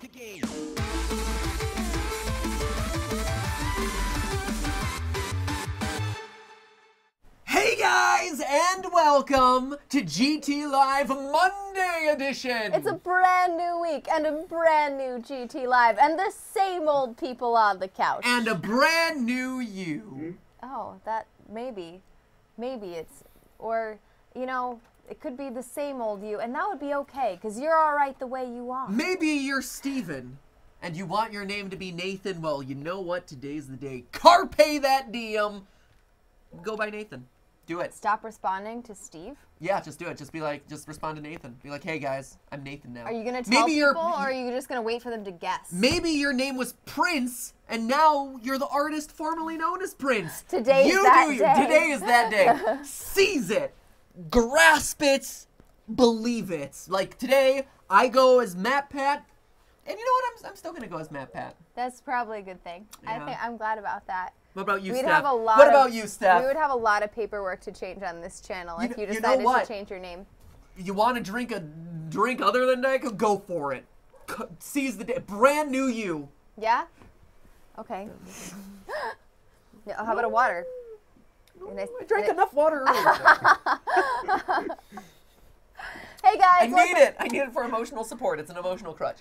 Hey guys, and welcome to GTLive Monday edition! It's a brand new week and a brand new GTLive and the same old people on the couch. And a brand new you. Oh, that maybe it's, or, you know, it could be the same old you, and that would be okay, because you're alright the way you are. Maybe you're Steven, and you want your name to be Nathan. Well, you know what? Today's the day. Carpe that diem. Go by Nathan. Do it. Stop responding to Steve? Yeah, just do it. Just be like, just respond to Nathan. Be like, hey guys, I'm Nathan now. Are you going to tell people, or are you just going to wait for them to guess? Maybe your name was Prince, and now you're the artist formerly known as Prince. Today is that day. Today is that day. Seize it. Grasp it. Believe it. Like today, I go as Matt Pat, and you know what? I'm still going to go as Matt Pat. That's probably a good thing. Yeah. I'm glad about that. What about you, We'd Steph? have a lot what about you, Steph? We would have a lot of paperwork to change on this channel if you decided to change your name. You want to drink a drink other than Diet Coke? Go for it. Seize the day. Brand new you. Yeah? Okay. Yeah, how about a water? I drank enough water earlier. Hey guys. I need it. I need it for emotional support. It's an emotional crutch.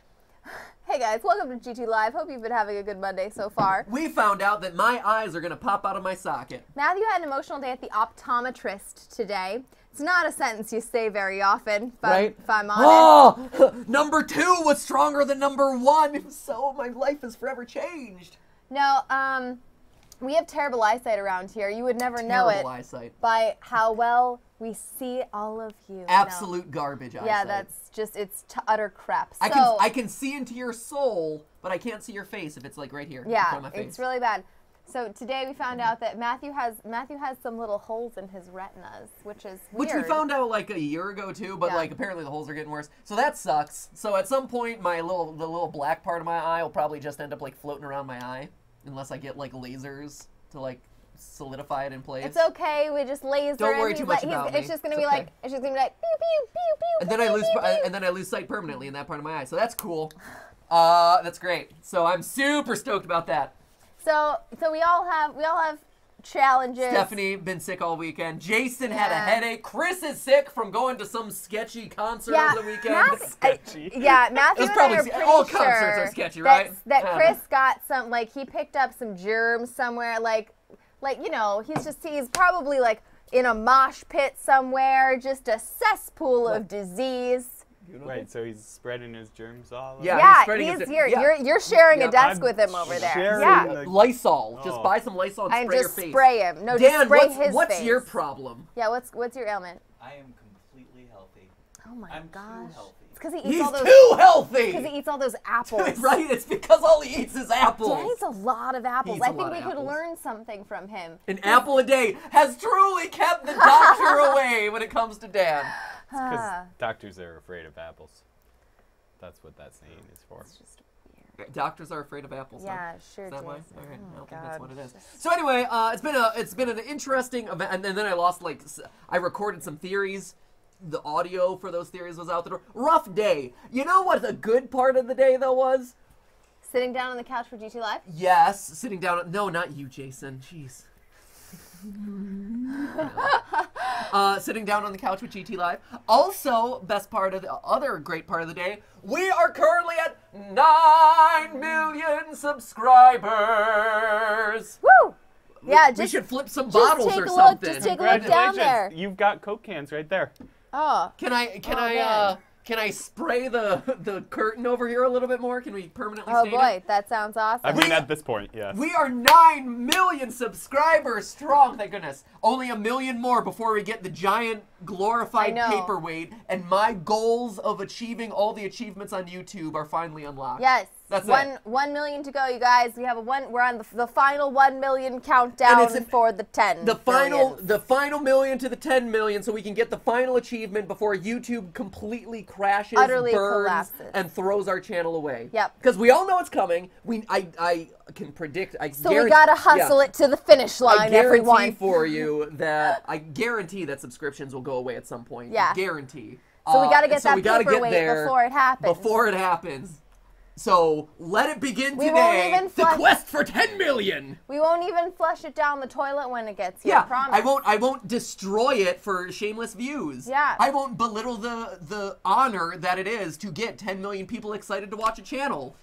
Hey guys, welcome to GTLive. Hope you've been having a good Monday so far. We found out that my eyes are going to pop out of my socket. Matthew had an emotional day at the optometrist today. It's not a sentence you say very often, if I'm honest. Oh, number 2 was stronger than number 1, so my life has forever changed. No, we have terrible eyesight around here. You would never know it eyesight. By how well we see all of you. Absolute garbage eyesight. Yeah, that's just, it's utter crap. I can see into your soul, but I can't see your face if it's like right here. Yeah, in front of my face. It's really bad. So today we found out that Matthew has some little holes in his retinas, which is weird. Which we found out like a year ago too, but like apparently the holes are getting worse. So that sucks. So at some point the little black part of my eye will probably just end up like floating around my eye, unless I get like lasers to like solidify it in place. It's okay. We just laser. Don't worry too much about me. It's just gonna be like pew pew pew pew. And then I lose sight permanently in that part of my eye. So that's cool. That's great. So I'm super stoked about that. So we all have challenges. Stephanie been sick all weekend. Jason had a headache. Chris is sick from going to some sketchy concert over the weekend. Matthew and I are pretty all concerts are sketchy, right? That Chris got some, like, he picked up some germs somewhere, like you know, he's probably like in a mosh pit somewhere, just a cesspool of disease. Wait, so he's spreading his germs all over? Yeah, he's here. Yeah. You're sharing a desk with him over there. Yeah. Lysol. Just buy some Lysol and spray your face. And just spray him. No, Dan, just spray his face. What's your problem? Yeah, what's your ailment? I am completely healthy. Oh my gosh. I'm too healthy. It's because he eats all those. Too healthy. Because he eats all those apples. Right? It's because all he eats is apples. Dan eats a lot of apples. I think we could learn something from him. An apple a day has truly kept the doctor away when it comes to Dan. It's because doctors are afraid of apples. That's what that saying is for. It's just weird. Doctors are afraid of apples. Yeah, huh? sure. Is that why? Okay, Oh I don't think God. that's what it is. So anyway, it's been an interesting event, and then I lost I recorded some theories. The audio for those theories was out the door. Rough day. You know what the good part of the day though was? Sitting down on the couch for GTLive? Yes, sitting down. No, not you, Jason. Jeez. Sitting down on the couch with GTLive. Also, best part of the other great part of the day, we are currently at 9 million subscribers. Woo! Yeah, we should flip some bottles or something. Look, just take a look down there. You've got Coke cans right there. Oh. Can I spray the curtain over here a little bit more? Can we permanently Oh stain boy, it? that sounds awesome. I mean, at this point, yes. We are 9 million subscribers strong, thank goodness. Only 1 million more before we get the giant glorified paperweight, and my goals of achieving all the achievements on YouTube are finally unlocked. Yes. That's it. 1 million to go, you guys. We have we're on the final 1 million countdown for the 10. The final million to the 10 million, so we can get the final achievement before YouTube completely crashes, utterly burns, collapses, and throws our channel away. Yep. Because we all know it's coming. I can predict. So we gotta hustle it to the finish line, everyone. I guarantee that subscriptions will go away at some point. Yeah. Guarantee. So we gotta get that paperweight before it happens. Before it happens. So let it begin We won't today. even The flush- quest for 10 million. We won't even flush it down the toilet when it gets here. Yeah, I promise. I won't destroy it for shameless views. Yeah. I won't belittle the honor that it is to get 10 million people excited to watch a channel.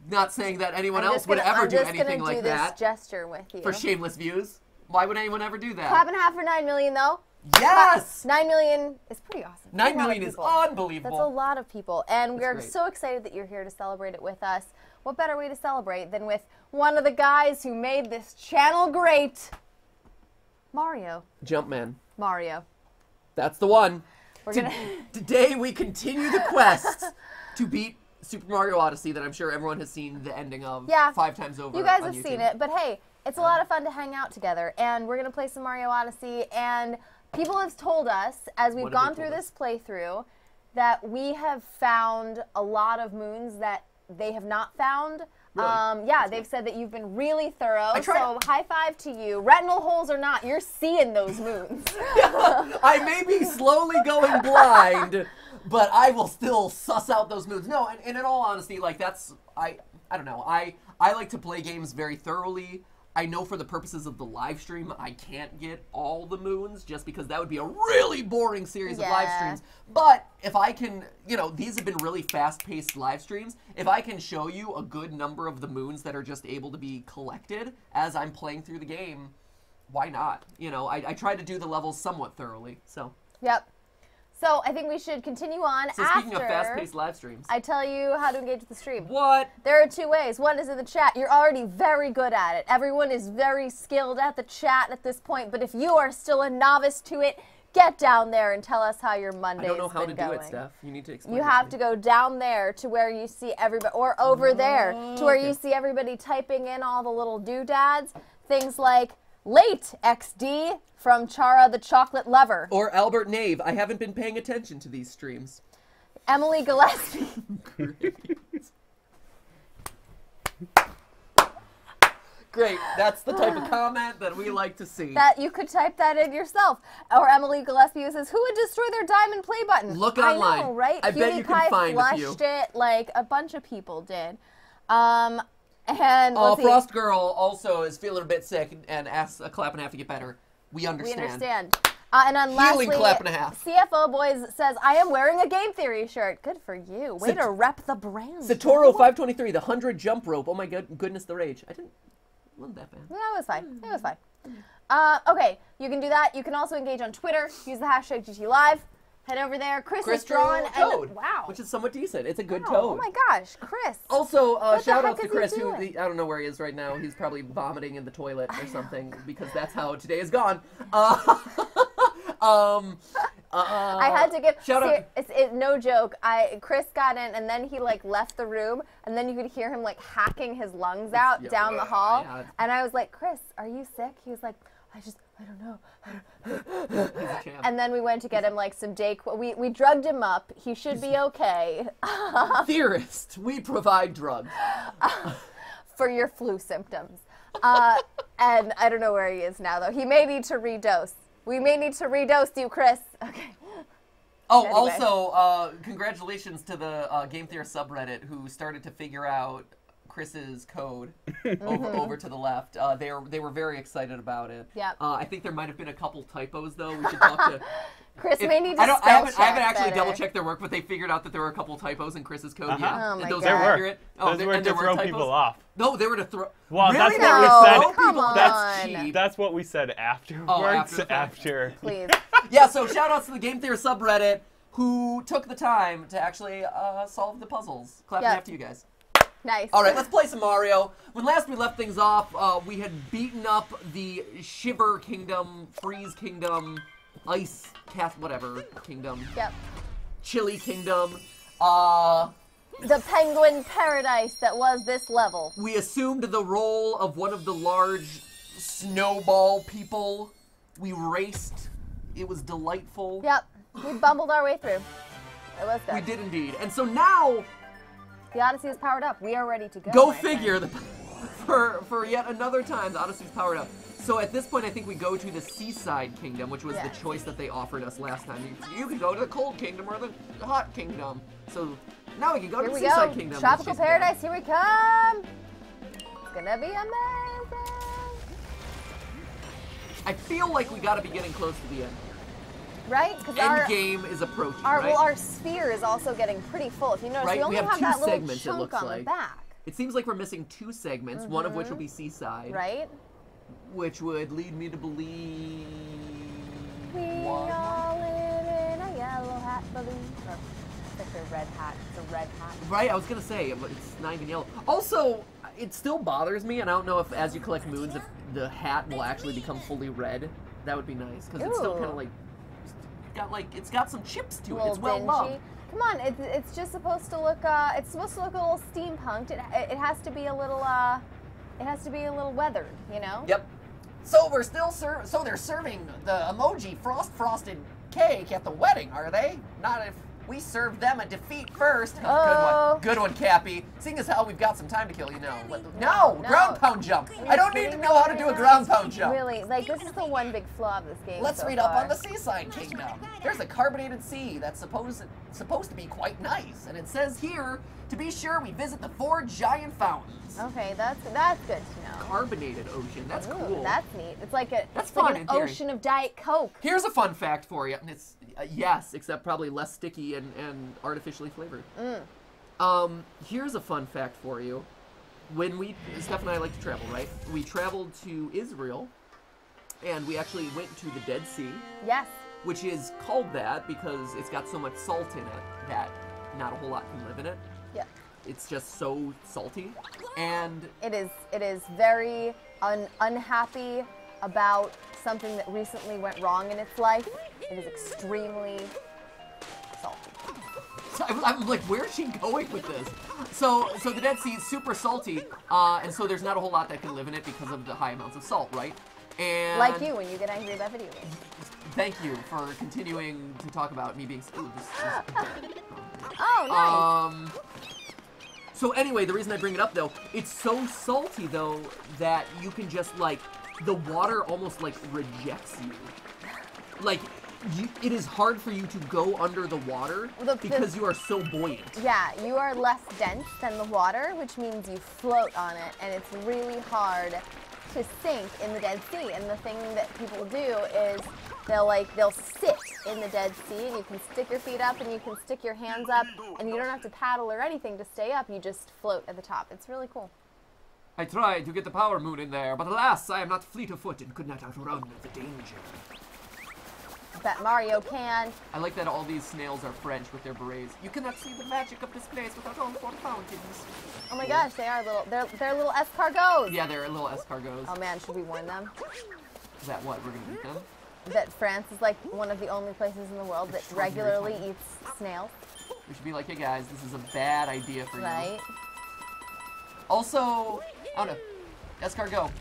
Not saying that anyone else would ever do anything like that. I'm just gonna do this gesture with you. For shameless views. Why would anyone ever do that? Clap and a half for 9 million, though. Yes! 9 million is pretty awesome. 9 million is unbelievable. That's a lot of people, and we're great. so excited that you're here to celebrate it with us. What better way to celebrate than with one of the guys who made this channel great, Mario. Jumpman. Mario. That's the one. We're gonna. Today we continue the quest to beat Super Mario Odyssey that I'm sure everyone has seen the ending of 5 times over. You guys on have YouTube. seen it, but hey, it's a lot of fun to hang out together, and we're gonna play some Mario Odyssey. And people have told us as we've What have gone they through told this playthrough that we have found a lot of moons that they have not found. Really? Yeah, they've said that you've been really thorough. tried- So high five to you. Retinal holes or not, you're seeing those moons. I may be slowly going blind, but I will still suss out those moves. No, and in all honesty, like that's I don't know. I like to play games very thoroughly. I know for the purposes of the live stream, I can't get all the moons just because that would be a really boring series of live streams. But if I can, you know, these have been really fast-paced live streams. If I can show you a good number of the moons that are just able to be collected as I'm playing through the game, why not? You know, I try to do the levels somewhat thoroughly, so. Yep. So I think we should continue on So after speaking of fast-paced live streams. I tell you how to engage with the stream. What? There are 2 ways. One is in the chat. You're already very good at it. Everyone is very skilled at the chat at this point. But if you are still a novice to it, get down there and tell us how your Monday's I don't know how to been do going. it, Steph. You need to explain. You it have me. to go down there to where you see everybody, or over there to where you see everybody typing in all the little doodads. Things like late XD from Chara the Chocolate Lover. Or Albert Nave. I haven't been paying attention to these streams. Emily Gillespie. Great. That's the type of comment that we like to see. That you could type that in yourself. Or Emily Gillespie who says, who would destroy their diamond play button? Look online. I know, right? I bet you can PewDiePie find a few. flushed it like a bunch of people did. And let's see. Frost Girl also is feeling a bit sick and asks a clap and a half to get better. We We understand. understand. And then lastly, Healing clap and a half. CFO Boys says, I am wearing a Game Theory shirt. Good for you. Way to rep the brand. Satoro 523, the 100 jump rope. Oh my goodness, the rage. Wasn't that bad. Yeah, it was fine. It was fine. Okay, you can do that. You can also engage on Twitter. Use the hashtag GTLive. Head over there. Chris is drawn. Toad, wow. which is somewhat decent. It's a good Wow, toad. Oh my gosh, Chris. Also, the shout heck out to is he Chris, who doing? I don't know where he is right now. He's probably vomiting in the toilet or something because that's how today is gone. I had to give. Shout out. No joke. Chris got in, and then he like left the room, and then you could hear him like hacking his lungs out down the hall. Yeah. And I was like, Chris, are you sick? He was like, I don't know. He's a champ. And then we went to get him like some Dayquil. We drugged him up. He should be okay. Theorist, we provide drugs. For your flu symptoms. And I don't know where he is now, though. He may need to redose. We may need to redose you, Chris. Okay. Oh, Anyway. also, congratulations to the Game Theorist subreddit who started to figure out Chris's code over to the left. They were very excited about it. Yep. I think there might have been a couple typos though. We should talk to. Chris may need to I haven't spell check actually better. double checked their work, but they figured out that there were a couple typos in Chris's code. Yeah, Oh my and those God. are There were. accurate. Oh, Those were and to there were throw typos? people off. No, they were to throw. Well, really? that's what we No, said. throw Come people? on. That's cheap. That's what we said afterwards. after the fact. after. Please. Yeah, so shout outs to the Game Theorist subreddit who took the time to actually solve the puzzles. Clapping Yep. after you guys. Nice. All right, let's play some Mario. When last we left things off, we had beaten up the Shiver Kingdom, Freeze Kingdom, Ice Cast, whatever Kingdom, Yep. Chili Kingdom. The penguin paradise that was this level. We assumed the role of one of the large snowball people. We raced. It was delightful. Yep. We bumbled our way through. It was good. We did indeed. And so now, The Odyssey is powered up. We are ready to go. go my friend. figure, for yet another time, the Odyssey's powered up. So at this point, I think we go to the Seaside Kingdom, which was Yes. the choice that they offered us last time. You could go to the Cold Kingdom or the Hot Kingdom. So Now we can go Here to the we Seaside go. Kingdom. Tropical Let's chase Paradise, here we come. It's gonna be amazing. I feel like we gotta be getting close to the end. Right? Because End game is approaching, our right? well, our sphere is also getting pretty full. If you notice, Right, we only we have have two that little segments, it chunk looks on like. the back. It seems like we're missing 2 segments, one of which will be Seaside. Right? Which would lead me to believe... We one. all live in a yellow hat balloon. Or, it's like a red hat. It's a red hat. Right, I was gonna say, but it's not even yellow. Also, it still bothers me, and I don't know if as you collect moons, if the hat will actually become fully red. That would be nice, because it's still Ooh. kind of like, it's got some chips to A it. little It's well dingy. loved. Come on, it's just supposed to look. It's supposed to look a little steampunked. It has to be a little. It has to be a little weathered, you know. Yep. So we're still so they're serving the emoji frosted cake at the wedding, are they? Not if we served them a defeat first. Oh. Good one, Cappy. Seeing as how we've got some time to kill, you know. No. Ground pound jump. I don't need to know how to do a ground pound jump. Really, like this is the one big flaw of this game. Let's so read far. up on the Seaside Kingdom. There's a carbonated sea that's supposed to be quite nice, and it says here, to be sure, we visit the 4 giant fountains. Okay, that's good to know. Carbonated ocean. That's Ooh, cool. That's neat. It's like That's like fun an in theory. ocean of Diet Coke. Here's a fun fact for you, and it's yes, except probably less sticky and artificially flavored. Here's a fun fact for you. When Steph and I like to travel, right? We traveled to Israel, and we actually went to the Dead Sea, Yes. which is called that because it's got so much salt in it that not a whole lot can live in it. Yeah. It's just so salty, and It is very unhappy about something that recently went wrong in its life. It is extremely salty. so I'm like, where's she going with this? So the Dead Sea is super salty, and so there's not a whole lot that can live in it because of the high amounts of salt, right? And Like you when you get angry about video games. thank you for continuing to talk about me being. Ooh, Oh, nice. So anyway, the reason I bring it up though, it's so salty though that you can just like the water almost like rejects you. Like it is hard for you to go under the water because you are so buoyant. Yeah, you are less dense than the water, which means you float on it, and it's really hard to sink in the Dead Sea. And the thing that people do is they'll sit in the Dead Sea, and you can stick your feet up and you can stick your hands up, and you don't have to paddle or anything to stay up. You just float at the top. It's really cool. I tried to get the power moon in there, but alas, I am not fleet of foot and could not outrun the danger. Bet Mario can. I like that all these snails are French with their berets. You cannot see the magic of this place without all 4 fountains. Oh my gosh, they are little. They're little escargots. Yeah, they're little escargots. Oh man, should we warn them Is that what? We're gonna eat them? that France is like one of the only places in the world that regularly eats snails? We should be like, hey guys, this is a bad idea for you. Right? Also, I don't know. Escargot,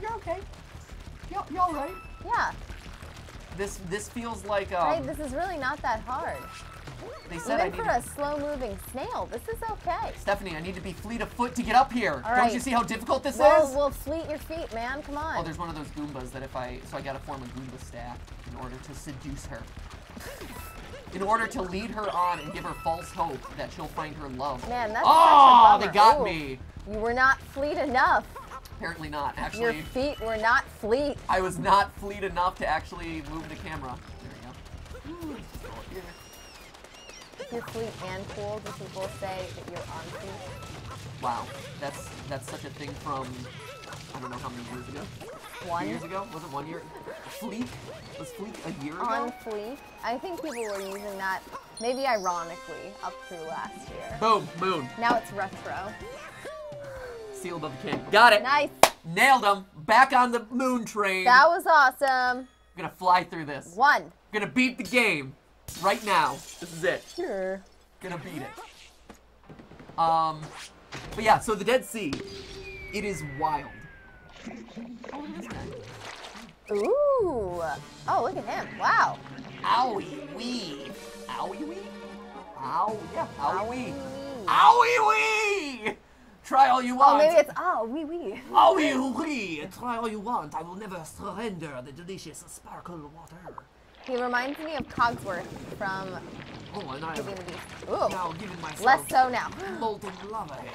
you're okay. You all right? Yeah. This feels like Right. This is really not that hard. they said I Even need for a slow-moving snail, this is okay. Stephanie, I need to be fleet of foot to get up here. All Don't right. you see how difficult this is? We'll fleet your feet, man. Come on. Oh, there's one of those Goombas that so I gotta form a Goomba staff in order to seduce her. In order to lead her on and give her false hope that she'll find her love. Man, that's oh, such a they got bummer. me. You were not fleet enough. Apparently not. Your Actually, feet were not fleet. I was not fleet enough to actually move the camera. There we go. If you're fleet and cool, do people say that you're on fleet? Wow, that's such a thing from I don't know how many years ago. 1 2 years ago? Was it 1 year? Fleek? Was Fleek a year ago? on fleet. I think people were using that maybe ironically up through last year. Boom, moon. Now it's retro. Seal above the king. Got it. Nice. Nailed him. Back on the moon train. That was awesome. I'm gonna fly through this. 1. I'm gonna beat the game right now. This is it. Sure. Gonna beat it. But yeah, so the Dead Sea, it is wild. Oh, look at this guy. Ooh. Oh, look at him. Wow. Owie wee. Owie wee? Ow, yeah, owie wee. Owie. Owie wee! Try all you Oh, want. maybe it's wee wee. Owie wee! Try all you want. I will never surrender the delicious sparkle water. He reminds me of Cogsworth from Oh, and I Beauty and am the Beast. Ooh, now giving myself less so now. molten lava head.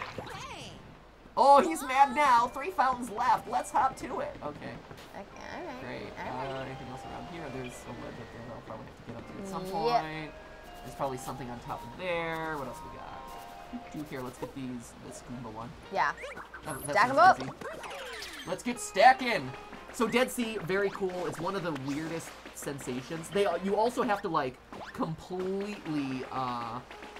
Oh, he's mad now. 3 fountains left. Let's hop to it. Okay. Okay, alright. Great. Alright. Anything else around here? There's a ledge up there that I'll probably have to get up to at some Yep. point. There's probably something on top of there. What else we got? Do here. Let's get this Goomba one. Yeah. Oh, that Stack 'em seems up. easy. Let's get stacking. So Dead Sea, very cool. It's one of the weirdest sensations. You also have to like completely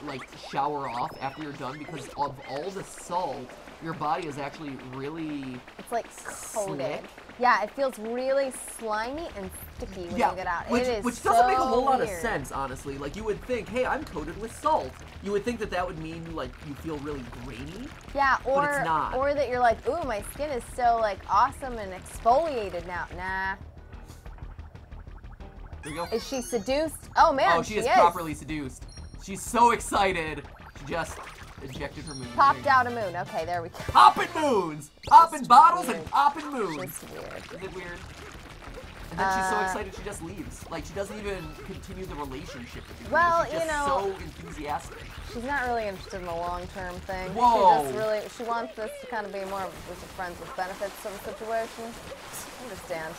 like shower off after you're done because of all the salt. Your body is actually really It's like coated. slick. Yeah, it feels really slimy and sticky when you get out. which, it is which doesn't make a so whole lot of weird. sense, honestly. Like, you would think, hey, I'm coated with salt. You would think that that would mean, like, you feel really grainy. Yeah, But it's not. or that you're like, ooh, my skin is so like awesome and exfoliated now. Nah. There you go. Is she seduced? Oh man, Oh, she is properly seduced. She's so excited. She just ejected her moon. Popped out a moon. Okay, there we go. Popping moons! Popping bottles weird. and popping moons! Just weird. Isn't it weird? And then she's so excited she just leaves. Like, she doesn't even continue the relationship with you. Well, she's just you know- so enthusiastic. She's not really interested in the long-term thing. Whoa. She wants this to kind of be more of a friends with benefits sort of situation. Understand.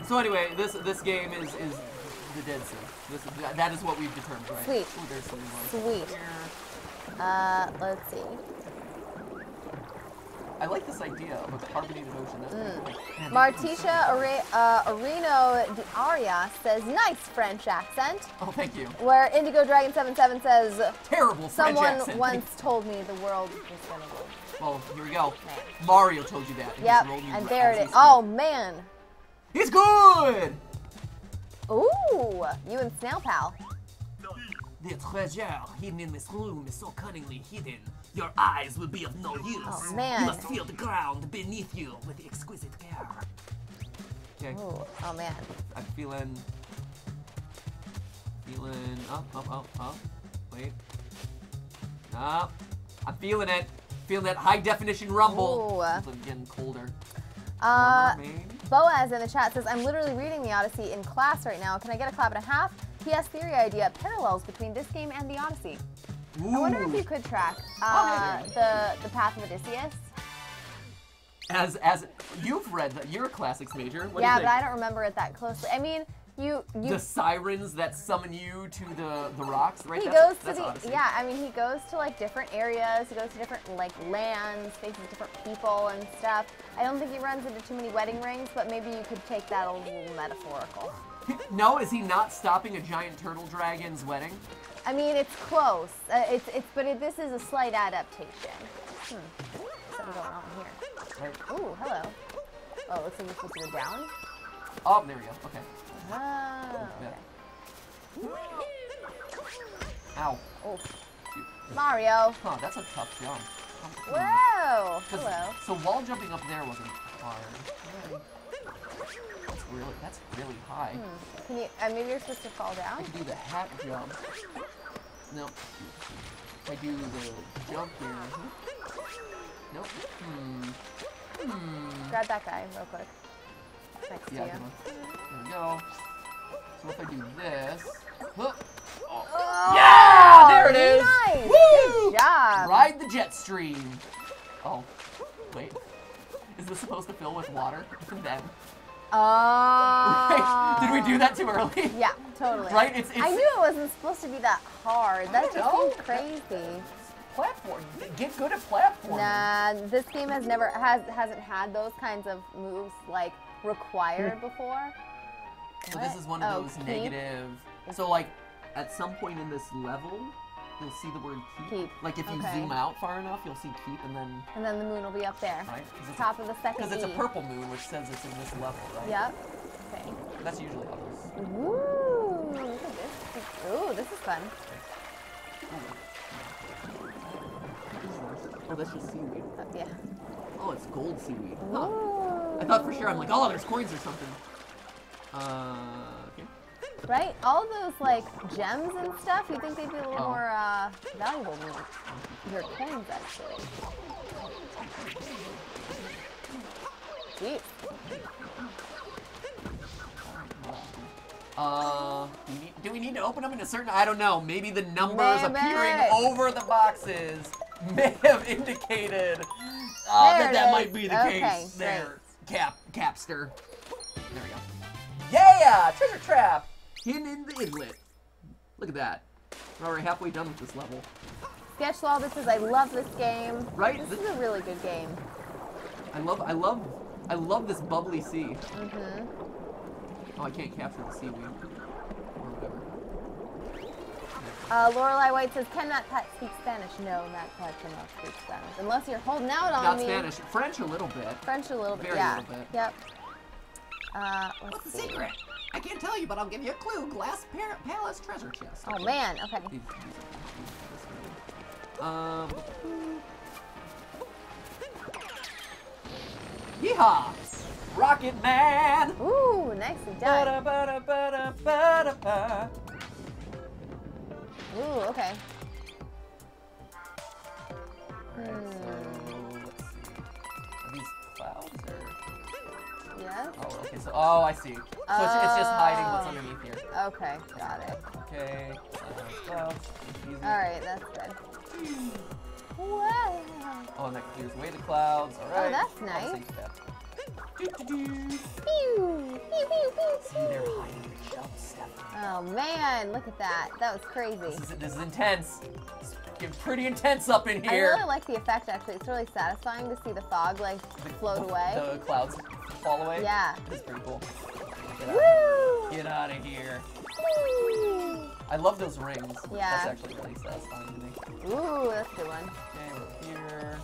So anyway, this game is the Dead Sea. That is what we've determined, right? Sweet. Ooh, there's something going Sweet. here. Let's see. I like this idea of a carbonated ocean. That's pretty cool. Man, Martisha Areno Diaria says, nice French accent. Oh, thank you. Where Indigo Dragon 77 says, Terrible French someone accent. once told me the world was gonna go. Well, here we go. Mario told you that. He Yep, just rolled you and as there we it is. speak. Oh man. He's good! Ooh, you and Snail Pal. The treasure hidden in this room is so cunningly hidden, your eyes will be of no use. Oh, man. You must feel the ground beneath you with exquisite care. Okay, Ooh, oh man. I'm feeling up. Wait. Up. I'm feeling it. Feeling that high definition rumble. Ooh. It's getting colder. Uh, Warmer, maybe? Boaz in the chat says, I'm literally reading the Odyssey in class right now. Can I get a clap and a half? PS theory idea, parallels between this game and the Odyssey. I wonder if Ooh. you could track the path of Odysseus. As you've read that, you're a classics major. What do Yeah, you but I think? don't remember it that closely. I mean, you The sirens that summon you to the rocks, right? he That's- goes to that's the Odyssey. yeah. I mean, he goes to like different areas. He goes to different like lands, faces different people and stuff. I don't think he runs into too many wedding rings, but maybe you could take that a little metaphorical. No, is he not stopping a giant turtle dragon's wedding? I mean, it's close. This is a slight adaptation. Something going on here. Right. Ooh, hello. Oh, looks like we're supposed to go down. Oh, there we go. Okay. Ah, Yeah. okay. Ow. Oh, Mario. Huh, that's a tough jump. Whoa. 'Cause- Hello. So wall jumping up there wasn't hard. That's really high. Can you? Maybe you're supposed to fall I down. can do the hat jump. No. If I do the jump here. Nope. Grab that guy real quick. Next to Yeah, you. come on. There we go. So if I do this. Huh. Oh, Yeah! There it is! Nice. Woo! Good job. Ride the jet stream. Oh, wait. Is this supposed to fill with water? Then. Oh. Right? Did we do that too early? Yeah, totally. Right? I knew it wasn't supposed to be that hard. That just know. seems crazy. Platform. Get good at platforming. Nah, this game hasn't had those kinds of moves like required before. So this is one of those keep? negative. So like, at some point in this level, you'll see the word keep. Keep. Like if you Okay. zoom out far enough, you'll see keep, and then And then the moon will be up there. right. 'Cause it's Top of the second Because it's a E. purple moon, which says it's in this level, right? Yep. Okay. That's usually how this. Ooh, look at this. Ooh, this is fun. Oh, that's just seaweed. Yeah. Oh, it's gold seaweed. Huh. Ooh. I thought for sure. I'm like, oh, there's coins or something. Okay. Right? All of those like gems and stuff, you think they'd be a little more valuable than your coins actually. Jeez. Do we need to open them in a certain? I don't know. Maybe the numbers appearing over the boxes may have indicated that might be the case. There, Capster. There we go. Yeah, treasure trap hidden in the inlet. Look at that. We're already halfway done with this level. Sketch Lawless's, I love this game. Right? This is a really good game. I love this bubbly sea. Mm-hmm. Oh, I can't capture the seaweed. Or whatever. Lorelei White says, cannot Pat speak Spanish? No, Matt Pat cannot speak Spanish. Unless you're holding out on me. Not Spanish. French a little bit. French a little bit, Very yeah. little bit. Yep. What's the secret? I can't tell you, but I'll give you a clue. Glass Palace treasure chest. Oh, man. Okay. Yeehaw! Rocket Man! Ooh, nicely done. Ooh, okay. Alright, so let's see. Are these clouds or? Yes. Oh, okay. So, oh, I see. So it's just hiding what's underneath here. Okay, got it. Okay. Clouds. Easy. All right, that's good. Wow. Oh, and that clears away the clouds. All right. Oh, that's nice. Safe step. Pew, pew, pew, pew. See, they're hiding the shelf step. Oh man, look at that. That was crazy. This is intense. It's getting pretty intense up in I here. really like the effect actually. It's really satisfying to see the fog like float away. The clouds fall away. Yeah. It's pretty cool. Woo! Get out of here. Woo! I love those rings. Yeah. That's actually really satisfying to me. Ooh, that's a good one. Okay, we're here,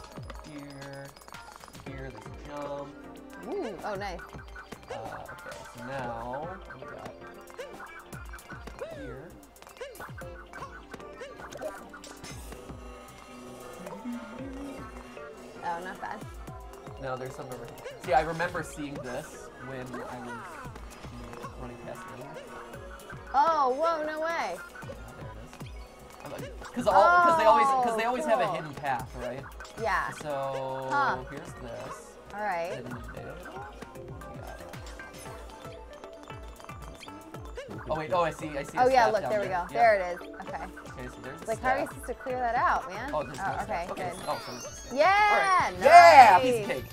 here, here. There's a jump. Ooh, oh nice. Okay, so now we got here. Oh, not bad. No, there's some over here. See, I remember seeing this when I was running past the room. Oh, whoa, no way. Oh, there it is. Because they always have a cool. hidden path, right? Yeah. So Huh. here's this. All right. And there. Oh wait, oh I see. Oh a yeah, step look, down there we go. Yeah. There it is. Okay. Okay, so there's Like, how are you supposed to clear that out, man? Oh, there's no okay, steps. good. Oh, so it's just Yeah, Alright. Yeah, nice. piece of cake.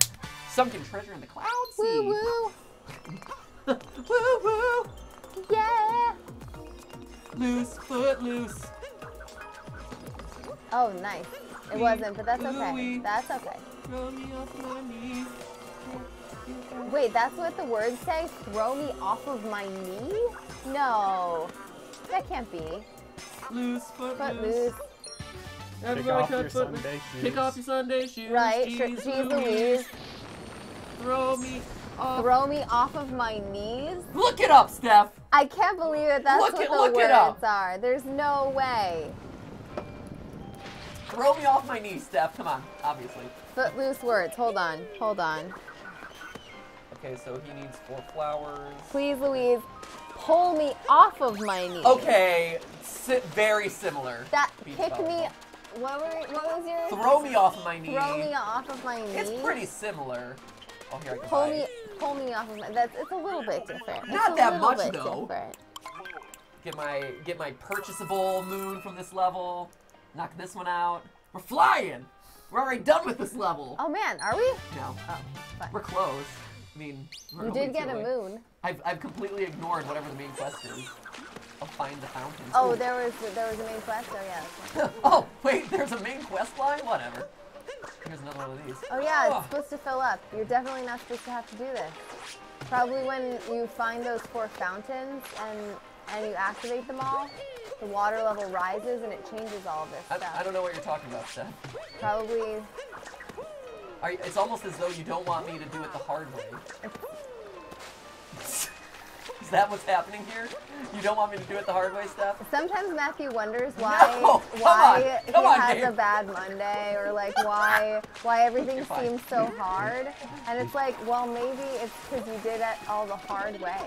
Sunken treasure in the clouds. Woo woo. Woo woo. Yeah. Loose, foot loose. Oh, nice. It wasn't, but that's okay. Ooh-wee. That's okay. Throw me off my knees. Wait, that's what the words say? Throw me off of my knee? No. That can't be. Loose, foot Footloose. Kick off your Sunday shoes. Kick off your Sunday shoes. Right, Jeez Jeez Louise. Throw me off. Throw me off of my knees? Look it up, Steph. I can't believe it. That's Look what it- the look it up. words are. There's no way. Throw me off my knees, Steph. Come on, obviously. Footloose words. Hold on. Hold on. Okay, so he needs 4 flowers. Please, Louise, pull me off of my knees. Okay, very similar. That Beach pick me. volleyball. What was your? Throw me off my knee. Throw me off of my knee. It's pretty similar. Oh, here I go. Pull me off of my. It's a little bit different. It's Not a that little much, bit though. Different. Get my purchasable moon from this level. Knock this one out. We're flying. We're already done with this level. Oh man, are we? No, Oh, fine. we're close. I mean, we're You only did get a two away. moon. I've completely ignored whatever the main quest is. I'll find the fountain. Oh, Ooh. there was a main quest. Oh yeah. That's right. Oh, wait, there's a main quest line? Whatever. Here's another one of these. Oh yeah, it's supposed to fill up. You're definitely not supposed to have to do this. Probably when you find those 4 fountains and you activate them all, the water level rises and it changes all of this stuff. I don't know what you're talking about, Steph. Probably. It's almost as though you don't want me to do it the hard way. Is that what's happening here? You don't want me to do it the hard way, Steph? Sometimes Matthew wonders why No, why come on, he has Dave. a bad Monday or like why everything You're fine. seems so hard. And it's like, well, maybe it's because you did it all the hard way.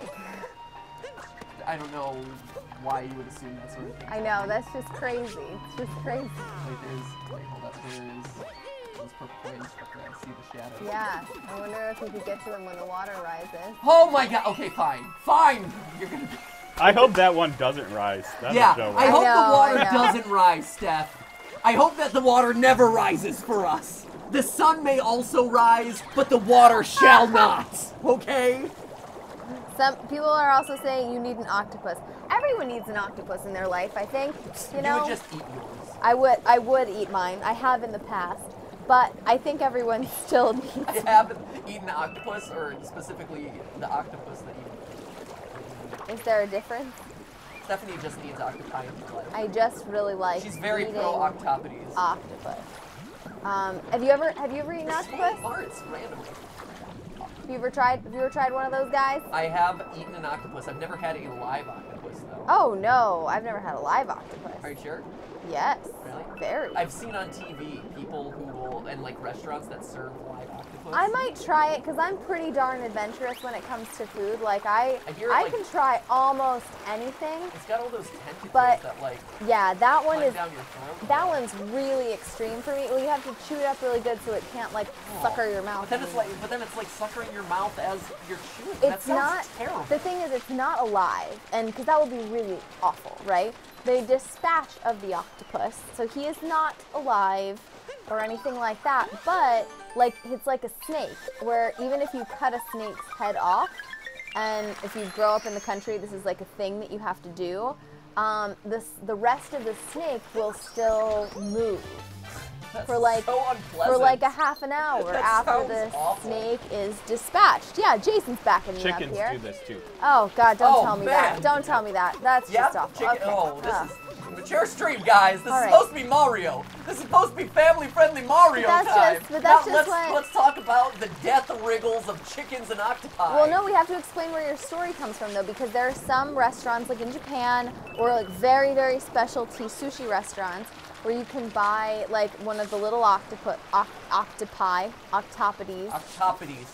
I don't know why you would assume that sort of thing. I know, that's just crazy. It's just crazy. Wait, hold up. There's those purple coins up there. I see the shadows. Yeah, I wonder if we could get to them when the water rises. Oh my god. Okay, fine. Fine. You're gonna be... I hope that one doesn't rise. That'll Yeah, show I up. hope know, the water I know. doesn't rise, Steph. I hope that the water never rises for us. The sun may also rise, but the water shall not. Okay? Some people are also saying you need an octopus. Everyone needs an octopus in their life, I think. You know, would just eat yours. I would eat mine. I have in the past, but I think everyone still needs. You haven't eaten an octopus, or specifically the octopus that you. Is there a difference? Stephanie just needs octopi in her life. I just really like. She's very eating pro octopodes. octopus. Have you ever eaten octopus? Parts randomly. Have you ever tried one of those guys? I have eaten an octopus. I've never had a live octopus though. Oh no, I've never had a live octopus. Are you sure? Yes. Really? Very. I've seen on TV people who will, and like restaurants that serve live octopus. I might try it because I'm pretty darn adventurous when it comes to food. Like I hear it, like- can try almost anything. It's got all those tentacles But- that like Yeah, that one climb is. down your throat. That one's really extreme for me. Well, you have to chew it up really good so it can't like sucker your mouth. But then it's like suckering your mouth as you're chewing. that It's sounds not. terrible. The thing is, it's not alive, and because that would be really awful, right? The dispatch of the octopus, so he is not alive or anything like that, but like it's like a snake, where even if you cut a snake's head off, and if you grow up in the country, this is like a thing that you have to do. The rest of the snake will still move That's for like so unpleasant. for like a half an hour That after sounds the awful. snake is dispatched. Yeah, Jason's backing me Chickens up here. do this too. Oh God, don't Oh, tell me man. that. Don't tell me that. That's Yeah, just awful. chicken. Okay. Oh, this Ugh. is mature stream, guys. This All is right. supposed to be Mario. This is supposed to be family-friendly Mario But that's time. just- but that's Now just what- let's talk about the death wriggles of chickens and octopi. Well, no, we have to explain where your story comes from, though, because there are some restaurants, like in Japan, or like very, very specialty sushi restaurants, where you can buy like one of the little octopodes, Octopodes,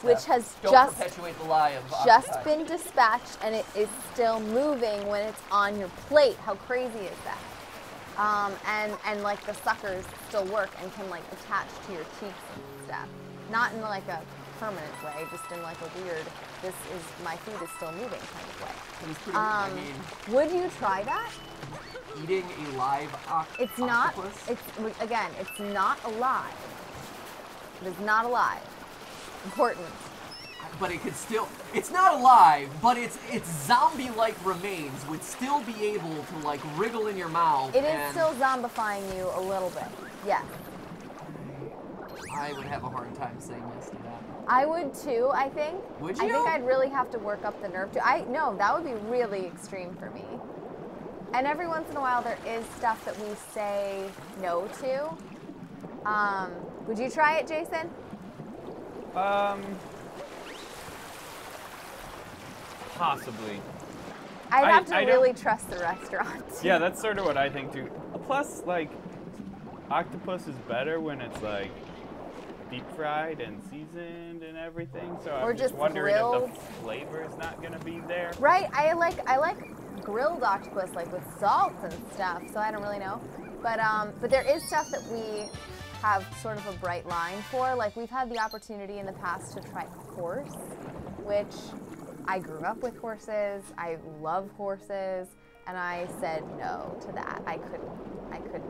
which Steph. has Don't just- perpetuate the lie of just octopi. been dispatched, and it is still moving when it's on your plate. How crazy is that? And like the suckers still work and can like attach to your cheeks and stuff. Not in like a permanent way, just in like a weird, this is, my food is still moving kind of way. It was pretty, I mean, Would you try that? eating a live It's not, octopus. again, it's not alive. It is not alive. Important. But it could still, it's not alive, but its zombie-like remains would still be able to like wriggle in your mouth. It is and still zombifying you a little bit. Yes. I would have a hard time saying yes to that. I would too, I think. Would I you? think I'd really have to work up the nerve to. No, that would be really extreme for me. And every once in a while there is stuff that we say no to. Would you try it, Jason? Possibly. I'd have to I don't- really trust the restaurant. Yeah, that's sort of what I think too. Plus, like, octopus is better when it's like deep fried and seasoned and everything. So Or I'm just just wondering if grilled. the flavor is not gonna be there. Right? I like grilled octopus, like with salt and stuff. So I don't really know, but there is stuff that we have sort of a bright line for. Like we've had the opportunity in the past to try horse, which I grew up with horses. I love horses, and I said no to that. I couldn't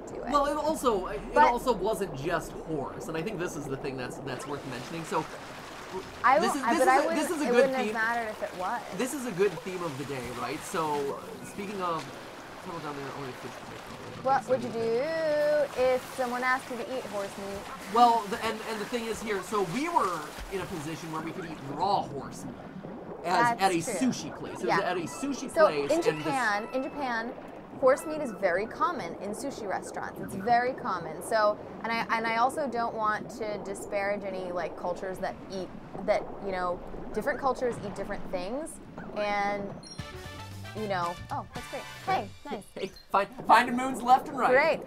do it. Well, it also But- wasn't just horse, and I think this is the thing that's worth mentioning. So I this won't- is- I- this but is I a- wouldn't, this is a it good wouldn't theme. have mattered if it was. this is a good theme of the day, right? So speaking of, tunnel down there, only fish can make it. What would you do if someone asked you to eat horse meat? Well, and the thing is here, so we were in a position where we could eat raw horse meat at a That's true. sushi place. It was Yeah. at a sushi So place. in and Japan, horse meat is very common in sushi restaurants. It's very common. So, and I also don't want to disparage any like cultures that eat that, you know, different cultures eat different things, and you know, oh, that's great. Hey, nice. Hey, finding moons left and right. Great.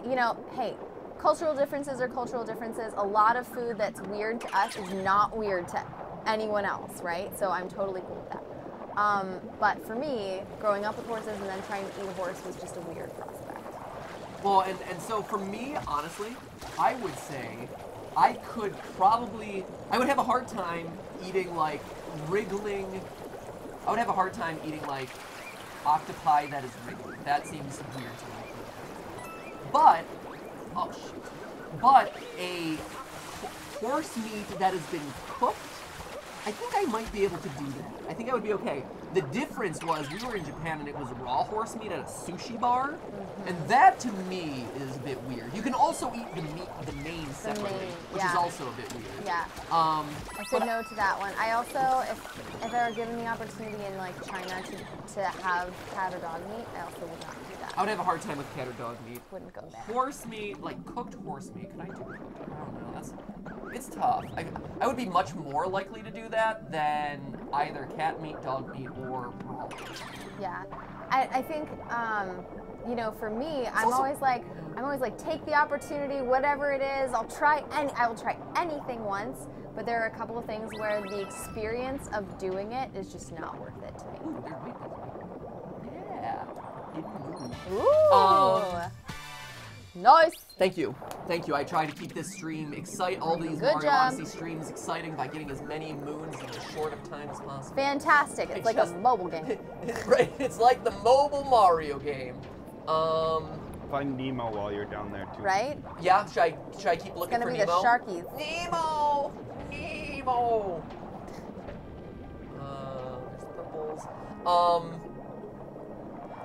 You know, hey, cultural differences are cultural differences. A lot of food that's weird to us is not weird to anyone else, right? So I'm totally cool with that. But for me, growing up with horses and then trying to eat a horse was just a weird prospect. Well, and so for me, honestly, I would say I would have a hard time eating like wriggling I would have a hard time eating like octopi that is wriggling. That seems weird to me. But, oh shoot. But a horse meat that has been cooked, I think I might be able to do that. I think I would be okay. The difference was we were in Japan and it was raw horse meat at a sushi bar, and that to me is a bit weird. You can also eat the meat, the main separately, which is also a bit weird. Yeah. I said no to that one. I also, if I were given the opportunity in like China to have cat or dog meat, I also would not do that. I would have a hard time with cat or dog meat. Wouldn't go there. Horse meat, like cooked horse meat, could I do cooked? I don't know. It's tough. I would be much more likely to do that than either cat meat, dog meat, or raw meat. Yeah, I think you know, for me, I'm always like, take the opportunity, whatever it is. I will try anything once. But there are a couple of things where the experience of doing it is just not worth it to me. Ooh, there's meat. Yeah. Ooh. Nice. Thank you. I try to keep this stream all these Mario Odyssey streams exciting by getting as many moons in as short of time as possible. Fantastic. It's like a mobile game. Right. It's like the mobile Mario game. Find Nemo while you're down there too. Right? Yeah. Should I keep looking for Nemo? It's gonna be the Sharkies. Nemo. There's purples.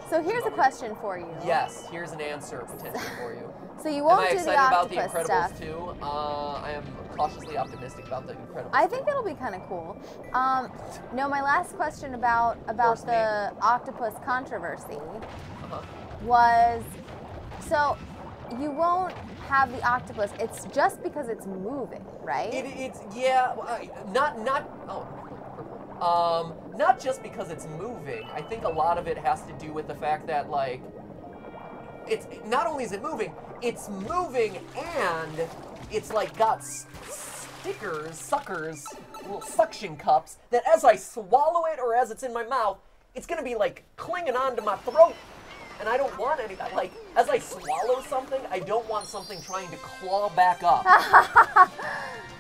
So here's a question for you. Yes, here's an answer potentially for you. So you won't do the octopus Am I excited about the Incredibles stuff. too? I am cautiously optimistic about the Incredibles. I think it'll be kind of cool. No, my last question about the octopus controversy was, so you won't have the octopus. It's just because it's moving, right? Not just because it's moving. I think a lot of it has to do with the fact that, like, it's not only is it moving and it's like got suckers, little suction cups that as I swallow it or as it's in my mouth, it's gonna be like clinging onto my throat. And I don't want any, like, as I swallow something, I don't want something trying to claw back up.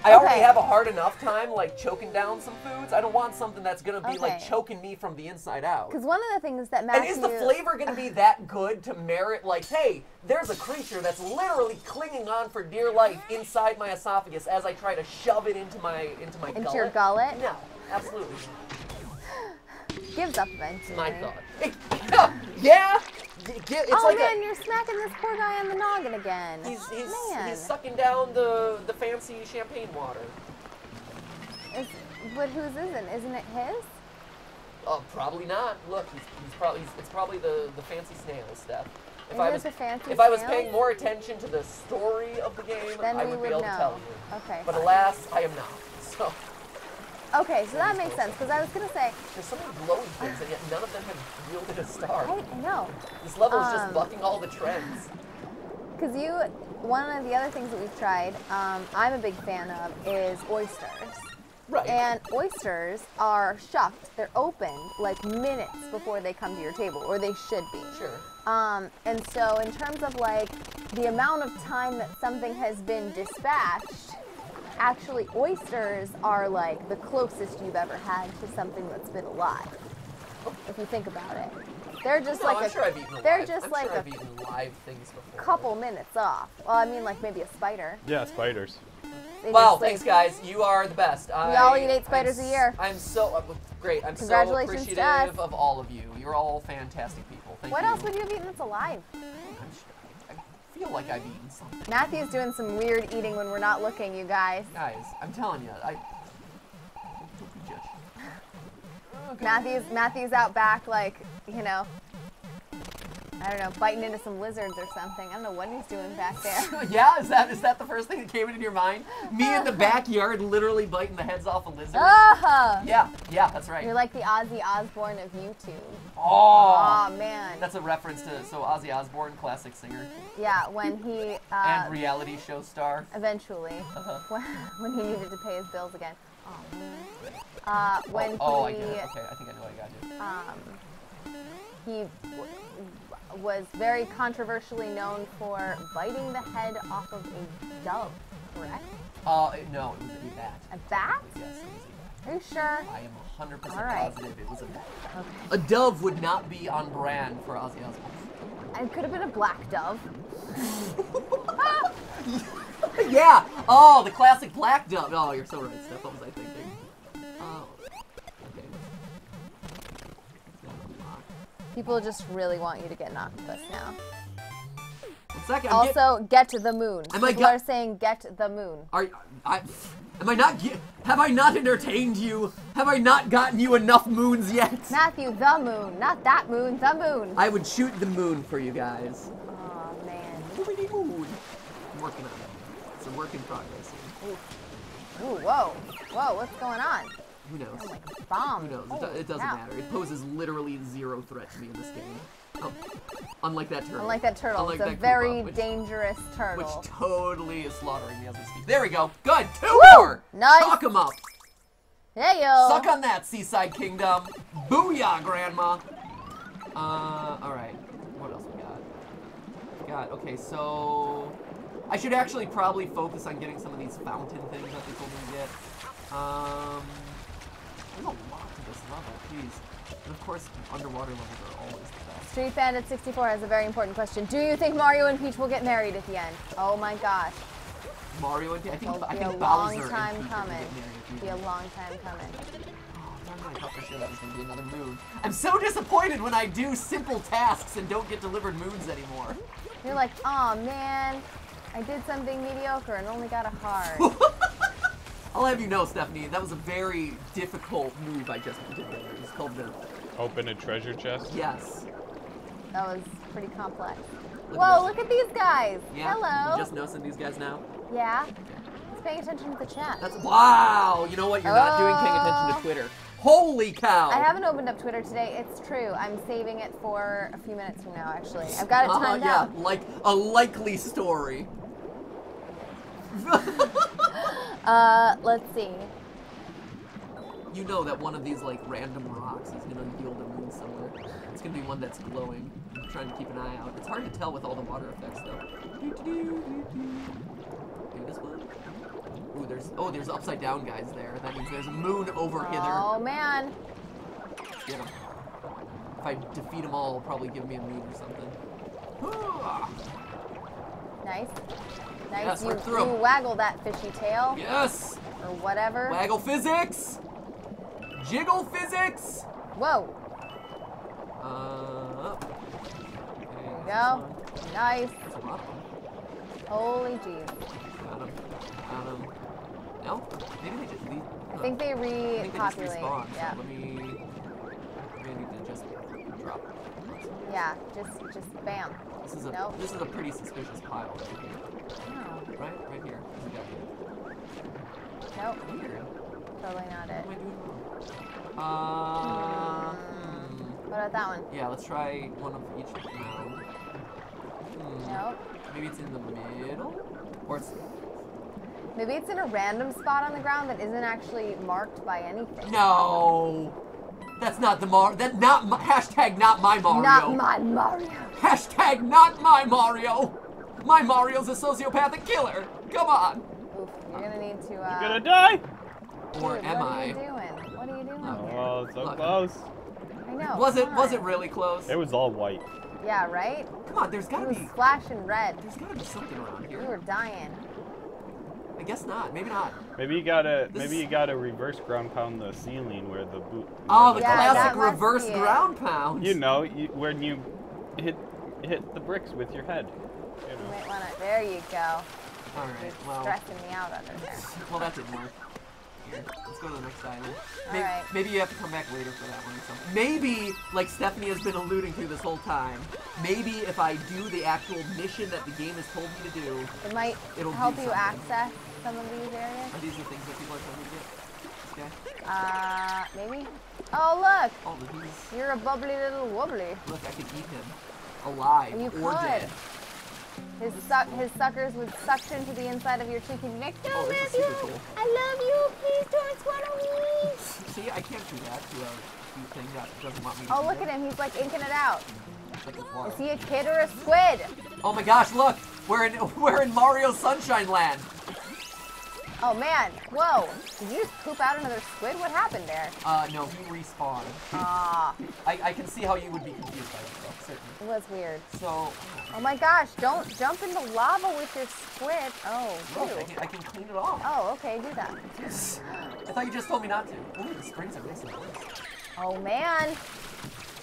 I already have a hard enough time, like, choking down some foods. I don't want something that's going to be, like, choking me from the inside out. Because one of the things that Matthew... And is the flavor going to be that good to merit, like, hey, there's a creature that's literally clinging on for dear life inside my esophagus as I try to shove it into my gullet? Into your gullet? No, absolutely. Gives up eventually. My thought. Yeah? It's like man, you're smacking this poor guy on the noggin again. He's sucking down the fancy champagne water. But whose isn't? Isn't it his? Probably not. Look, it's probably the fancy snail stuff. If I was paying more attention to the story of the game, then I would be able to tell you. Okay. But alas, I am not. So. Okay, so that makes sense, because I was going to say... There's so many glowing things, and yet none of them have yielded a star. I know. This level is just bucking all the trends. Because one of the other things that we've tried, I'm a big fan of, is oysters. Right. And oysters are shucked. They're opened, like, minutes before they come to your table, or they should be. Sure. And so in terms of, like, the amount of time that something has been dispatched... Actually, oysters are like the closest you've ever had to something that's been alive. If you think about it, they're just I've eaten live things before. Couple minutes off. Well, I mean, like maybe a spider. Yeah, spiders. Wow, thanks guys. You are the best. We all eat 8 spiders a year. I'm so great. I'm so appreciative of all of you. You're all fantastic people. Thank you. What else would you have eaten that's alive? I feel like I've eaten something. Matthew's doing some weird eating when we're not looking, you guys. Guys, I'm telling you, don't be judgy. Okay. Matthew's out back, like, you know, I don't know, biting into some lizards or something. I don't know what he's doing back there. Yeah, is that the first thing that came into your mind? Me in the backyard, literally biting the heads off of lizards. Yeah, that's right. You're like the Ozzy Osbourne of YouTube. Oh man. That's a reference to Ozzy Osbourne, classic singer. Yeah, when he and reality show star. Eventually, when he needed to pay his bills again. Oh man. I get it. Okay, I think I know what I got you. He was very controversially known for biting the head off of a dove, correct? No, it was a bat. A bat? Yes, it was a bat. Are you sure? I am 100% All right. positive it was a dove. Okay. A dove would not be on brand for Ozzy Osbourne. It could have been a black dove. Yeah! Oh, the classic black dove. Oh, you're so right, Steph. What was I thinking? Oh. Okay. People just really want you to get an octopus now. 1 second. Also, get to the moon. People are saying get the moon. Have I not entertained you? Have I not gotten you enough moons yet? Matthew, the moon. Not that moon, the moon. I would shoot the moon for you guys. Oh, man. Moon. I'm working on it. It's a work in progress. Ooh, whoa. Whoa, what's going on? Who knows? Oh, my bomb. Who knows? Holy It doesn't cow. matter. It poses literally zero threat to me in this game. Oh, unlike that turtle. Unlike that turtle. Unlike It's a that very Koopa, which dangerous turtle. Which totally is slaughtering me as we speak. There we go. Good. 2 more. Nice. Chalk 'em up. Hey, yo. Suck on that, Seaside Kingdom. Booyah, Grandma. Alright. What else we got? Okay, so... I should actually probably focus on getting some of these fountain things that they told me to get. There's a lot to this level, jeez. And of course, underwater levels are always the best. Street Bandit 64 has a very important question. Do you think Mario and Peach will get married at the end? Oh my gosh. Mario and Peach? I think It'll be a Bowser long and time Peach are coming. gonna get married at the Be a end. long time coming. I thought for sure that was going to be another moon. I'm so disappointed when I do simple tasks and don't get delivered moons anymore. You're like, oh man, I did something mediocre and only got a heart. I'll have you know, Stephanie, that was a very difficult move I just did there. It's called the... Open a treasure chest? Yes. That was pretty complex. Look Whoa, at look at these guys. Yeah? Hello. You just noticing these guys now? Yeah. He's paying attention to the chat. That's... Wow! You know what? You're not doing paying attention to Twitter. Holy cow! I haven't opened up Twitter today. It's true. I'm saving it for a few minutes from now, actually. I've got it timed out. Yeah, like a likely story. Let's see. You know that one of these like random rocks is gonna yield a moon somewhere. It's gonna be one that's glowing. I'm trying to keep an eye out. It's hard to tell with all the water effects though. Maybe this one? Ooh, there's upside down guys there. That means there's a moon over hither. Oh man. Get him. If I defeat them all, it'll probably give me a moon or something. Nice. Nice. Yes, you, we're through. you waggle that fishy tail. Yes! Or whatever. Waggle physics! Jiggle physics! Whoa. Okay, There you go. Nice. that's a lot of them. Holy jeez. Got him. Got him. No? Maybe they just leave. I think they I think they just repopulate. respawn. Yeah. So let me need to just drop. Yeah. Just bam. This is Nope. this is a pretty suspicious pile right here. Oh. Right here. There's a guy here. Nope. Weird. Totally not it. What am I doing wrong? What about that one? Yeah, let's try one of each round. Nope. Maybe it's in the middle? Or it's... Maybe it's in a random spot on the ground that isn't actually marked by anything. No! That's not the hashtag not my Mario. Not my Mario. Hashtag not my Mario. My Mario's a sociopathic killer. Come on. Oof, you're gonna need to, You're gonna die! Or dude, am what I? are you doing? What are you doing? Oh, so Look. close. I know. Was come it on. really close? It was all white. Yeah, right? Come on, there's It gotta was be flashing red. there's gotta be something around You here. were dying. I guess not. Maybe not. Maybe you gotta reverse ground pound the ceiling where the boot. Oh, the Yeah, classic that must reverse be it. ground pound. You know, when you hit the bricks with your head. You You know. might wanna, there you go. All You're right. Well, stressing me out under there. well, that didn't work. Here, let's go to the next island. Alright. Maybe you have to come back later for that one or something. Maybe, like Stephanie has been alluding to this whole time, maybe if I do the actual mission that the game has told me to do, It might It'll help do you something. access some of these areas. are these the things that people are telling me to get? This guy? Maybe? Oh, look! Oh, he's... You're a bubbly little wobbly. Look, I could eat him. Alive You or could. dead. His suckers would suction to the inside of your cheek and be like, no, Oh, this is Matthew, super cool. I love you, please don't swallow me. See, I can't do that to a cute thing that doesn't want me to Oh, do look that. at him, he's like inking it out. Like it's water. Is he a kid or a squid? Oh my gosh, look! We're in Mario Sunshine Land! Oh man, whoa. Did you just poop out another squid? What happened there? No, he respawned. Ah, I can see how you would be confused by that, though, certainly. it was weird. So, Oh my gosh, don't jump into lava with your squid. Oh, look, ew. I can clean it off. Oh, okay, do that. I thought you just told me not to. Ooh, the springs are nice and nice. Oh man,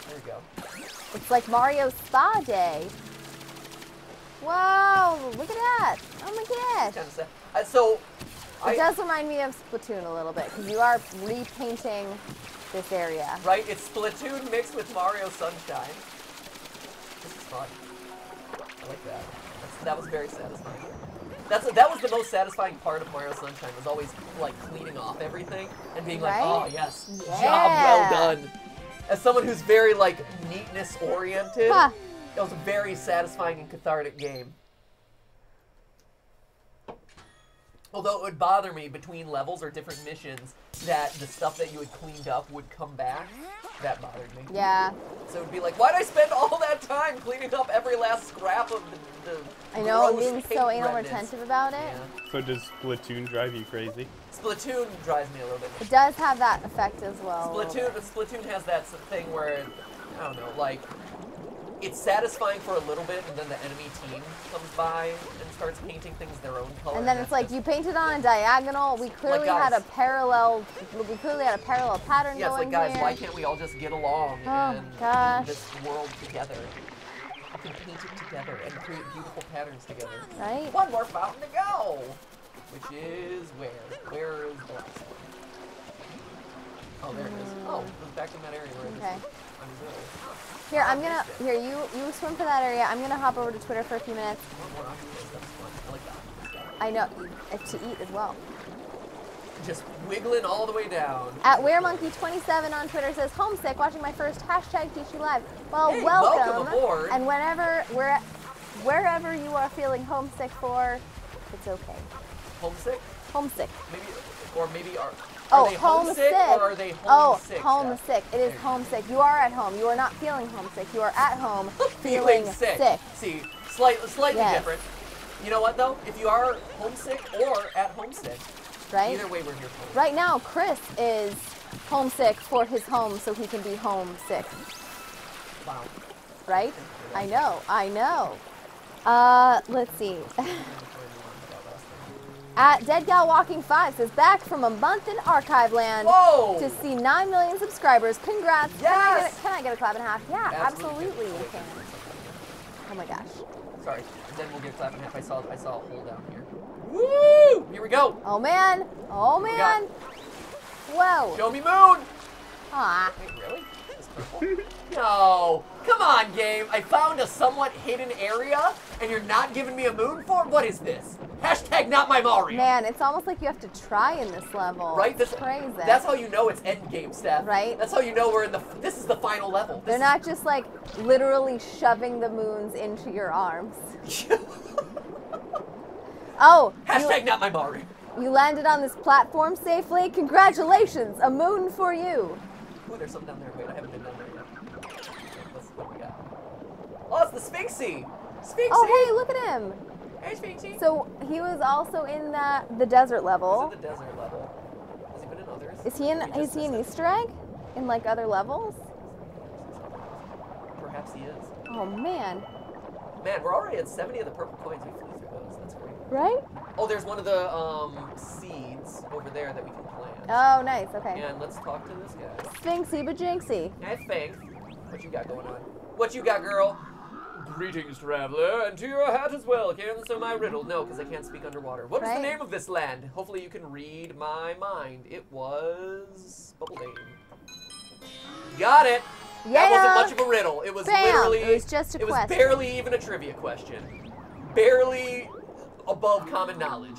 There we go. it's like Mario Spa Day. Whoa, look at that. Oh my gosh. Kind of sad. So, It does remind me of Splatoon a little bit, because you are repainting this area. right, it's Splatoon mixed with Mario Sunshine. This is fun. I like that. That was very satisfying. That was the most satisfying part of Mario Sunshine, was always like cleaning off everything and being like, Right? oh yes, Yeah. job well done. As someone who's very like neatness oriented, Huh. it was a very satisfying and cathartic game. Although it would bother me between levels or different missions that the stuff that you had cleaned up would come back. That bothered me. Yeah, So it would be like, why'd I spend all that time cleaning up every last scrap of the I know, gross being paint so anal redness? retentive about it. Yeah. So does Splatoon drive you crazy? Splatoon drives me a little bit. It does have that effect as well. a little bit. Splatoon has that thing where, I don't know, like, it's satisfying for a little bit, and then the enemy team comes by and starts painting things their own color. And then it's like you painted on a diagonal. We clearly guys. had a parallel. We clearly had a parallel pattern Yeah, it's going like, guys, here. why can't we all just get along Oh, and gosh. paint this world together? We can paint it together and create beautiful patterns together. Right? One more fountain to go! Which is where? Where is the last one? Oh, there it is. Oh, it was back in that area where Okay. I was earlier. Here, I'm gonna. Here, you swim for that area. I'm gonna hop over to Twitter for a few minutes. One more octopus, that's fun. I like that. I know to eat as well. Just wiggling all the way down. At WereMonkey27 on Twitter says homesick. Watching my first hashtag GTLive. Well, Hey, welcome. welcome aboard. And wherever you are feeling homesick for, it's okay. Homesick? Homesick. Maybe, or maybe are Oh, they homesick, or are they Oh, homesick? homesick. It is homesick. You are at home. You are not feeling homesick. You are at home Feeling sick. See, slightly Yes. different. You know what though? If you are homesick or at homesick, Right? either way we're here for you. Right now, Chris is homesick for his home so he can be homesick. Wow. Right? I know. I know. Let's see. At Dead Gal Walking 5 says back from a month in archive land Whoa! to see 9 million subscribers. Congrats. Yes! Can I get a clap and a half? Yeah, Absolutely. absolutely you can. Oh my gosh. Sorry. And then we'll get clapping if I saw a hole down here. Woo! Here we go. Oh man. Oh We man. got- Whoa. Show me moon. Ah. Wait, really? Is this purple? No. Come on, game. I found a somewhat hidden area, and you're not giving me a moon for? What is this? Hashtag not my Mario. Man, it's almost like you have to try in this level. Right? It's crazy. That's how you know it's end game stuff. Right? That's how you know we're in the. This is the final level. They're not just like literally shoving the moons into your arms. Oh, Hashtag not my Mario. you landed on this platform safely. Congratulations, a moon for you. Ooh, there's something down there. Wait, I haven't been down there yet. What do we got? Oh, it's the Sphinxy. Sphinxy. Oh, hey, look at him. Hey, Sphinxy. So he was also in the desert He's level. in the desert level. Has he been in others? Is he in? We Is just he an missed it. Easter egg in like other levels? Perhaps he is. Oh man, Man, we're already at 70 of the purple coins. We flew through those. That's great. right? Oh, there's one of the seeds over there that we can plant. Oh, nice. Okay. And let's talk to this guy. Sphinxy bajinxy. Hey, Fink. What you got going on? What you got, girl? Greetings, traveler, and to your hat as well. Can you answer my riddle? No, because I can't speak underwater. What is Right. the name of this land? Hopefully you can read my mind. It was Bubble Dame. Got it. That Yeah. wasn't much of a riddle. It was Bam. literally. It was just a It was question. barely even a trivia question. Barely above common knowledge.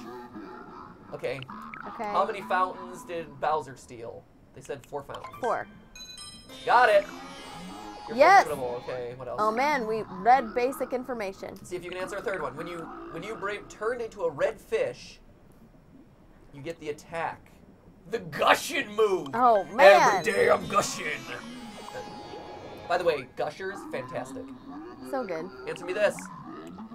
Okay. Okay. How many fountains did Bowser steal? They said 4 fountains. 4. Got it. You're Yes. formidable. Okay, what else? Oh man, we read basic information. See if you can answer a third one. When you turned into a red fish, you get the attack. The gushing move. Oh, man. Every day I'm gushing. By the way, gushers, fantastic. So good. Answer me this.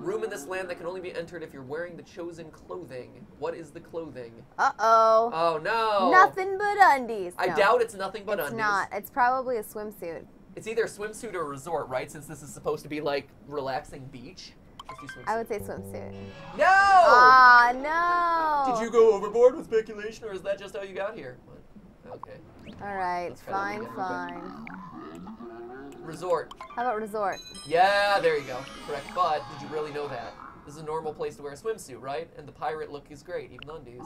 Room in this land that can only be entered if you're wearing the chosen clothing. What is the clothing? Uh-oh. Oh, no. Nothing but undies. I No, doubt it's nothing but it's undies. not. It's probably a swimsuit. It's either a swimsuit or a resort, right? Since this is supposed to be like relaxing beach. Let's do swimsuit. I would say swimsuit. No! Ah, no. Did you go overboard with speculation, or is that just how you got here? Okay. All right, Let's try that fine, again. fine. Resort. How about resort? Yeah, there you go. Correct. But did you really know that? This is a normal place to wear a swimsuit, right? And the pirate look is great, even undies.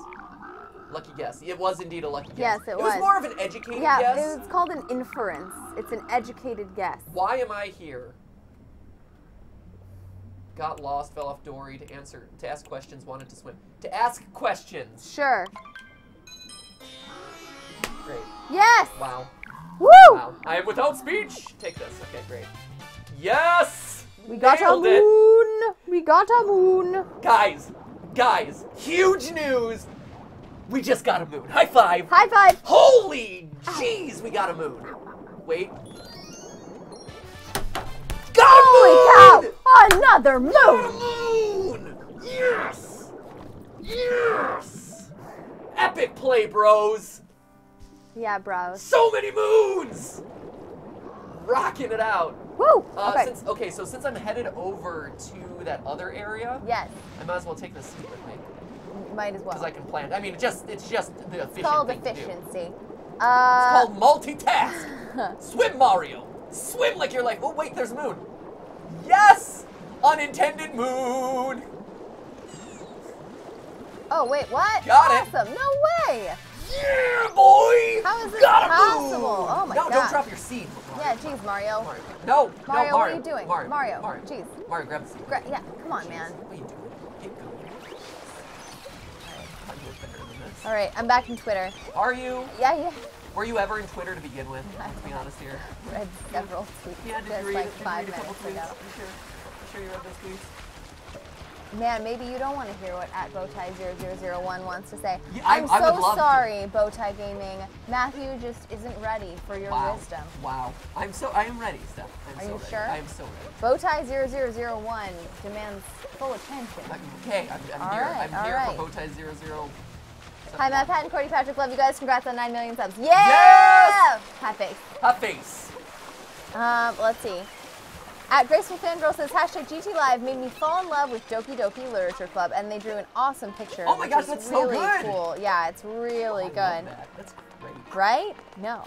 Lucky guess. It was indeed a lucky guess. Yes, it was. It was more of an educated Yeah, guess. it's called an inference. It's an educated guess. Why am I here? Got lost, fell off dory to ask questions, wanted to swim. To ask questions. Sure. Great. Yes. Wow. Woo! Wow. I am without speech. Take this. Okay, great. Yes! We got a Nailed it. moon. We got a moon. Guys, huge news. We just got a moon. High five. High five. Holy jeez, we got a moon. Wait. Got a Holy moon! cow! Another moon. Got a moon! Yes! Yes! Epic play, bros. Yeah, bros. So many moons! Rocking it out. Woo! Okay. Since I'm headed over to that other area, Yes. I might as well take this seat with me. Might as well. Because I can plan. I mean, it's just the efficient It's called thing to do. efficiency. It's called multitask. Swim, Mario. Swim like you're like, oh, wait, there's a moon. Yes! Unintended moon. Oh, wait, what? Got it. Awesome. No way. Yeah, boy! How is this Got a possible? moon. Oh, my No, don't God. drop your seed. Yeah, geez, Mario. Mario. No, Mario, no, what are you doing? Mario, Mario, jeez. Mario, grab the seed. Yeah, come on, man. What are you doing? Get going. I know better than this. All right, I'm back in Twitter. Are you? Yeah. Were you ever in Twitter to begin with? Let's be honest here. Read several tweets Yeah, did just you read, like did you 5 read a couple minutes tweets? ago. You sure you read those tweets? Man, maybe you don't want to hear what @Bowtie0001 wants to say. Yeah, I'm I would so love to. sorry, Bowtie Gaming. Matthew just isn't ready for your wisdom. Wow. I am ready, Steph. Are you ready. sure? I am so ready. Bowtie0001 demands full attention. Okay, I'm All here. right, I'm all here right. for Bowtie 00. Hi, Matt, Pat, and Cody Patrick. Love you guys. Congrats on 9 million subs. Yeah! Yes! High face. Hot face. Let's see. @Graceful Fangirl says, #GTLive made me fall in love with Doki Doki Literature Club, and they drew an awesome picture. Oh my which gosh, is that's so really good. cool. Yeah, it's really I good. love that. That's great. Right? No.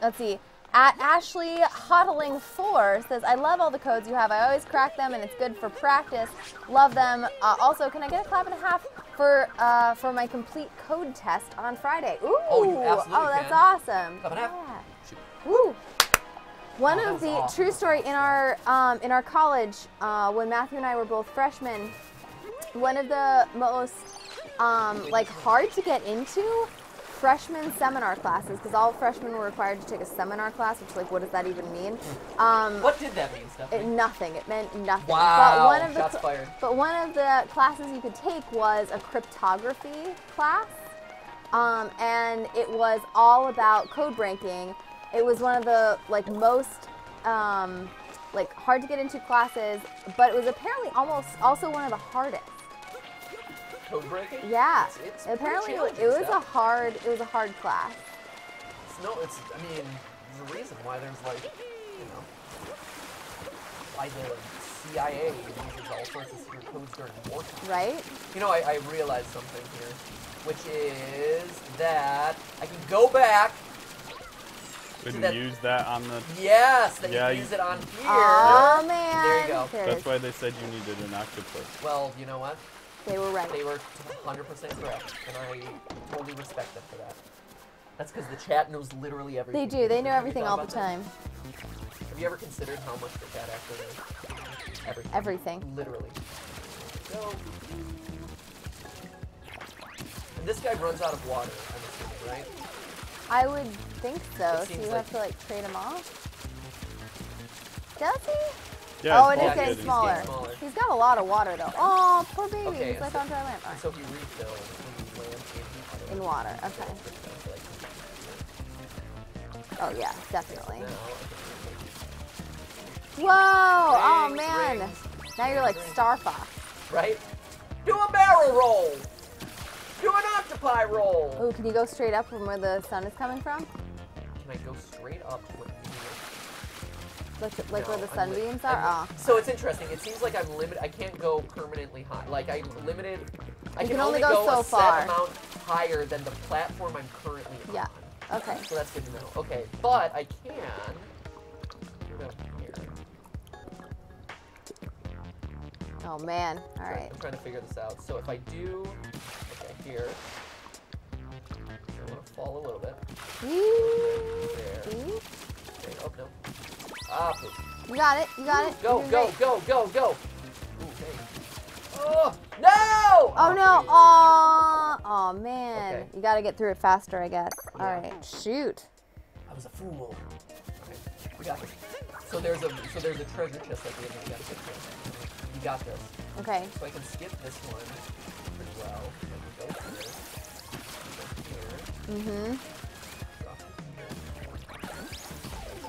Let's see. @Ashley Hodling 4 says, I love all the codes you have. I always crack them, and it's good for practice. Love them. Also, can I get a clap and a half for my complete code test on Friday? Ooh. Oh, you absolutely Oh, that's can. awesome. Clap and a half. Yeah. Shoot. Woo. One Oh, that of was the awesome. true story in our college, when Matthew and I were both freshmen, one of the most like hard to get into freshman seminar classes, because all freshmen were required to take a seminar class, which, like, what does that even mean? What did that mean, Stephanie? Nothing. It meant nothing. Wow. But one of the Shots fired. But one of the classes you could take was a cryptography class, and it was all about code breaking. It was one of the most like hard to get into classes, but it was apparently also one of the hardest. Code breaking? Yeah. It's Apparently pretty it was challenging stuff. a hard class. I mean, there's a reason why there's why the CIA uses all sorts of secret codes during wartime. Right? You know, I realized something here, which is that I can go back. Couldn't use that on the... Yes, that Yeah, you can use it on here. Oh man. There you go. There it That's is. why they said you needed an octopus. Well, you know what? They were right. They were 100% correct, and I totally respect them for that. That's because the chat knows literally everything. They do. They know Have you everything thought all the about that? time. Have you ever considered how much the chat actually knows? Everything. Everything. Literally. So, and this guy runs out of water, I'm assuming, right? I would think so. It So seems you like- have to trade him off. Does he? Yeah, Oh, it it's is all getting good. smaller. smaller. He's got a lot of water though. Oh, poor baby. Okay, He's like so- on dry land. All And right. so he refills when you land In water. Okay. Oh yeah, definitely. Now, Whoa! Oh Rings, man. rings. Now you're like Star Fox. Right? Do a barrel roll. Do an octopi roll. Ooh, can you go straight up from where the sun is coming from? Can I go straight up? Like where the No, sunbeams are? Oh. So it's interesting. It seems like I'm limited. I can't go permanently high. Like I'm limited. I can only only go so a far. set amount higher than the platform I'm currently on. Yeah. Okay. So that's good to know. Okay, but I can go down here. Oh man. All right. I'm trying to figure this out. So if I do, okay, here. I want to fall a little bit. There. See? Okay, oh no. Ah, poop. You got it. You got it. Go, You're go, great. go, go, go. Okay. Oh, no! Oh no! Oh, oh man! Okay. You got to get through it faster, I guess. Yeah. All right, shoot. I was a fool. Okay, we got this. So there's a treasure chest at the end. We gotta get to. You got this. Okay. So I can skip this one pretty well. I can go here. Go here.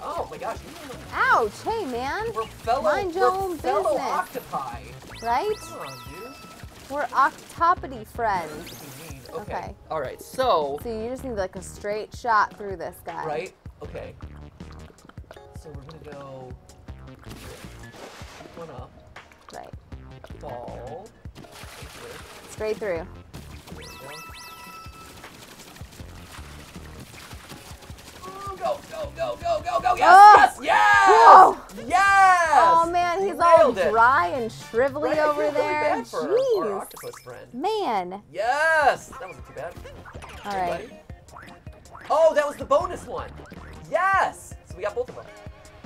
Oh my gosh! Ouch! Hey man, We're fellow. Mind your we're own fellow business. octopi. right? Come on, dude. We're octopody friends. What do you mean? Okay. Okay. All right. So. So you just need like a straight shot through this guy. Right? Okay. So we're gonna go keep one up, Right. fall, Straight through. there we go. Oh, go, go, go, go, go, go, yes, Oh! yes, yes! Whoa! Yes! Oh man, You he's all nailed it. dry and shrivelly Right? I over feel really there. bad for our Jeez. octopus friend. Man. Yes! That wasn't too bad. All Hey, right. buddy. Oh, that was the bonus one. Yes! So we got both of them.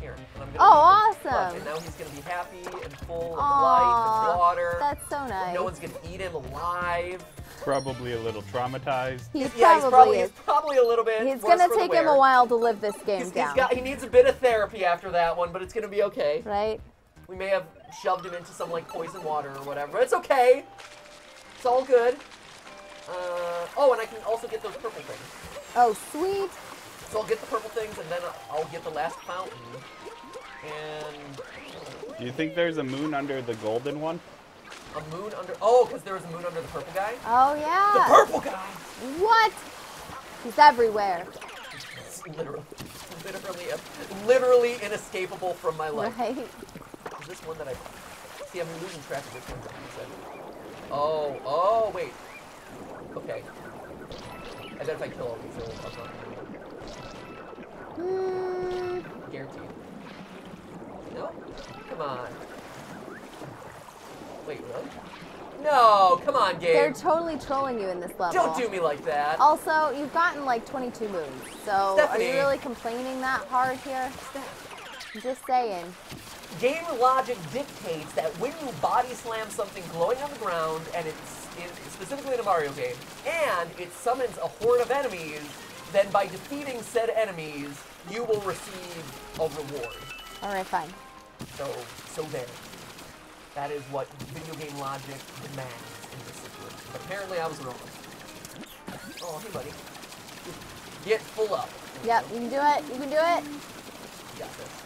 Here. And I'm gonna Oh, leave him. awesome. And now he's going to be happy and full of Aw, life and water. That's so nice. No one's going to eat him alive. Probably a little traumatized. He's Yeah, probably he's probably a little bit. He's worse gonna for the take him a wear. while to live this game down. He needs a bit of therapy after that one, but it's gonna be okay. Right? We may have shoved him into some like poison water or whatever. But it's okay. It's all good. Oh, and I can also get those purple things. Oh, sweet. So I'll get the purple things, and then I'll get the last fountain. And Do you think there's a moon under the golden one? a moon under. Oh, because there was a moon under the purple guy. Oh The yeah. purple guy. What? He's everywhere. It's literally inescapable from my life. Right? Is this one that I... See, I'm losing track of which one's I said. Oh, wait. Okay. I bet if I kill all these, I'll Hmm. guaranteed. No? Come on. Wait, really? No, come on, They're game. totally trolling you in this level. Don't do me like that. Also, you've gotten like 22 moves, so Stephanie. are you really complaining that hard here? I'm just saying. Game logic dictates that when you body slam something glowing on the ground, and specifically in a Mario game, and it summons a horde of enemies, then by defeating said enemies, you will receive a reward. All right, fine. So there. That is what video game logic demands in this situation. But apparently I was wrong. Oh, hey buddy. Get full up. Yep, you can do it. You can do it. You got this.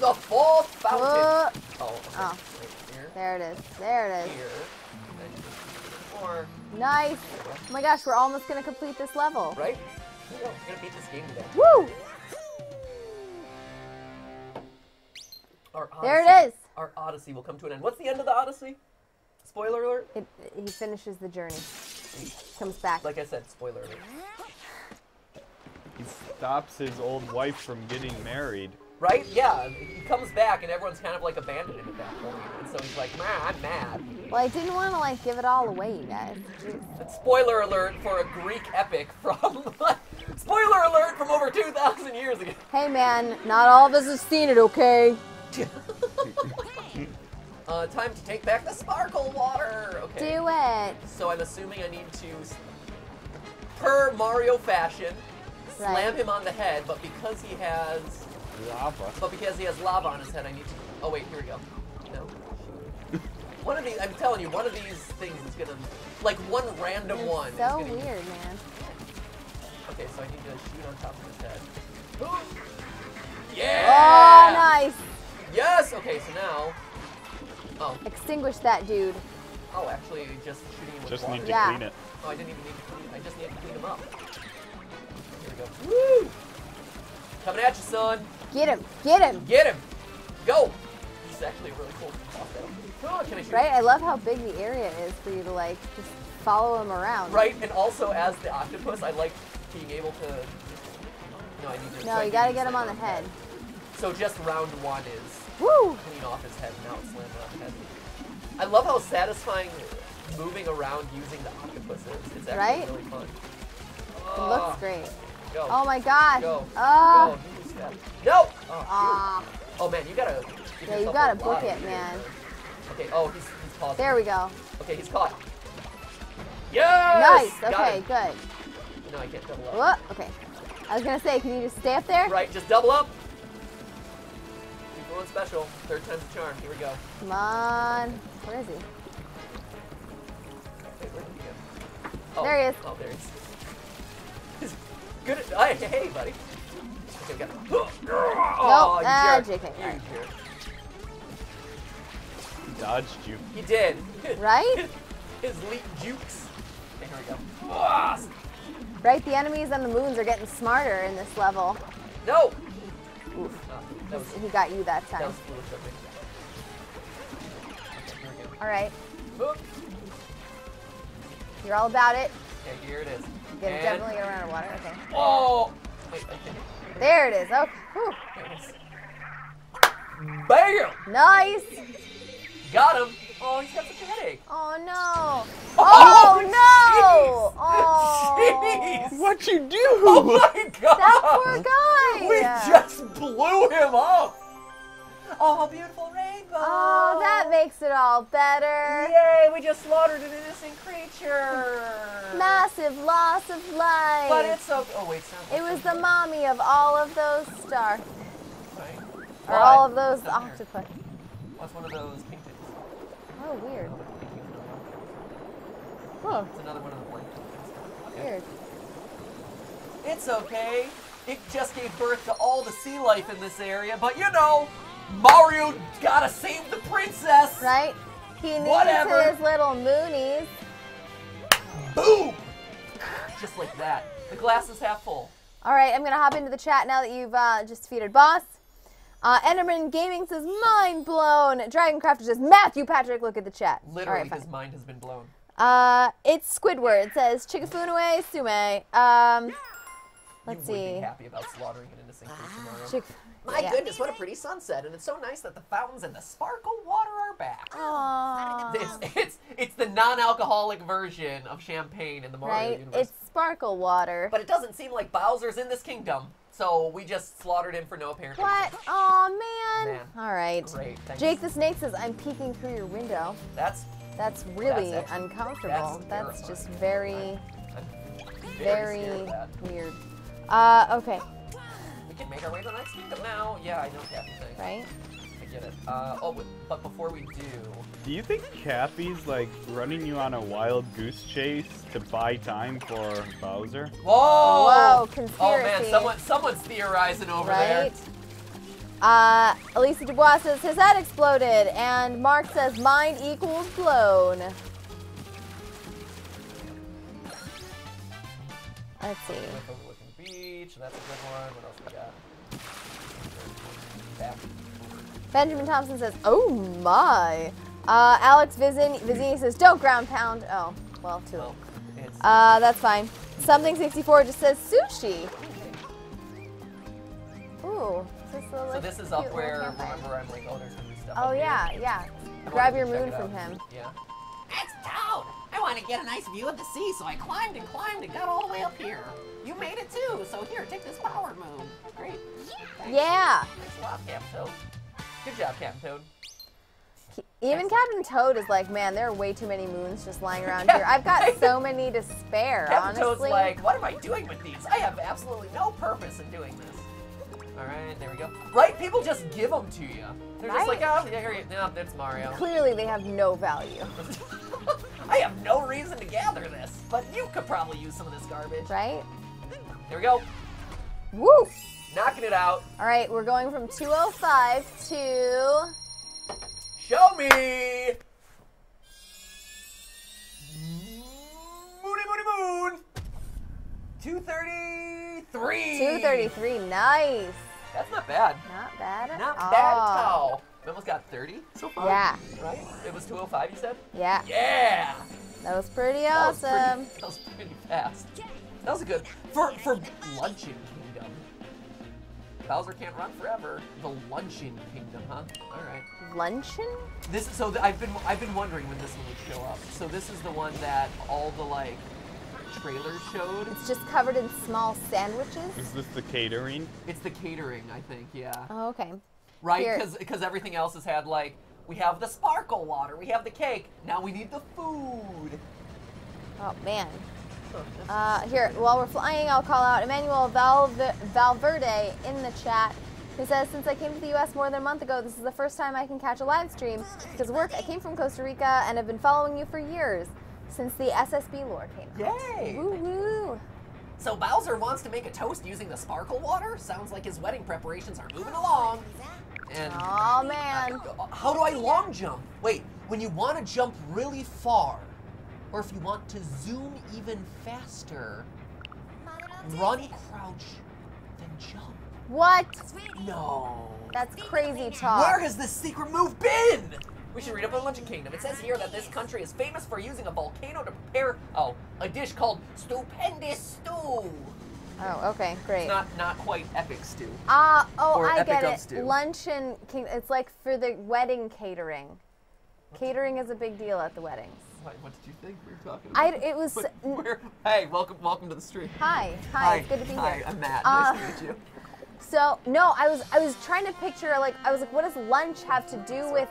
The fourth fountain. Whoa. Oh, okay. Oh. Right here. There it is. There it is. Here. And then just more. Nice. Oh my gosh, we're almost gonna complete this level. Right? Here we go. We're gonna beat this game today. Woo! Our There Odyssey- it is. Our Odyssey will come to an end. What's the end of the Odyssey? Spoiler alert? He finishes the journey. Comes back. Like I said, spoiler alert. He stops his old wife from getting married. Right? Yeah. He comes back and everyone's kind of like abandoned him at that point. And so he's like, man, I'm mad. Well, I didn't want to like give it all away, you guys. Jeez. Spoiler alert for a Greek epic from... Spoiler alert from over 2,000 years ago. Hey man, not all of us have seen it, okay? Time to take back the sparkle water. Okay. Do it. So I'm assuming I need to, per Mario fashion, slam Right. him on the head, but because he has lava on his head, I need to. Oh wait, here we go. No. Shoot. One of these, I'm telling you, one of these things is gonna, like one random It's one. so is gonna, weird, man. Okay, so I need to shoot on top of his head. Oh, Yeah! nice. Yes. Okay, so now Oh. Extinguish that dude. Oh, actually, just shooting him with Just water. need to Yeah. clean it. Oh, I didn't even need to clean. I just need to clean him up. Here we go. Woo! Coming at you, son. Get him. Get him. Get him. Go. This is actually really cool. Oh, can I shoot? Right? I love how big the area is for you to like just follow him around. Right, and also as the octopus, I like being able to. No, I need to. No, you gotta get him on the head. So just round 1 is Woo! clean off his head, now it's slammed on his head. I love how satisfying moving around using the octopus is. It's actually Right? really fun. It looks great. Go. Oh my gosh. Go. Oh. Go. You step. No! Oh, Ah. shoot. Oh man, you gotta. give Yeah, you yourself gotta a book lot of it, gear. man. Okay, oh, he's pausing. There we go. Okay, he's caught. Yes! Nice. Got Okay, him. good. No, I can't double up. Whoop. Okay. I was gonna say, can you just stay up there? Right, just double up. Keep going special. 3rd time's the charm. Here we go. Come on. Where is he? Wait, where did he go? Oh, There he is. Oh, there he is. He's good at. Hey, buddy. Okay, we got him. Oh, you jerk. JK. You Right. jerk. He dodged you. He did. Right? His leap jukes. Okay, here we go. Ah, Right? The enemies on the moons are getting smarter in this level. no! Oof. Oh, that was He got you that that time. was foolish of me. Okay, here we go. All right. Boop. You're all about it. Okay, here it is. You're gonna And- definitely get around water. Okay. Oh! Wait, I think. There it is. Okay. Whew. There it is. Bam! Nice. Got him! Oh, he's got such a headache. Oh no. Oh, Oh no. Oh. Jeez! What'd you do? Oh my god! That poor guy. We just blew him up! Oh, beautiful rainbow! Oh, that makes it all better. Yay, we just slaughtered an innocent creature! Massive loss of life. But it's so. Oh, wait, sound. It was the mommy of all of those stars. Right. Or all of those Down there. octopus. What's one of those pink things? Oh, weird. Oh, they're pink things. Huh. It's another one of the blank things. Weird. It's okay. It just gave birth to all the sea life in this area, but you know, Mario gotta save the princess! Right? He needs Whatever. his little moonies. Boom! Just like that. The glass is half full. All right, I'm gonna hop into the chat now that you've just defeated boss. Enderman Gaming says, mind blown. Dragoncrafter says, Matthew Patrick, look at the chat. Literally, All right, fine. his mind has been blown. It's Squidward. It says, Chikafunue Sume. Let's You would see. be happy about slaughtering an innocent creature, Mario. Chick- My yeah. goodness, what a pretty sunset, and it's so nice that the fountains and the sparkle water are back. Aww. It's the non-alcoholic version of champagne in the Mario Right? universe. It's sparkle water. But it doesn't seem like Bowser's in this kingdom, so we just slaughtered him for no apparent What? reason. Aw, man. Man. All right. Great, thanks. Jake the Snake says, I'm peeking through your window. That's That's really That's actually- uncomfortable. that's That's just terrifying. very, I'm very scared of that. weird. Okay. We can make our way to the next kingdom now. Yeah, I know Cappy thing. Right? I get it. But before we do, Do you think Cappy's like running you on a wild goose chase to buy time for Bowser? whoa! Whoa, Oh man, conspiracy. someone's theorizing over there. Right? Elisa Dubois says, his head exploded. And Mark says, mind equals blown. Let's see. With overlooking the beach, that's a good one. What else we got? Back. Benjamin Thompson says, oh my. Alex Vizini says, don't ground pound. Oh, well, too late. It's That's fine. Something 64 just says sushi. Ooh. so this is up where, remember, I'm like, oh, there's gonna be stuff Oh up yeah, here. yeah. I Grab wanted your to check moon it from out. him. Yeah. That's Toad. I want to get a nice view of the sea, so I climbed and climbed and got all the way up here. You made it too, so here, take this power moon. Great. Thanks. Yeah. Thanks a lot, Captain Toad. Good job, Captain Toad. Even Captain Toad is like, man, there are way too many moons just lying around here. I've got so many to spare, Captain honestly. Toad's like, what am I doing with these? I have absolutely no purpose in doing this. All right, there we go. Right? People just give them to you. They're just like, Right. oh, yeah, here you no, that's Mario. Clearly, they have no value, I have no reason to gather this, but you could probably use some of this garbage. right? There we go. Woo! Knocking it out. All right, we're going from 205 to Show me. Moony, moony, moon. 233. 233. Nice. That's not bad. Not bad at Not all. bad at all. We almost got 30 so far. Yeah. Right? It was 205, you said? Yeah. Yeah. That was pretty That was awesome. that was pretty fast. That was a good for Luncheon Kingdom. Bowser can't run forever. The Luncheon Kingdom, huh? All right. Luncheon? This I've been wondering when this one would show up. So this is the one that all the like trailers showed. It's just covered in small sandwiches. Is this the catering? It's the catering, I think. Yeah. Oh, okay. Right? Here. Because everything else has had like we have the sparkle water, we have the cake. Now we need the food. Oh man. Here, while we're flying, I'll call out Emmanuel Valverde in the chat, who says, since I came to the U.S. more than a month ago, this is the first time I can catch a live stream. Because of work, I came from Costa Rica and have been following you for years, since the SSB lore came out. Yay! Woo woo! So Bowser wants to make a toast using the sparkle water? Sounds like his wedding preparations are moving along. And Oh man. how do I long jump? Wait, when you want to jump really far, or if you want to zoom even faster, run, crouch, then jump. What? No. That's crazy talk. Where has this secret move been? We should read up on Luncheon Kingdom. It says here that this country is famous for using a volcano to prepare, a dish called stupendous stew. Oh, okay, great. It's not quite epic stew. Oh, Or I epic get of it. stew. Luncheon, it's like for the wedding catering. Catering is a big deal at the weddings. What did you think we were talking about? It was. Hey, welcome to the stream. Hi, it's good to be Hi, here. I'm Matt. Nice to meet you. So no, I was trying to picture I was like, what does lunch have to do with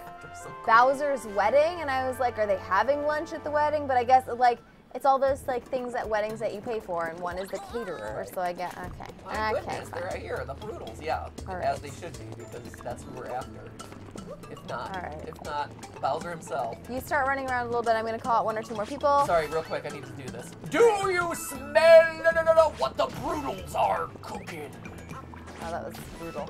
Bowser's wedding? And I was like, are they having lunch at the wedding? But I guess like it's all those like things at weddings that you pay for, and one is the caterer. So I get okay. My Okay. goodness, they're right here, the Broodals, yeah, All as right. they should be, because that's who we're after. If not, All right. if not, Bowser himself. You start running around a little bit. I'm gonna call out one or two more people. Sorry, real quick, I need to do this. Do you smell what the Broodals are cooking? Oh, that was brutal.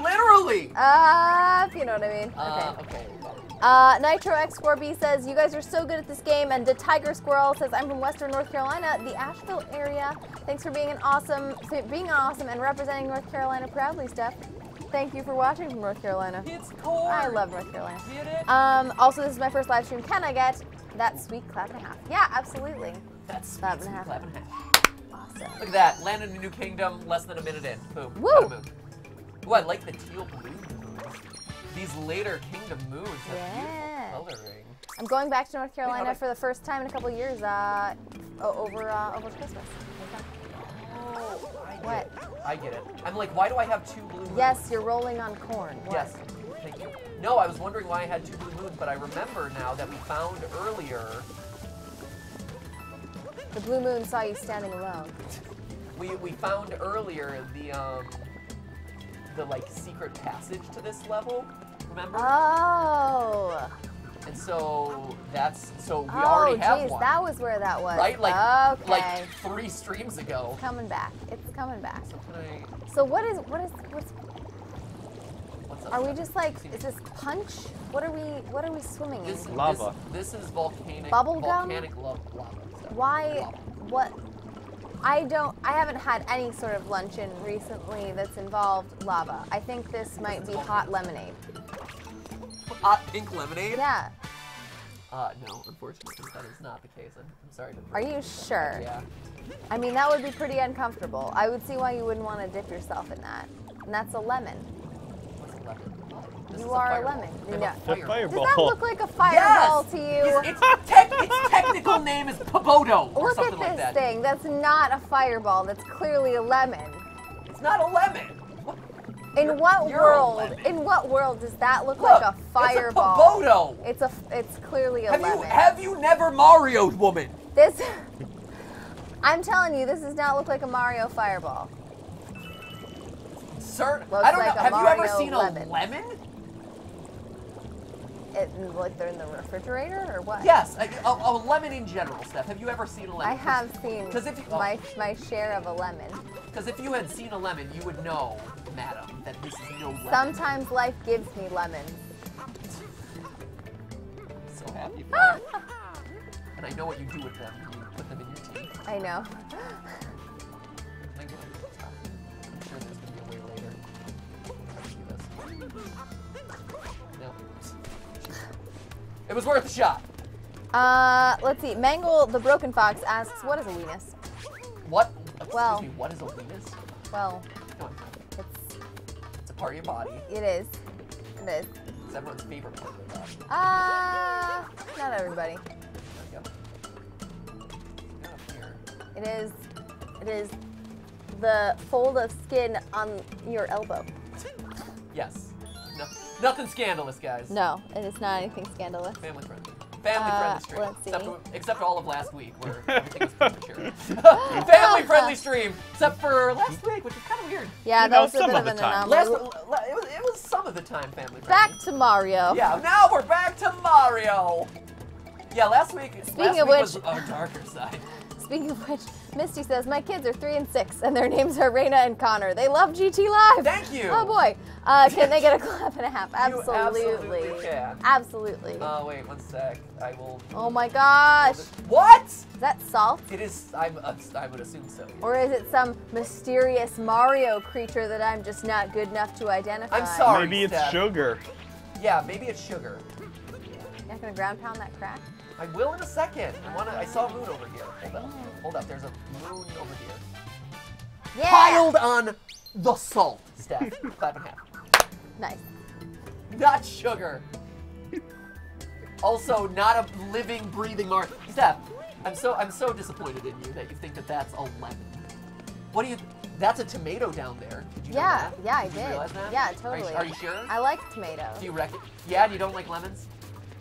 Literally! If you know what I mean. Okay. Okay. Nitro X4B says, you guys are so good at this game. And the Tiger Squirrel says, I'm from Western North Carolina, the Asheville area. Thanks for being awesome and representing North Carolina proudly, Steph. Thank you for watching from North Carolina. It's cold. I love North Carolina. Get it? Also, this is my first live stream. Can I get that sweet clap and a half? Yeah, absolutely. That's sweet, Clap and a sweet half. clap and a half. Awesome. Look at that. Landed in a new kingdom, less than a minute in. Boom. Woo! Got a moon. Ooh, I like the teal blue moons. These later kingdom moons have Yeah. beautiful coloring. I'm going back to North Carolina Wait, for the first time in a couple years over Christmas. Oh, What? I get it. I'm like, why do I have two blue moons? Yes, you're rolling on corn. What? Yes. Thank you. No, I was wondering why I had two blue moons, but I remember now that we found earlier. The blue moon saw you standing alone. We found earlier the like secret passage to this level. Remember? Oh. And so we Oh, already have geez, one. that was where that was. Right? Okay. Like 3 streams ago. It's coming back. It's coming back. So can I? So what's What's up? are we just like, is this punch? What are we swimming in? Lava. This is volcanic. Bubble gum? Volcanic lava. So. Why, Lava. what? I haven't had any sort of luncheon recently that's involved lava. I think this might be hot lemonade. Hot pink lemonade? Yeah. No, unfortunately, that is not the case. I'm sorry to. Are you sure? Yeah. I mean, that would be pretty uncomfortable. I would see why you wouldn't want to dip yourself in that. And that's a lemon. What's a lemon? This You is are a fireball. lemon. I'm No. a fireball. Does that look like a fireball Yes! to you? Its technical name is Pabodo or Look something at like this that. thing. That's not a fireball. That's clearly a lemon. It's not a lemon. What? In what You're a world? lemon. In what world does that look like a fireball? It's a Pabodo. It's clearly a lemon. Have you never Mario'd woman? This. I'm telling you, this does not look like a Mario fireball. Sir, Looks I don't like know. a Have you ever Mario seen lemon. a lemon? Like they're in the refrigerator or what? Yes, a lemon in general, Steph. Have you ever seen a lemon? I have seen 'cause if you- my share of a lemon. Because if you had seen a lemon, you would know, madam, that this is no lemon. Sometimes life gives me lemons. happy for you. And I know what you do with them. You put them in your teeth. I know. I'm sure there's going to be a way later. Let's do this. No. It was worth a shot. Let's see. Mangle the Broken Fox asks, what is a weenus? What? Well. Excuse me, what is a weenus? Well, Come on. It's a part of your body. it is. It is. It's everyone's favorite part of their body. Not everybody. There we go. Not up here. It is the fold of skin on your elbow. Yes. No, nothing scandalous, guys. No, it is not anything scandalous. Family friendly. Family friendly stream. let's see. Except all of last week where everything was premature. Family friendly stream. Except for last week, which was kind of weird. Yeah, You that know, was a some bit of of the an time. anomaly. It was some of the time family friendly. Back to Mario. Yeah, now we're back to Mario. Yeah, last week Speaking of was which- our darker side. Speaking of which, Misty says, my kids are 3 and 6, and their names are Raina and Connor. They love GTLive. Thank you. Oh boy. Can they get a clap and a half? You Absolutely. absolutely can. Absolutely. Oh, wait, one sec. I will. Oh my gosh. What? Is that salt? It is. I would assume so. Or is it some mysterious Mario creature that I'm just not good enough to identify? I'm sorry. Maybe it's Steph. sugar. Yeah, maybe it's sugar. You're not gonna ground pound that crack? I will in a second. I saw a moon over here. Hold up. There's a moon over here. Yeah. Piled on the salt, Steph. Clap and half. Nice. Not sugar. Also, not a living, breathing Mario. Steph, I'm so disappointed in you that you think that that's a lemon. What do you? That's a tomato down there. Did you know Yeah, that? yeah, I Did you did. realize that? Yeah, totally. Are you sure? I like tomatoes. Do you reckon? Yeah, and you don't like lemons?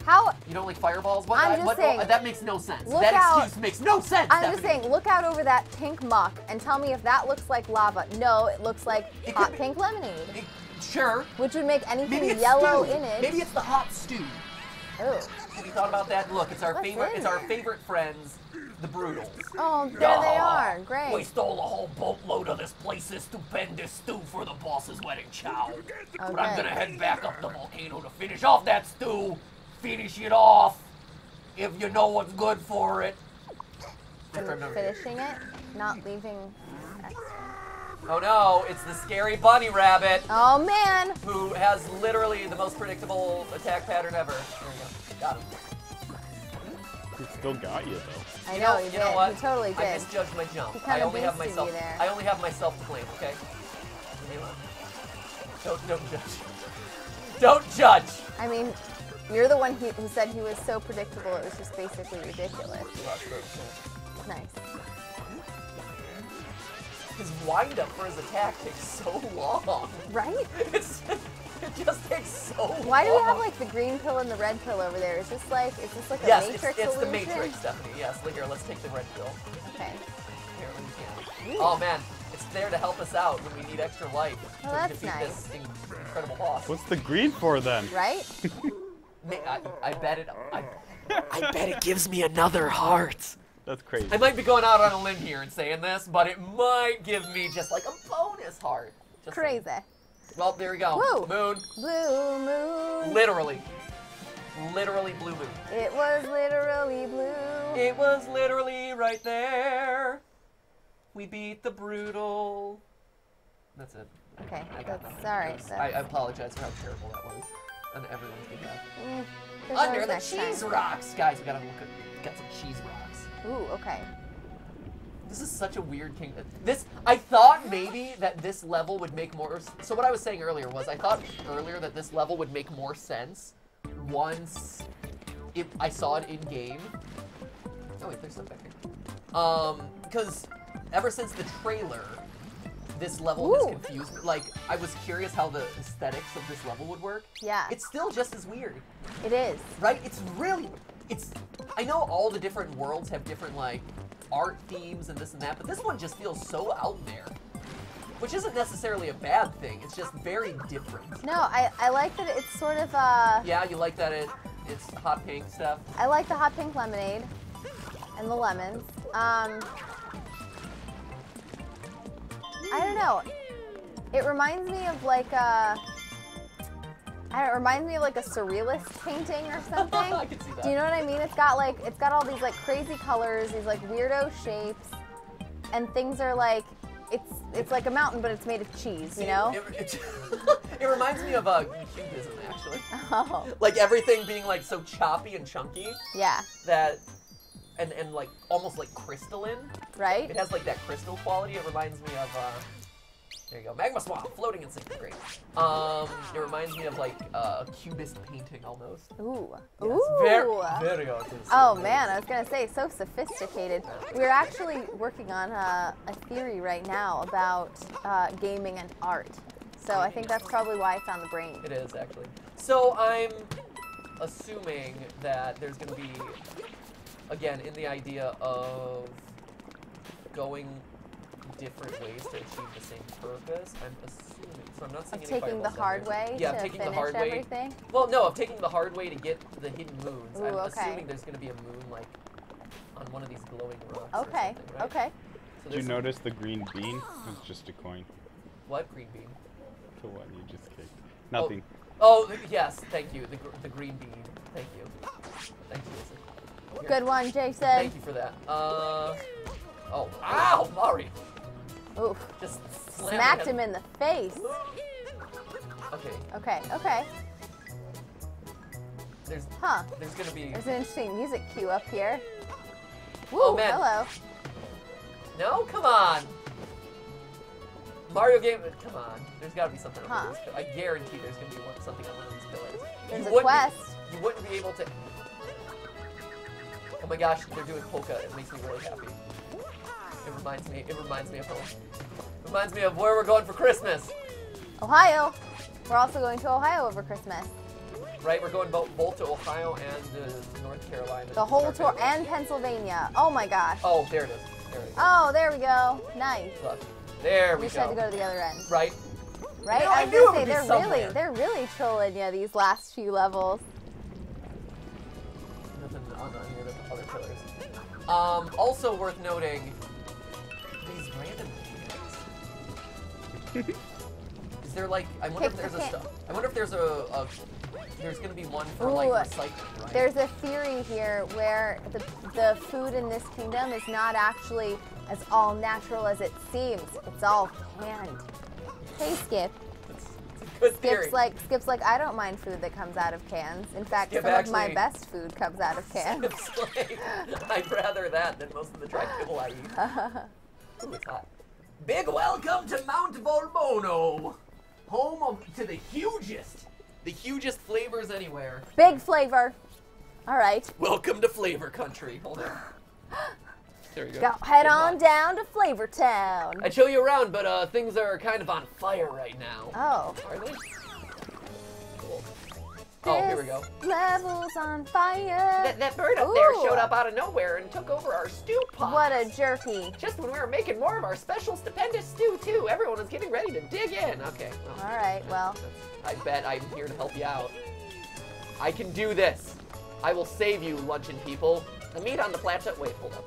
How? You don't like fireballs? What? I'm just saying, that makes no sense. look That out- excuse makes no sense. I'm just Stephanie. saying, look out over that pink muck and tell me if that looks like lava. No, it looks like It hot could be- pink lemonade, Sure. which would make anything Maybe it's yellow stew. in it. Maybe it's the hot stew. Oh. Have you thought about that? Look, it's our What's favorite. in It's our there? favorite friends, the Brutals. Oh, there they Yeah. are. Great. We stole a whole boatload of this place's stupendous stew for the boss's wedding chow. But I'm Okay. gonna head back up the volcano to finish off that stew. Finish it off. If you know what's good for it. Finishing it, not leaving. Oh no, it's the scary bunny rabbit Oh man. who has literally the most predictable attack pattern ever. There we go. Got him. It still got you though. I know, he You did. know what? He totally I did. misjudged my jump. He kinda I only have boosted myself. you there. I only have myself to blame. Okay. Don't judge. Don't judge. I mean, you're the one who said he was so predictable. It was just basically ridiculous. Nice. His wind up for his attack takes so long. Right? It just takes so long. Why do we have like the green pill and the red pill over there? Is this like a Yes, matrix it's the illusion? Matrix, Stephanie. Yes, look here. Let's take the red pill. Okay. Here, let me see. Oh man, it's there to help us out when we need extra life Oh, to that's defeat nice. this incredible boss. What's the green for then? Right? I bet it. I bet it gives me another heart. That's crazy. I might be going out on a limb here and saying this, but it might give me just like a bonus heart. Just Crazy. saying. Well, there we go. Woo. Moon. Blue moon. Literally. Literally blue moon. It was literally blue. It was literally right there. We beat the brutal. That's it. Okay, I got that's nothing. all right. It was- I apologize for how terrible that was on everyone's behalf. There's Under always the next cheese time. rocks, guys. We gotta look at got some cheese rocks. Ooh, okay. This is such a weird kingdom. I thought maybe that this level would make more. So what I was saying earlier was I thought earlier that this level would make more sense once I saw it in game. Oh wait, there's stuff back here. Because ever since the trailer, this level has Ooh. confused me. Like I was curious how the aesthetics of this level would work. Yeah. It's still just as weird. It is. Right? I know all the different worlds have different, like, art themes and this and that, but this one just feels so out there. Which isn't necessarily a bad thing, it's just very different. No, I like that it's sort of Yeah, you like that it's hot pink stuff? I like the hot pink lemonade and the lemons. I don't know. It reminds me of like It reminds me of like a surrealist painting or something. I can see that. Do you know what I mean? It's got all these like crazy colors, these like weirdo shapes, and things are like, it's like a mountain, but it's made of cheese, you know? It reminds me of cubism, actually. Oh. Like everything being like so choppy and chunky. Yeah. That, and like almost like crystalline. Right? It has like that crystal quality. It reminds me of, there you go, magma swamp, floating in sinking. Great. It reminds me of like a cubist painting almost. Ooh. Yes, Ooh. very artistic. Oh man, I was gonna say, so sophisticated. We're actually working on a theory right now about gaming and art. So I think that's probably why it's on the brain. It is, actually. So I'm assuming that there's going to be, again, in the idea of going different ways to achieve the same purpose, I'm assuming, so I'm not seeing any Taking the fireballs down hard here. way Yeah, to taking the finish hard way. everything? Well, no, of taking the hard way to get the hidden moons. Ooh, I'm okay. assuming there's going to be a moon, like, on one of these glowing rocks or Okay, something, right? okay. So Did you there's- notice the green bean was just a coin? What? Green bean? The one you just kicked. Nothing. Oh, yes, thank you. The green bean. Thank you. Thank you, Jason. Here. Good one, Jason. Thank you for that. Oh, ow, Mario. Oof. Just slammed Smacked him in the face. Okay, Okay, okay. there's gonna be. There's an interesting music cue up here. Woo, Oh, man. hello. No, come on. Mario game. Come on. There's gotta be something on Huh. this. I guarantee there's gonna be something on one of these pillars. There's You a wouldn't quest. You wouldn't be able to. Oh my gosh, they're doing polka. It makes me really happy. It reminds me of home. It reminds me of where we're going for Christmas. Ohio. We're also going to Ohio over Christmas. Right, we're going both to Ohio and North Carolina. The whole Start tour, there. and Pennsylvania. Oh my gosh. Oh, there it is. There it is. Oh, there we go. Nice. Look, there We we just had go. to go to the other end. Right. Right? You know, I I was knew gonna it say would be somewhere. they're really trolling you these last few levels. Nothing on any of the other pillars. Also worth noting, these random cans. Is there like? I wonder if Pick there's the a can. stuff. I wonder if there's there's gonna be one for Ooh, like recycling, right? There's a theory here where the food in this kingdom is not actually as all natural as it seems. It's all canned. Hey, Skip. It's a good theory. Skip's like, I don't mind food that comes out of cans. In fact, Skip some of my actually- best food comes out of cans. It's like, I'd rather that than most of the dry kibble I eat. Ooh, it's hot. Big welcome to Mount Volmono, home to the hugest flavors anywhere. Big flavor. All right. Welcome to Flavor Country. Hold on. There you go. Go head Good on luck. down to Flavor Town. I'd show you around, but things are kind of on fire right now. Oh. Are they? Cool. Oh, here we go. This level's on fire. That bird up there Ooh. showed up out of nowhere and took over our stew pot. What a jerky. Just when we were making more of our special stupendous stew, too. Everyone was getting ready to dig in. Okay. Well, All right, well. I bet I'm here to help you out. I can do this. I will save you, luncheon people. the meat on the plateau. Wait, hold up.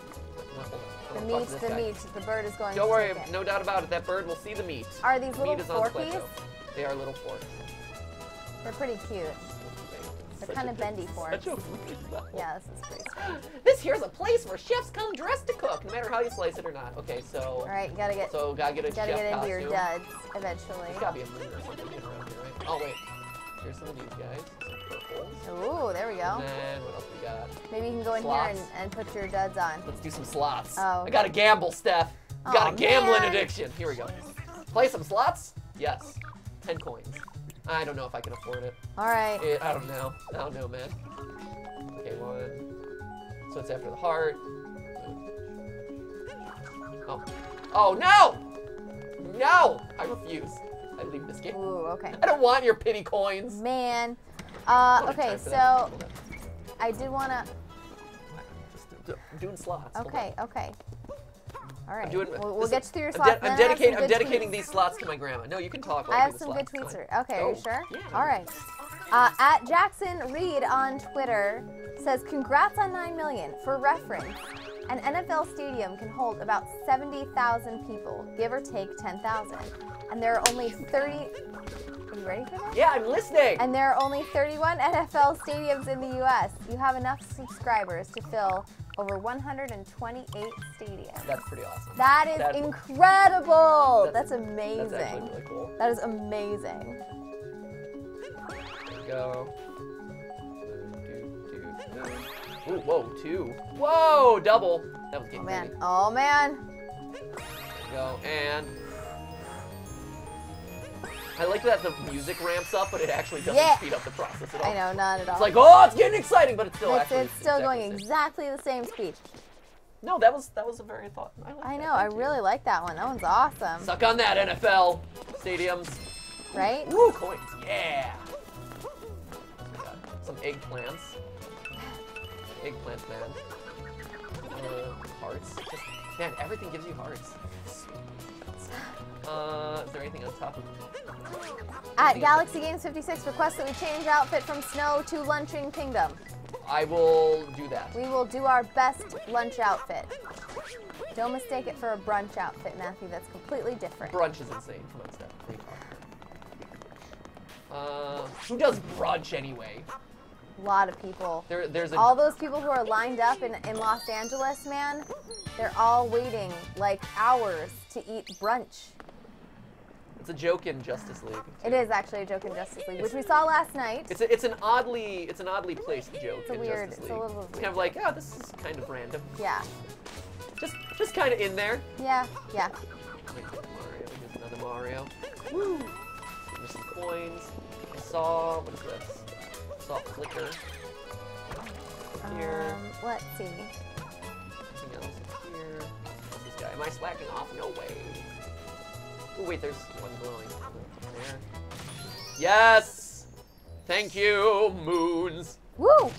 No, hold on. The I wanna talk meat, to this the guy. meat. The bird is going Don't to worry, take it. no doubt about it. That bird will see the meat. Are these The little meat is on the forkies? plateau. They are little forks. They're pretty cute. They're kind of bendy forks. Such a weird level. Yeah, this is pretty strange. This here's a place where chefs come dressed to cook, no matter how you slice it or not. Okay, so All right, you gotta get gotta get a chef into costume. your duds eventually. There's gotta be a moon or something getting around here, right? Oh wait, here's some of these guys. Some purples. Ooh, there we go. And then what else we got? Maybe you can go in Slots. here and put your duds on. Let's do some slots. Oh, I got a gamble, Steph. Aw, Got a gambling man. addiction. Here we go. Play some slots? Yes. 10 coins. I don't know if I can afford it. All right. I don't know. I don't know, man. Okay, one. So it's after the heart. Oh. Oh, no! No! I refuse. I leave this game. Ooh, okay. I don't want your pity coins. Man. I don't have Okay, time for that. so I did wanna. I'm doing slots. Hold Okay, okay. All right. doing- We'll listen, get you through your I'm, slots. I'm then I have some dedicating. I'm good dedicating tweets. these slots to my grandma. No, you can talk. While I have do the some good slots. tweets. It's fine. Okay, are you Oh, sure? yeah. All right. At Jackson Reed on Twitter says, "Congrats on 9 million. For reference, an NFL stadium can hold about 70,000 people, give or take 10,000, and there are only 30. Are you ready for this? Yeah, I'm listening. And there are only 31 NFL stadiums in the U.S. You have enough subscribers to fill over 128 stadiums. That's pretty awesome. That is incredible. That's That's amazing. actually really cool. That is amazing. There we go. Ooh, whoa, 2. Whoa, double. That was Oh getting man. crazy. Oh man. There we go, and I like that the music ramps up, but it actually doesn't speed up the process at all. I know, not at all. It's like, oh, it's getting exciting, but it's still It's still going the same. exactly the same speed. No, that was a very thought. I know. I really like that one. That one's awesome. Suck on that, NFL stadiums. Right? Woo, coins, yeah. We got some eggplants. Eggplants, man. Hearts. Just, man, everything gives you hearts. Is there anything on top of At Galaxy Games 56, request that we change outfit from snow to luncheon kingdom. I will do that. We will do our best lunch outfit. Don't mistake it for a brunch outfit, Matthew. That's completely different. Brunch is insane. Come on, Steph. Who does brunch anyway? A lot of people. There's All those people who are lined up in Los Angeles, man, they're all waiting like hours to eat brunch. It's a joke in Justice League. It is actually a joke in Justice League, which we saw last night. It's an oddly placed joke in weird- Justice it's a League. little It's kind of like, oh, this is kind of random. Yeah. Just kind of in there. Yeah. Yeah. Mario, here's another Mario. Woo! There's some coins. I saw, what is this? I saw a flicker. Here. Let's see. Anything else here? What's this guy? Am I slacking off? No way. Oh wait, there's one glowing. There. Yes! Thank you, moons. Woo!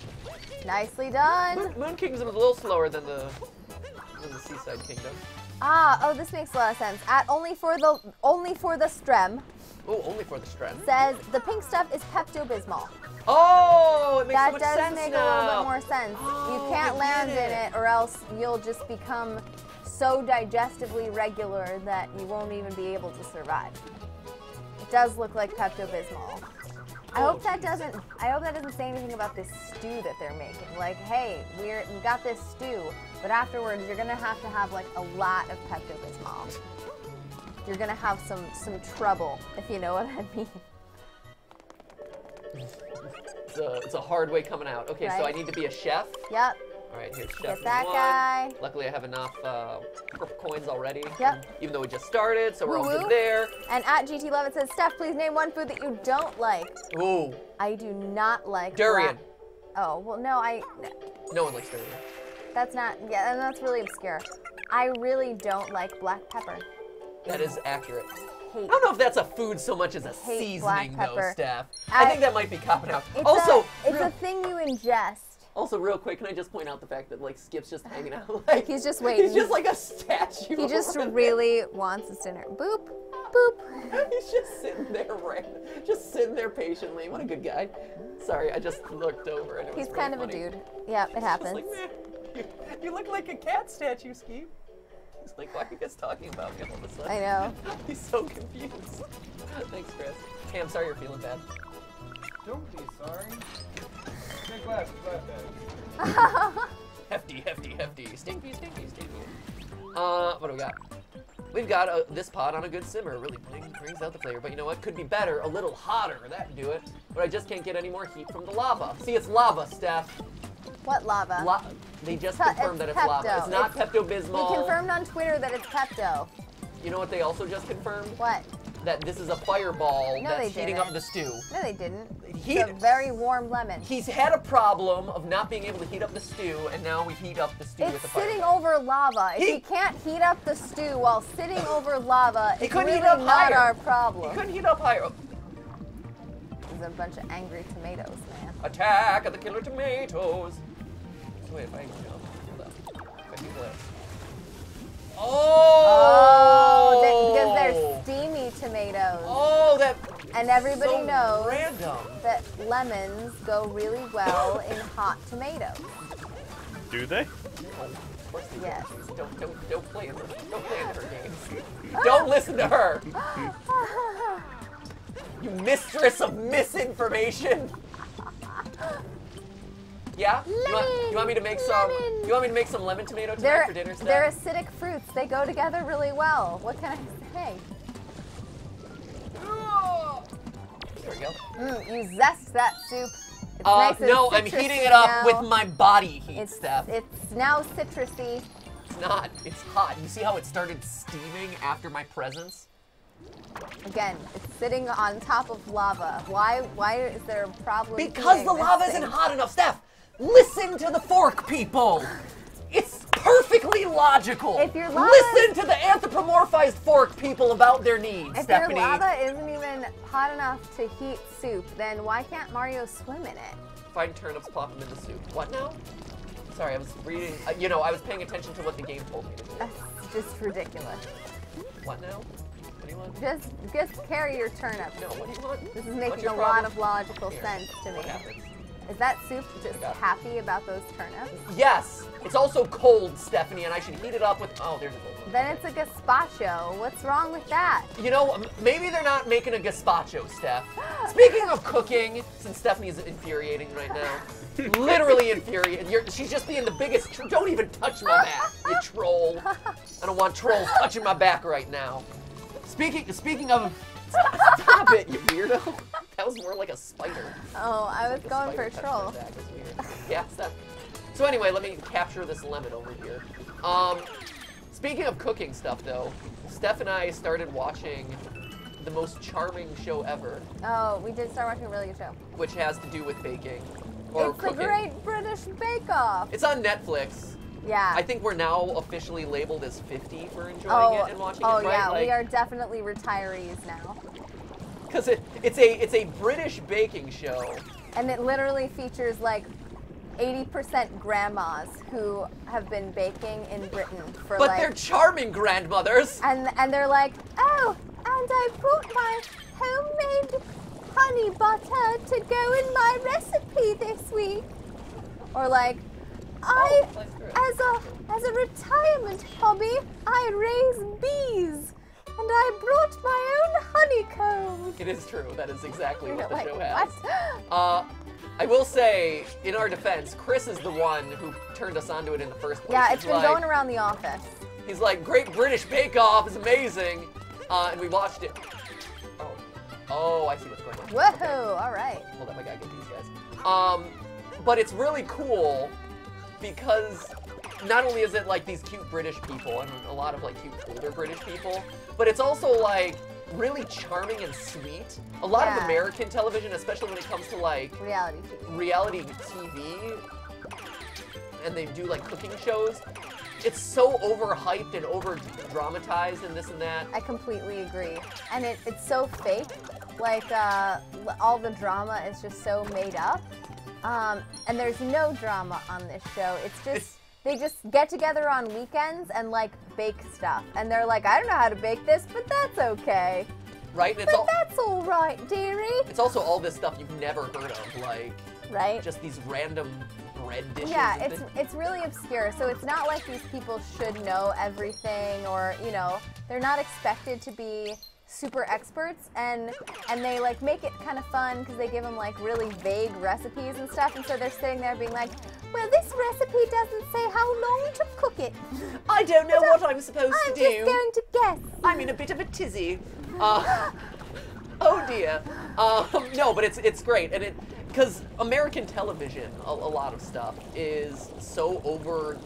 Nicely done. Moon Kingdom is a little slower than the Seaside Kingdom. Oh, this makes a lot of sense. At only for the strem Oh, only for the strength. says the pink stuff is Pepto-Bismol. Oh, it makes That so much does sense make now. a little bit more sense. Oh, You can't I land get in it, or else you'll just become so digestively regular that you won't even be able to survive. It does look like Pepto-Bismol. I hope that doesn't say anything about this stew that they're making. Like, hey, we got this stew, but afterwards you're gonna have like a lot of Pepto-Bismol. You're gonna have some trouble, if you know what I mean. It's a hard way coming out. Okay, so I Right. need to be a chef. Yep. All right, here's chef Get that one. guy. Luckily, I have enough purple coins already. Yep. Even though we just started, so we're all Woo-woo. good there. And at GTLive it says, Steph, please name one food that you don't like. Ooh, I do not like durian. Oh, well, no, No one likes durian. that's not, yeah, and that's really obscure. I really don't like black pepper. That is accurate. Hate. I don't know if that's a food so much as a Hate black seasoning, though, pepper. Steph. I think that might be copping out. Also, it's a thing you ingest. Also, real quick, can I just point out the fact that like Skip's just hanging out, like He's just waiting. He's just like a statue. He just over there. really wants his dinner. Boop, boop. He's just sitting there, patiently. What a good guy. Sorry, I just looked over and it was He's really kind of a funny. dude. Yeah, it Just happens. like, man, you look like a cat statue, Skip. He's like, why are you guys talking about me all of a sudden? I know. He's so confused. Thanks, Chris. Hey, I'm sorry you're feeling bad. Don't be sorry. Take left, Hefty. Stinky. What do we got? We've got this pot on a good simmer. Really brings out the flavor. But you know what? Could be better. A little hotter. That'd do it. But I just can't get any more heat from the lava. See, it's lava, Steph. What lava? They just It's confirmed that it's Pepto. lava. It's not We Pepto-Bismol. confirmed on Twitter that it's Pepto. You know what they also just confirmed? What? That this is a fireball No, that's they heating didn't. up the stew. No, they didn't. He- It's a very warm lemon. He's had a problem of not being able to heat up the stew, and now we heat up the stew with It's the sitting fireball. over lava. If He- he can't heat up the stew while sitting over lava, He it's couldn't really heat up not higher. our He problem. couldn't heat up higher. There's a bunch of angry tomatoes, man. Attack of the killer tomatoes. So wait, if I hold up. If I do this. Oh! Because they're steamy tomatoes. Oh, that. And everybody so knows Random. that lemons go really well in hot tomatoes. Do they? Oh, of course they Yes. do. Don't play in her games. Don't listen to her. You mistress of misinformation. Yeah? You want me to make some? Lemon. You want me to make some lemon tomato tonight for dinner, Steph? They're acidic fruits. They go together really well. What can I say? There we go. You zest that soup. It's nice and no, I'm citrusy heating it up now. with my body heat, Steph. It's now citrusy. It's not. It's hot. You see how it started steaming after my presence? Again, it's sitting on top of lava. Why is there a problem? Because heating the this lava thing? isn't hot enough, Steph. Listen to the fork people. It's perfectly logical. If your lava- Listen to the anthropomorphized fork people about their needs, If Stephanie. your lava isn't even hot enough to heat soup, then why can't Mario swim in it? Find turnips, plop them in the soup. What now? Sorry, I was reading. I was paying attention to what the game told me to do. That's just ridiculous. What now? What do you want? Just carry your turnip. No, what do you want? This is What's making your a lot problem? of logical Here, sense to me. What happens? Is that soup just got it. happy about those turnips? Yes, it's also cold, Stephanie, and I should heat it up with. Oh, there's a cold one. Then it's a gazpacho. What's wrong with that? You know, maybe they're not making a gazpacho, Steph. Speaking of cooking, since Stephanie is infuriating right now, literally infuriating. She's just being the biggest. Don't even touch my back, you troll. I don't want trolls touching my back right now. Speaking of, stop it, you weirdo. That was more like a spider. Oh, I was The going for spider a touched troll. my back. That's weird. Yeah, Steph. So anyway, let me capture this lemon over here. Speaking of cooking stuff, though, Steph and I started watching the most charming show ever, Oh, we did start watching a really good show. which has to do with baking or It's cooking. the Great British Bake Off. It's on Netflix. Yeah. I think we're now officially labeled as 50 for enjoying it and watching it, right? yeah, we Like, are definitely retirees now. because it's a British baking show. And it literally features like 80% grandmas who have been baking in Britain for But like they're charming grandmothers. and they're like, "Oh, and I brought my homemade honey butter to go in my recipe this week." Or like, Oh, that's good. as a retirement hobby, I raise bees, and I brought my own honeycomb. It is true. That is exactly You're what the like, show has. what? I will say, in our defense, Chris is the one who turned us onto it in the first place. Yeah, He's it's been like, going around the office. He's like, Great British Bake Off is amazing, and we watched it. Oh, I see what's going on. Whoa! Okay. All right. Hold up, I gotta get these guys. But it's really cool because not only is it like these cute British people and a lot of like cute older British people, but it's also like really charming and sweet. A lot of Yeah. American television, especially when it comes to like Reality TV. reality TV, and they do like cooking shows, it's so overhyped and over dramatized and this and that. I completely agree. And it's so fake. Like, all the drama is just so made up. And there's no drama on this show. It's just, they just get together on weekends and, like, bake stuff. And they're like, I don't know how to bake this, but that's okay. Right? And it's But that's all right, dearie. it's also all this stuff you've never heard of, like Right? just these random bread dishes. Yeah, and it's really obscure. So it's not like these people should know everything, or they're not expected to be super experts, and they like make it kind of fun because they give them like really vague recipes and stuff, and so they're sitting there being like, well, this recipe doesn't say how long to cook it. I don't know what I'm supposed I'm to just do. going to guess. I'm in a bit of a tizzy. Oh dear. No, but it's great, and because American television, a lot of stuff is so over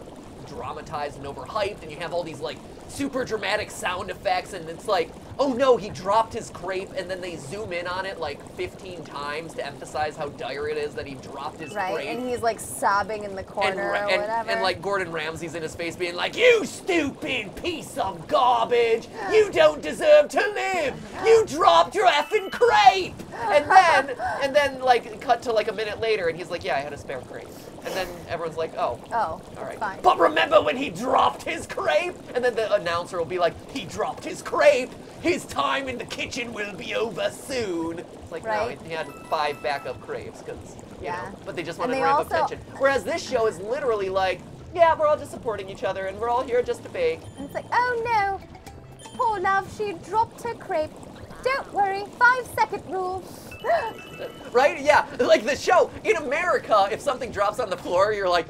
dramatized and overhyped, and you have all these like super dramatic sound effects, and it's like, oh no, he dropped his crepe, and then they zoom in on it like 15 times to emphasize how dire it is that he dropped his Right, crepe. and he's like sobbing in the corner or whatever. And like Gordon Ramsay's in his face being like, you stupid piece of garbage! You don't deserve to live! You dropped your effing crepe! And then like cut to like a minute later and he's like, yeah, I had a spare crepe. And then everyone's like, oh. Oh, All right. fine. But remember when he dropped his crepe? And then the announcer will be like, he dropped his crepe! His time in the kitchen will be over soon. It's like, Right. no, he had 5 backup crepes, because, Yeah. but they just And wanted to they ramp also- up tension. Whereas this show is literally like, yeah, we're all just supporting each other, and we're all here just to bake. And it's like, oh no, poor love, she dropped her crepe. Don't worry, 5-second rule. Right? Yeah, like the show. In America, if something drops on the floor, you're like,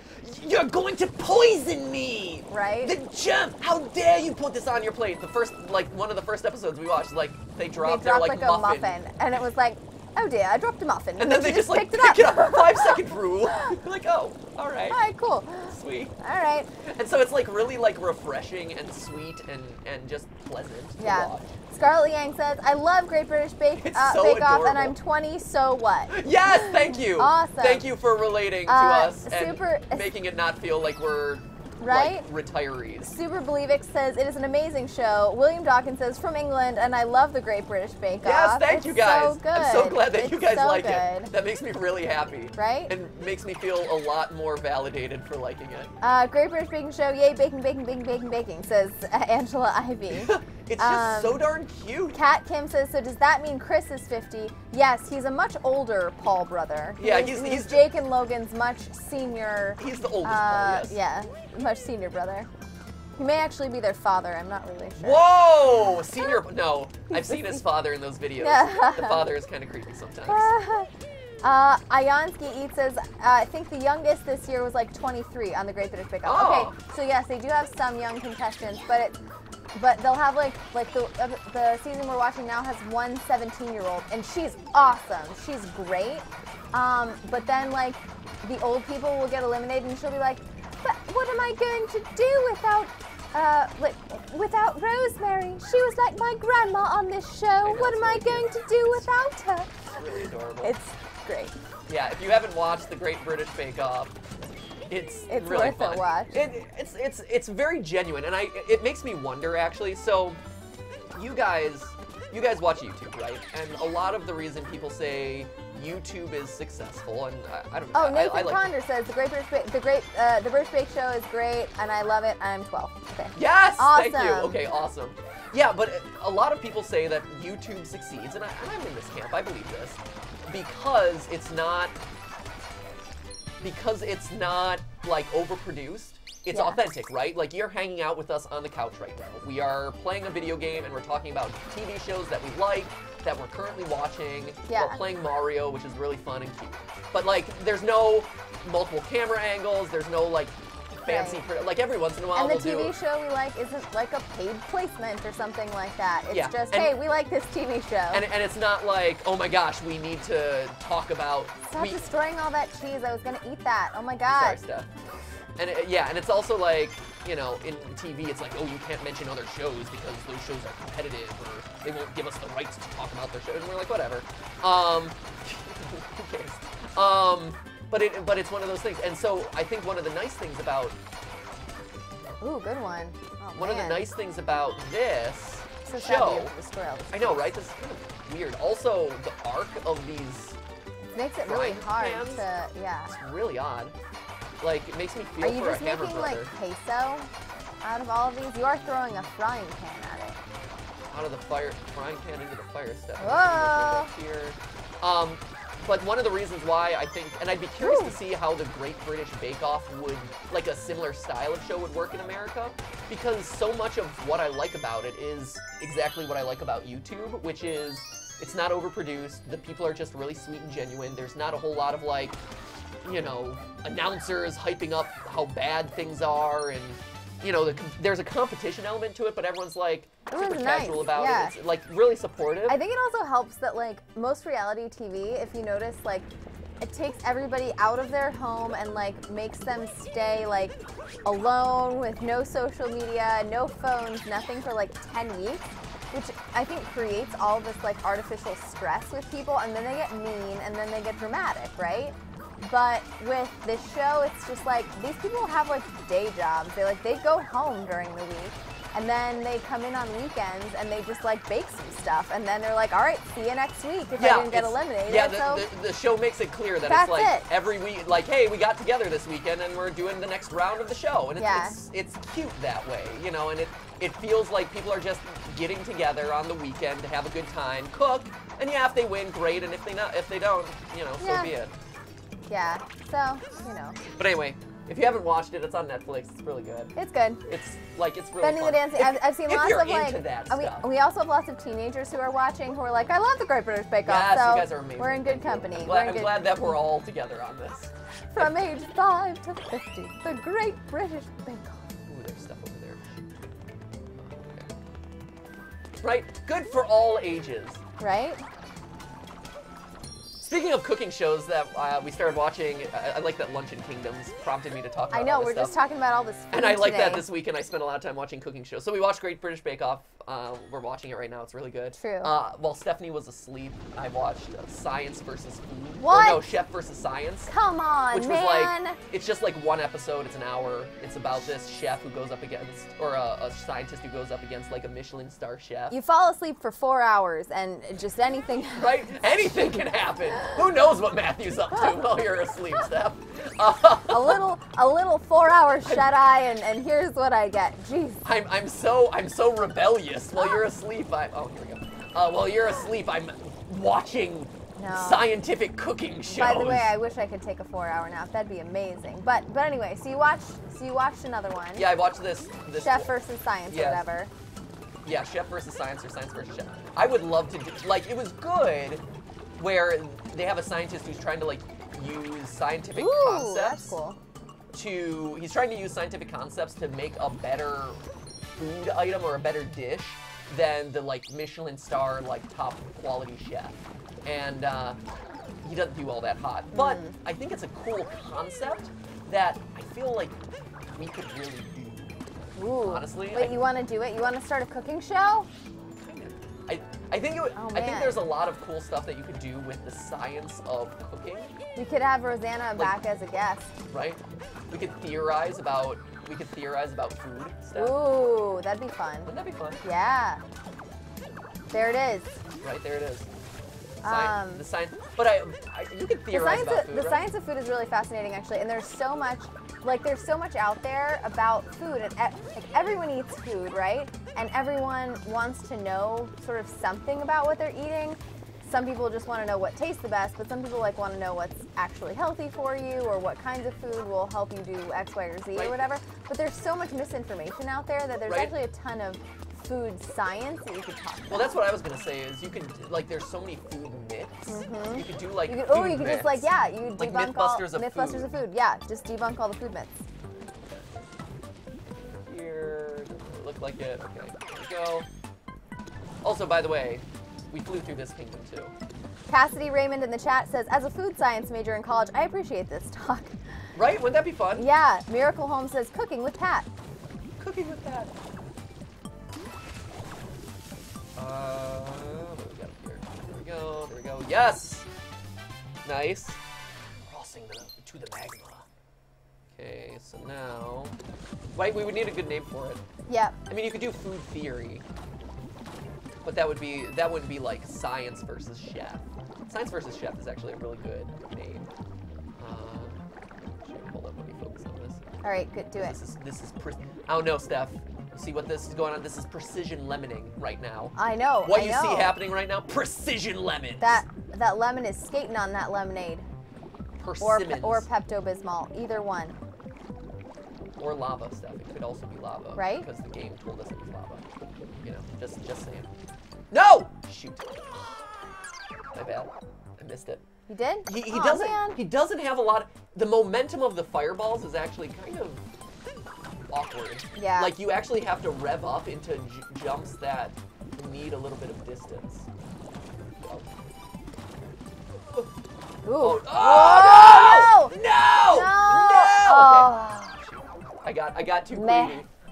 you're going to poison me! Right? The jump! How dare you put this on your plate? The first, like, one of the first episodes we watched, like, they dropped their, like, a muffin. And it was like, oh dear, I dropped a muffin. And then they just, like, picked it up. 5-second rule. You're like, oh, all right. All right, cool. Sweet. All right. And so it's, like, really, like, refreshing and sweet and just pleasant to watch. Scarlett Yang says, I love Great British Bake Off, and I'm 20, so what? Yes, thank you. Awesome. Thank you for relating to us and super, making it not feel like we're right? like retirees. Super Believix says, it is an amazing show. William Dawkins says, from England, and I love the Great British Bake Off. Yes, thank you guys. So good. I'm so glad that you guys so like good. it. That makes me really happy. Right? And makes me feel a lot more validated for liking it. Great British Baking Show, yay, baking, baking, baking, baking, baking, says Angela Ivy. It's just so darn cute. Kat Kim says, so does that mean Chris is 50? Yes, he's a much older Paul brother. Yeah, he's Jake and Logan's much senior. He's the oldest Paul, yes. Yeah, much senior brother. He may actually be their father, I'm not really sure. Whoa! Senior, no. I've seen his father in those videos. The father is kind of creepy sometimes. Ayansky Eats says, I think the youngest this year was like 23 on the Great British Bake Off. Oh. Okay, so yes, they do have some young contestants, but they'll have like the season we're watching now has one 17-year-old, and she's awesome. She's great. But then like the old people will get eliminated, and she'll be like, but what am I going to do without Rosemary? She was like my grandma on this show. What am I going to do without her? It's really adorable. It's great. Yeah, if you haven't watched the Great British Bake Off, it's really worth fun. a watch. It's very genuine, and it makes me wonder actually. So, you guys watch YouTube, right? And a lot of the reason people say YouTube is successful, and I don't know. Oh, Nathan I like Ponder says the British Bake Show is great, and I love it. I'm 12. Okay. Yes, awesome. Thank you. Okay, awesome. Yeah, but a lot of people say that YouTube succeeds, and I'm in this camp. I believe this because it's not like overproduced. It's authentic, right? Like, you're hanging out with us on the couch right now. We are playing a video game, and we're talking about TV shows that we like, that we're currently watching. Yeah. We're playing Mario, which is really fun and cute. But, like, there's no multiple camera angles. There's no, like, fancy, like, every once in a while and the we'll TV show we like isn't like a paid placement or something like that. It's just, and, hey, we like this TV show. And it's not like, oh my gosh, we need to talk about... Stop destroying all that cheese. I was going to eat that. Oh my God. Sorry, Steph. And and it's also like, you know, in TV, it's like, oh, you can't mention other shows because those shows are competitive, or they won't give us the rights to talk about their show. And we're like, whatever. Who cares? But it's one of those things. And so I think one of the nice things about... Ooh, good one. Oh, one of the nice things about this show... I know, right? This is kind of weird. Also, the arc of these... It makes it really hard to, It's really odd. Like, it makes me feel for a Hammer brother. Are you just making, like, queso out of all of these? You are throwing a frying pan at it. Out of the frying pan into the fire step. Whoa! Here. But one of the reasons why I think, and I'd be curious to see how the Great British Bake Off would, like a similar style of show would work in America, because so much of what I like about it is exactly what I like about YouTube, which is it's not overproduced, the people are just really sweet and genuine, there's not a whole lot of like, you know, announcers hyping up how bad things are, and you know, there's a competition element to it, but everyone's like super casual about it. It's like really supportive. I think it also helps that like most reality TV, if you notice, like it takes everybody out of their home and like makes them stay like alone with no social media, no phones, nothing for like 10 weeks, which I think creates all this like artificial stress with people, and then they get mean and then they get dramatic, right? But with this show, it's just like these people have like day jobs. They go home during the week, and then they come in on weekends and they just like bake some stuff, and then they're like, all right, see you next week if I didn't get eliminated. Yeah, the show makes it clear that it's like every week, like, hey, we got together this weekend and we're doing the next round of the show, and it's cute that way, you know, and it feels like people are just getting together on the weekend to have a good time, cook, and yeah, if they win, great, and if they don't, you know, so be it. Yeah, so, you know. But anyway, If you haven't watched it, it's on Netflix. It's really good. It's good. It's really Bending fun. the Dancing. I've seen if lots you're of like. into that and stuff. we also have lots of teenagers who are watching who are like, I love the Great British Bake Off. Yes, so you guys are amazing. we're in good Thank you. company. I'm glad that we're all together on this. From age 5 to 50, the Great British Bake Off. Ooh, there's stuff over there. Okay. Right, good for all ages. Right? Speaking of cooking shows that we started watching, I like that Luncheon Kingdoms prompted me to talk about I know, all this we're stuff. just talking about all this food And I like that today. this week, and I spent a lot of time watching cooking shows. So we watched Great British Bake Off. We're watching it right now. It's really good. True. While Stephanie was asleep, I watched Science versus Food. What? Or no, Chef versus Science. Come on, Which man. was like, it's just like one episode. It's an hour. It's about this chef who goes up against, or a scientist who goes up against like a Michelin star chef. You fall asleep for 4 hours and just anything. Right? Anything can happen. Who knows what Matthew's up to while you're asleep, Steph? a little 4-hour shut eye, and here's what I get. Jeez. I'm so rebellious. While you're asleep, oh, here we go. While you're asleep, I'm watching scientific cooking shows. By the way, I wish I could take a 4-hour nap. That'd be amazing. But anyway, so you watched another one. Yeah, I watched this Chef versus Science, or whatever. Yeah, Chef versus Science or Science versus Chef. I would love to do, like, it was good where they have a scientist who's trying to like use scientific concepts. That's cool. He's trying to use scientific concepts to make a better food item or a better dish than the like Michelin star like top quality chef. And he doesn't do all that hot. But I think it's a cool concept that I feel like we could really do. Ooh. Honestly. Wait, you want to do it? You want to start a cooking show? I think Oh, I think man. there's a lot of cool stuff that you could do with the science of cooking, We could have Rosanna back as a guest. right? We could theorize about food stuff. Ooh, that'd be fun. Wouldn't that be fun? Yeah. There it is. Right there it is. Um, The science, but you could theorize about food. The right? science of food is really fascinating, actually, and there's so much out there about food, and like everyone eats food, right? And everyone wants to know sort of something about what they're eating. Some people just want to know what tastes the best, but some people like want to know what's actually healthy for you, or what kinds of food will help you do X, Y, or Z, Right. or whatever. But there's so much misinformation out there that there's Right. actually a ton of food science that you could talk about. Well, that's what I was gonna say. Is you could like there's so many food myths. You could do like You could, food you could myths. just you Like debunk all Mythbusters of Mythbusters food. of food. Yeah, just debunk all the food myths. Here, doesn't look like it. Okay, here we go. Also, by the way, we flew through this kingdom too. Cassidy Raymond in the chat says, as a food science major in college, I appreciate this talk. Right? Wouldn't that be fun? Yeah, Miracle Home says, cooking with Pat. Cooking with that. What do we got here? There we go. There we go. Yes. Nice. Crossing to the magma. Okay, so now, right? We would need a good name for it. Yep. I mean, you could do food theory, but that wouldn't be like science versus chef. Science versus chef is actually a really good name. Hold up, let me focus on this. All right, good, do it. This is I don't know, Steph. You see what this is going on? This is precision lemoning right now. I know. What I you know. see happening right now? Precision lemons. That lemon is skating on that lemonade. Persimmons. Or Pepto-Bismol, either one. Or lava, Steph. It could also be lava. Right? Because the game told us it was lava. You know, just saying. No! Shoot. My bad. I missed it. You did? He Aw, doesn't. man. He doesn't have a lot. The momentum of the fireballs is actually kind of awkward. Yeah. Like you actually have to rev up into jumps that need a little bit of distance. Ooh. Oh, Whoa, no! no! No! Oh. Okay. I got too Meh.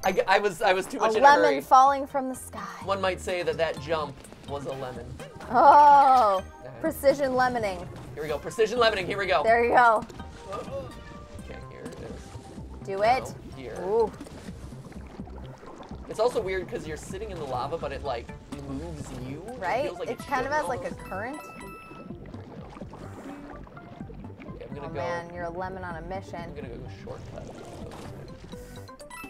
greedy. I was too much A in a lemon hurry. falling from the sky. One might say that jump was a lemon. Oh, precision lemoning. Here we go. Precision lemoning. Here we go. There you go. Okay, here it is. Do it. Now, here. Ooh. It's also weird because you're sitting in the lava, but it like moves you. It Right? feels like It it kind of should has like a almost. current. Okay, I'm gonna Oh go. man, you're a lemon on a mission. I'm gonna go shortcut.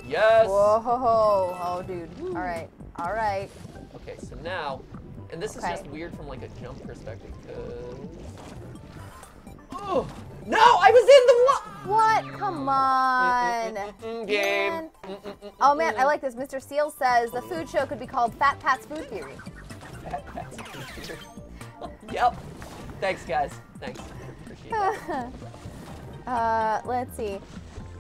Yes. Whoa, ho, ho. Oh, dude. All right. All right. Okay, so now, and this is Okay. just weird from like a jump perspective because. Oh no! I was in the What? Come on. Game. Man. Oh man, I like this. Mr. Seal says the food show could be called Fat Pat's Food Theory. Yep. Thanks, guys. Thanks. Appreciate that. Let's see.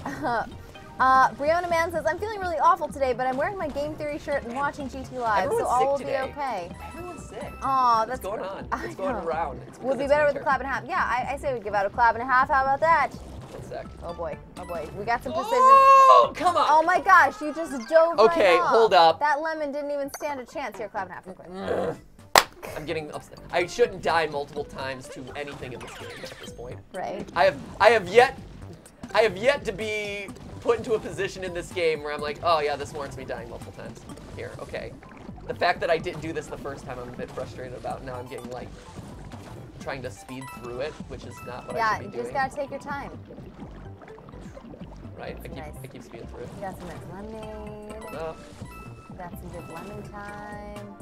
Brianna Man says, I'm feeling really awful today, but I'm wearing my Game Theory shirt and watching GTLive, Everyone's so all will sick be today. okay. Everyone's sick. Aw, that's What's going on? I What's going know. around? Would be better with a clap and a half. Yeah, I say we give out a clap and a half. How about that? 1 sec. Oh boy. Oh boy. We got some precision. Oh, come on. Oh my gosh, you just dove Okay, right off. hold up. That lemon didn't even stand a chance. Here, clap and a half real quick. I'm getting upset. I shouldn't die multiple times to anything in this game at this point. Right. I have yet to be put into a position in this game where I'm like, oh yeah, this warrants me dying multiple times. Here, okay. The fact that I didn't do this the first time, I'm a bit frustrated about. Now I'm getting like trying to speed through it, which is not what I Yeah, should you be just doing. gotta take your time. Right? I Nice. keep speeding through it. You got some nice lemonade. No. You got some good lemon time.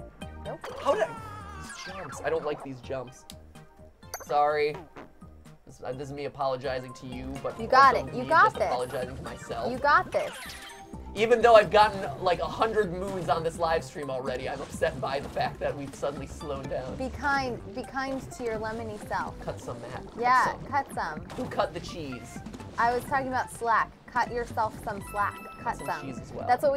Nope. How did these jumps? I don't like these jumps. Sorry. This is me apologizing to you, but You got also it. You me got just this. apologizing to myself. You got this. Even though I've gotten like 100 moons on this live stream already, I'm upset by the fact that we've suddenly slowed down. Be kind to your lemony self. Cut some, Matt. Yeah, Cut cut some. some. Who cut the cheese? I was talking about slack. Cut yourself some slack. Cut some some. cheese as well. That's what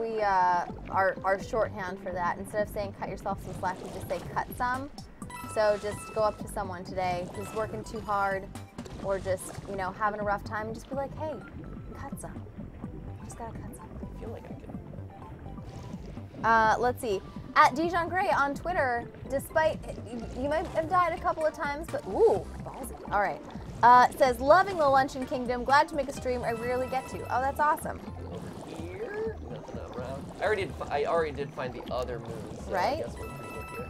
we our shorthand for that. Instead of saying cut yourself some slack, we just say cut some. So just go up to someone today who's working too hard or just, you know, having a rough time and just be like, hey, cut some. Just gotta cut some. I feel like I can. Let's see. At Dijon Gray on Twitter, despite you might have died a couple of times, but ooh, ballsy. All right. Says loving the Luncheon Kingdom. Glad to make a stream I rarely get to. Oh, that's awesome. Over here? Nothing around. I already did find the other moons. So Right? I guess we're pretty good here.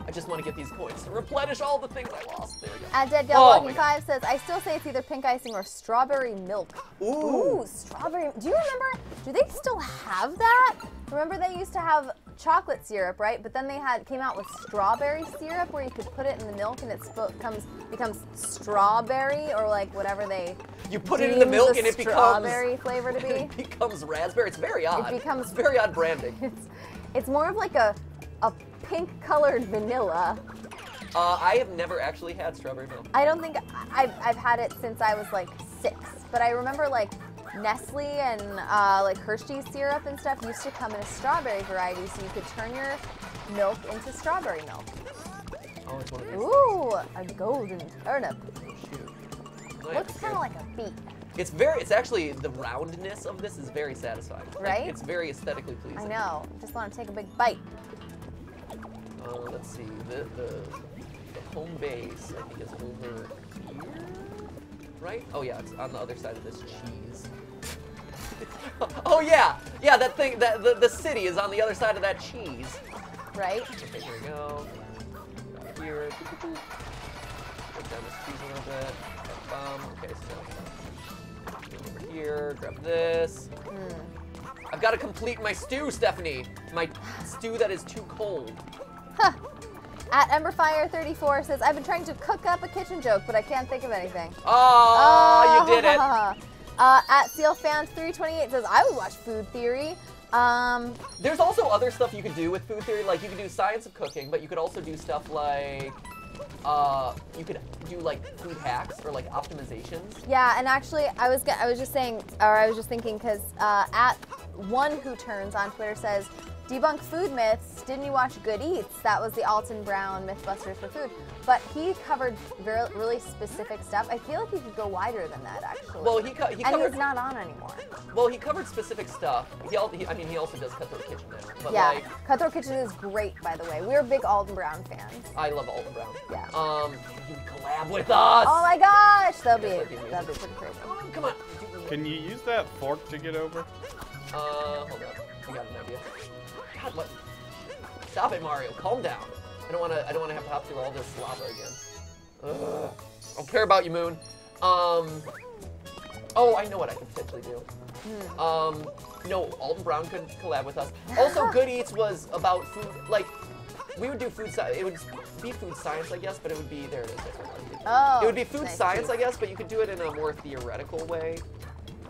I just want to get these coins to replenish all the things I lost. There we go. At Dead Oh Gal my Walking 5 says, I still say it's either pink icing or strawberry milk. Ooh. Strawberry. Do you remember? Do they still have that? Remember they used to have chocolate syrup, right? But then they came out with strawberry syrup where you could put it in the milk and it becomes strawberry or like whatever they You put it in the milk and it becomes strawberry flavor to be. It becomes raspberry. It's very odd. It becomes- It's very odd branding. It's more of like a pink colored vanilla. I have never actually had strawberry milk. I don't think I've had it since I was like 6, but I remember like Nestle and like Hershey's syrup and stuff used to come in a strawberry variety, so you could turn your milk into strawberry milk. Oh, it's one of these. Ooh, a golden turnip. Shoot. Looks kind of like a beet. It's actually, the roundness of this is very satisfying. Like, Right? it's very aesthetically pleasing. I know. Just want to take a big bite. Let's see, the home base, I think, is over here, right? Oh yeah, it's on the other side of this cheese. Oh yeah, that thing, the city is on the other side of that cheese. Right? Okay, here we go. Here. Put down this cheese a little bit. Okay, so over here, grab this. I've got to complete my stew, Stephanie. My stew that is too cold. Huh. At Emberfire34 says, I've been trying to cook up a kitchen joke, but I can't think of anything. Oh, you did it. At SealFans328 says, I would watch Food Theory. There's also other stuff you could do with food theory, like you could do science of cooking, but you could also do stuff like, you could do like food hacks or like optimizations. Yeah, and actually, I was just thinking, because at One Who Turns on Twitter says, debunk food myths. Didn't you watch Good Eats? That was the Alton Brown Mythbusters for food. But he covered really specific stuff. I feel like he could go wider than that, actually. Well, he and covered. he's not on anymore. Well, he covered specific stuff. He also does Cutthroat Kitchen now. But Yeah, like, Cutthroat Kitchen is great, by the way. We're big Alton Brown fans. I love Alton Brown. Yeah. You can collab with us. Oh my gosh, that'd be Yes, pretty crazy. Come on. Can you use that fork to get over? Hold on. I got an idea. God, what? Stop it, Mario. Calm down. I don't want to have to hop through all this lava again. Ugh. I don't care about you, Moon. Oh, I know what I could potentially do. No, Alton Brown could collab with us. Also, Good Eats was about food. Like, we would do food. It would be food science, I guess, but it would be there. It is. Oh. It would be food nice. science, I guess, but you could do it in a more theoretical way.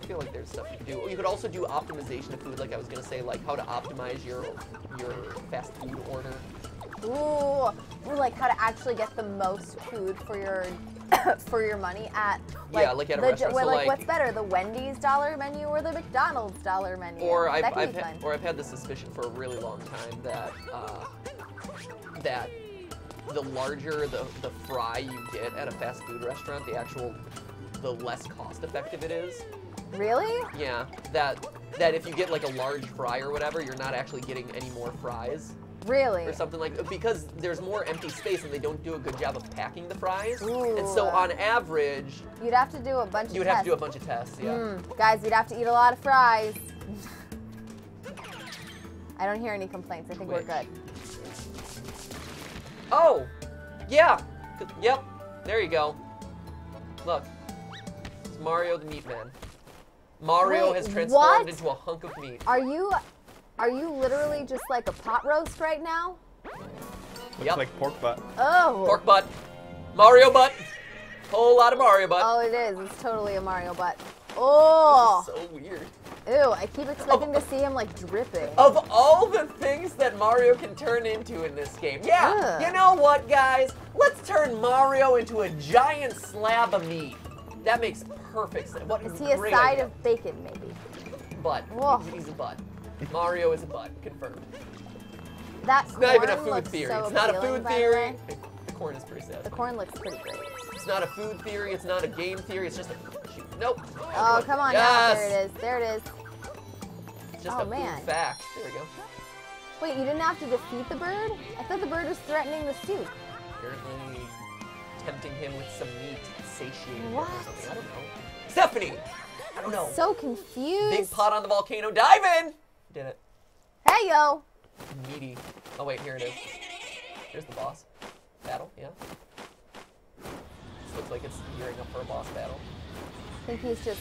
I feel like there's stuff you could do. You could also do optimization of food, like I was gonna say, like how to optimize your fast food order. Ooh, like how to actually get the most food for your for your money at Yeah, like at a restaurant. So like, what's better, the Wendy's dollar menu or the McDonald's dollar menu? Or That I've could be fun. had the suspicion for a really long time that that the larger the fry you get at a fast food restaurant, the less cost effective it is. Really? Yeah, that if you get like a large fry or whatever, you're not actually getting any more fries. Really? Or something like because there's more empty space and they don't do a good job of packing the fries. Ooh. And so on average, You'd have to do a bunch of tests. you would have to do a bunch of tests, yeah. Guys, you'd have to eat a lot of fries. I don't hear any complaints. I think we're good. Oh, yeah. Yep. There you go. Look. It's Mario the Meat Man. Mario Wait, has transformed what? into a hunk of meat. Are you literally just like a pot roast right now? Looks Yep. like pork butt. Oh. Pork butt. Mario butt. Whole lot of Mario butt. Oh, it is. It's totally a Mario butt. Oh. This is so weird. Ew, I keep expecting to see him like dripping. Of all the things that Mario can turn into in this game, yeah, Ugh. you know what, guys? Let's turn Mario into a giant slab of meat. That makes perfect sense. What Is he a great side idea. of bacon, maybe? Butt. Whoa. He's a butt. Mario is a butt. Confirmed. That It's not even a corn food looks theory. so It's not a appealing, food by the theory. way. The corn is pretty sad. The corn looks pretty great. It's not a food theory. It's not a game theory. It's just a shoot. Nope. Oh, come on now. There it is. There it is. It's just Oh, a man. food fact. There we go. Wait, you didn't have to defeat the bird? I thought the bird was threatening the soup. Apparently tempting him with some meat, satiating him What? or something. I don't know. Stephanie! I don't know. So confused. Big pot on the volcano. Dive in! Did it. Hey, yo. Meaty. Oh, wait, here it is. Here's the boss. Battle, yeah. This looks like it's gearing up for a boss battle. I think he's just...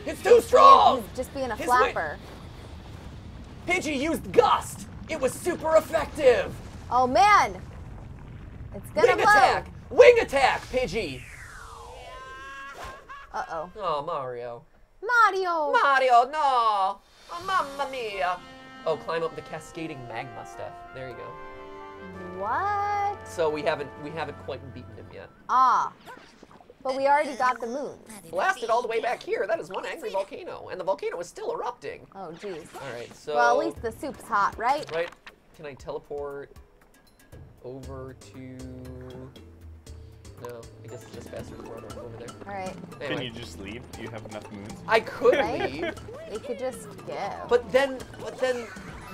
It's too strong! He's just being a His flapper. Pidgey used Gust! It was super effective! Oh, man. It's gonna Wing blow. attack! Wing attack, Pidgey! Uh-oh. Oh, Mario. Mario. Mario, no! Oh, mamma mia! Oh, climb up the cascading magma stuff. There you go. What? So we haven't quite beaten him yet. Ah. But we already got the moon. Blasted all the way back here. That is one angry volcano, and the volcano is still erupting. Oh, jeez. All right, so. Well, at least the soup's hot, right? Right? Can I teleport over to? No, I guess it's just faster to run over there. All right. Can Anyway, you just leave? Do you have enough moons? I could Right? leave, We could just go. but then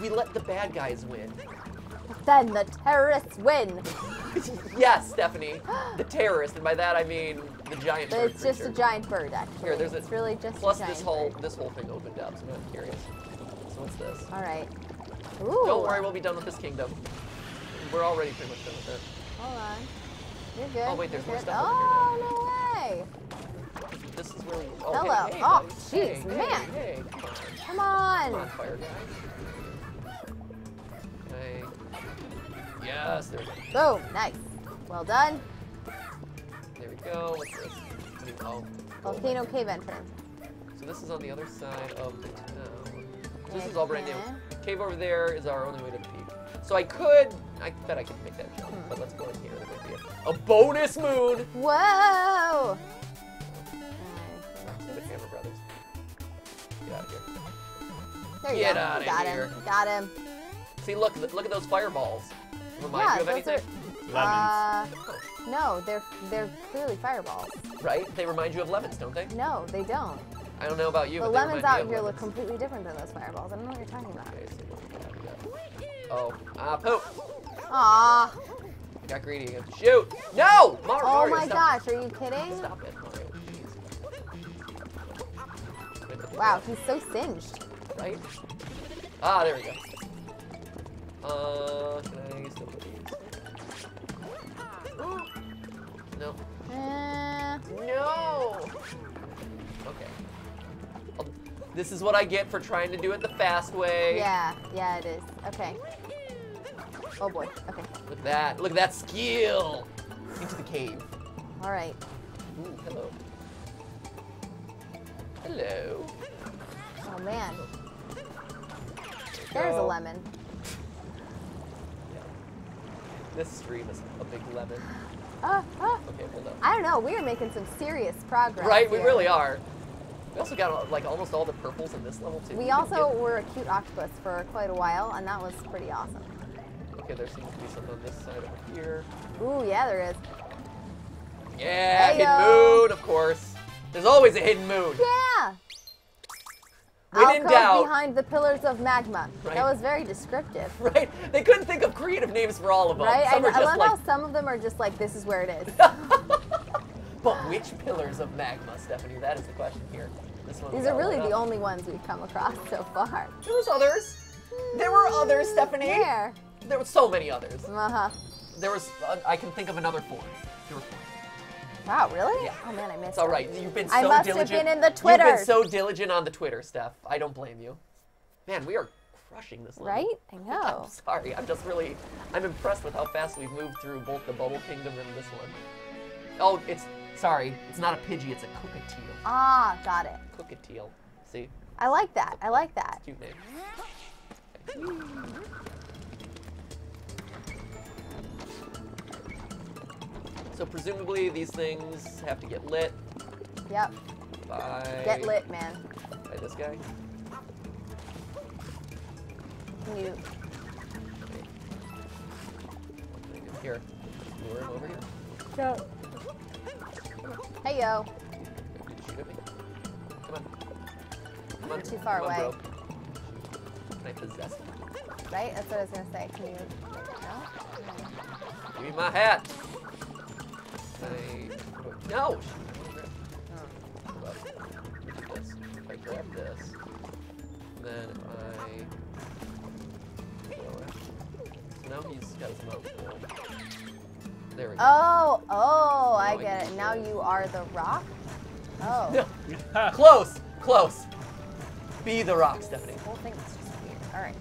we let the bad guys win. Then the terrorists win. Yes, Stephanie, the terrorist, and by that I mean the giant But bird it's just a creature. giant bird, actually. Here, there's a- it's really just Plus a giant this bird. whole thing opened up, so I'm curious. So what's this? All right. Ooh. Don't worry, we'll be done with this kingdom. We're already pretty much done with it. Hold on. You're good. Oh, wait, there's You're more good. stuff over Oh, no way. This is where we. Oh, Hello. Hey, hey, Oh, buddy. jeez, Hey, man. Hey, Come come on. on, fire guy. Okay. Yes, there we go. Boom. Nice. Well done. There we go. What's this? Oh, Volcano cave entrance. so this is on the other side of the town. This Okay. is all brand new. Cave over there is our only way to the peak. So I bet I could make that jump, but let's go in here. There might be a bonus moon. Whoa. The Hammer Brothers. Get out of here. There you Get go. outta Got here. him. Got him. See, look at those fireballs. Remind Yeah, you of those anything? Lemons. No, they're clearly fireballs. Right? They remind you of lemons, don't they? No, they don't. I don't know about you, The but they lemons remind me out of here lemons. look completely different than those fireballs. I don't know what you're talking about. Okay, so what do we got? Oh, poop. Aw. Got greedy again. Shoot! No! Oh Mario, my stop. gosh, are you kidding? Stop it, Mario. Jeez. Wow, he's so singed. Right? Ah, there we go. Can I still put these? No. No! Okay. This is what I get for trying to do it the fast way. Yeah, it is. Okay. Oh boy. Okay. Look at that. Look at that skill. Into the cave. All right. Ooh, hello. Hello. Oh man. There's a lemon. Yeah. This stream is a big lemon. Okay, hold up. I don't know. We are making some serious progress. Right, we here. really are. We also got like almost all the purples in this level too. We also were a cute octopus for quite a while, and that was pretty awesome. Okay, there seems to be some on this side over here. Ooh, yeah, there is. Yeah, Heyo. hidden moon, of course. There's always a hidden moon. Yeah. When in Alcove doubt. behind the pillars of magma. Right. That was very descriptive. Right? They couldn't think of creative names for all of them. Right? Some are I just love like, how some of them are just like, this is where it is. but which pillars of magma, Stephanie? That is the question here. This one These was are all really lit the up. only ones we've come across so far. There was others. There were others, Stephanie. Where? There were so many others. Uh-huh. There was, I can think of another 4. There were 4. Wow, really? Yeah. Oh man, I missed It's all that. right. You've been so I must diligent. have been in the You've Twitter. been so diligent on the Twitter, Steph. I don't blame you. Man, we are crushing this level. Right? I know. I'm sorry. I'm impressed with how fast we've moved through both the Bubble Kingdom and this one. Oh, sorry. It's not a Pidgey, it's a Cookateel. Ah, got it. Cookateel. See? I like that. I like that. Cute name. So presumably these things have to get lit Yep. by... Get lit, man. By this guy. Can you... Here. Lure him over here. Go. Hey, yo. Did you shoot at me? Come on. Come on. You're too far Come on, away. bro. Can I possess him? Right? That's what I was going to say. Can you... Give me my hat. No! Hold up. Look at this. If I grab this, then throw it. So now he's got his mouth full. There we go. Oh, I I get can it. Now do it. you are the rock? Oh. No. Close! Close! Be the rock, Stephanie. The whole thing is just weird. All right.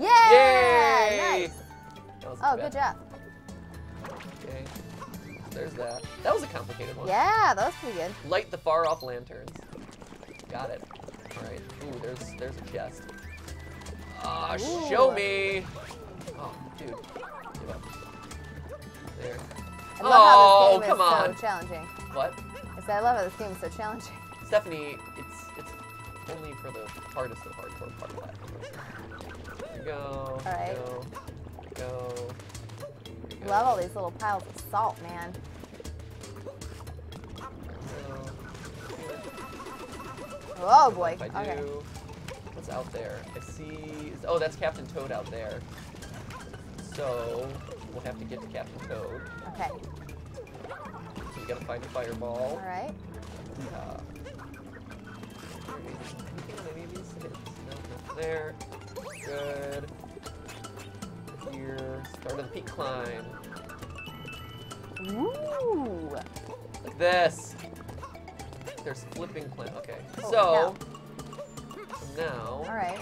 Yeah! Yay! Nice. That was Oh, bad. good job. Okay. There's that. That was a complicated one. Yeah, that was pretty good. Light the far off lanterns. Got it. Alright. Ooh, there's a chest. Ah, Ooh. show me! Oh, dude. Give up. There. I love how Oh, this game come is on. so challenging. What? I said I love how this game is so challenging. Stephanie, it's only for the hardest of hardcore platformers. There you go. Alright. Go. Love all these little piles of salt, man. Oh boy. If I do, Okay. what's out there? I see. Oh, that's Captain Toad out there. So we'll have to get to Captain Toad. Okay. So we gotta find a fireball. All right. Anything on any of these hits? No, nothing there. Good. Here. Start of the peak climb. Ooh. Like this. There's flipping climb. Okay. Oh, So now All right.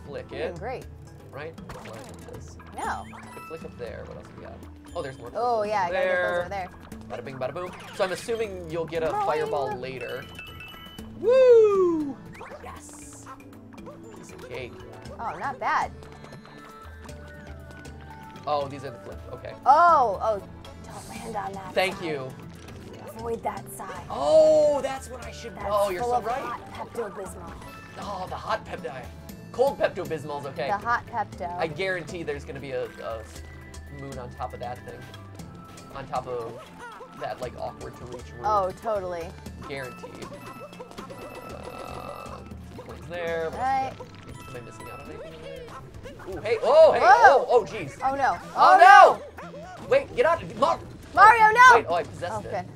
flick You're it. doing great. Right? Line with this. No. Could flick up there. What else we got? Oh, there's more. Oh yeah, I gotta get those over there. Bada bing, bada boom. So I'm assuming you'll get a Boing. fireball later. Woo! Yes! Piece of cake. Oh, not bad. Oh, these are the flips. Okay. Oh, don't land on that. Thank side. you. Avoid that side. Oh, that's what I should. That's Oh, you're full so of right. hot Pepto-Bismol. Oh, the hot Pepto. Cold Pepto-Bismol's okay. The hot Pepto. I guarantee there's gonna be a moon on top of that thing. On top of that, like, awkward to reach room. Oh, totally. Guaranteed. Coins there. What Right. else we got? Am I missing out on anything over there? Ooh, hey, oh, hey, Whoa. oh, jeez. Oh no. Oh, no! Wait, get out. Mario, no! Wait, oh, I possessed Oh, it. good.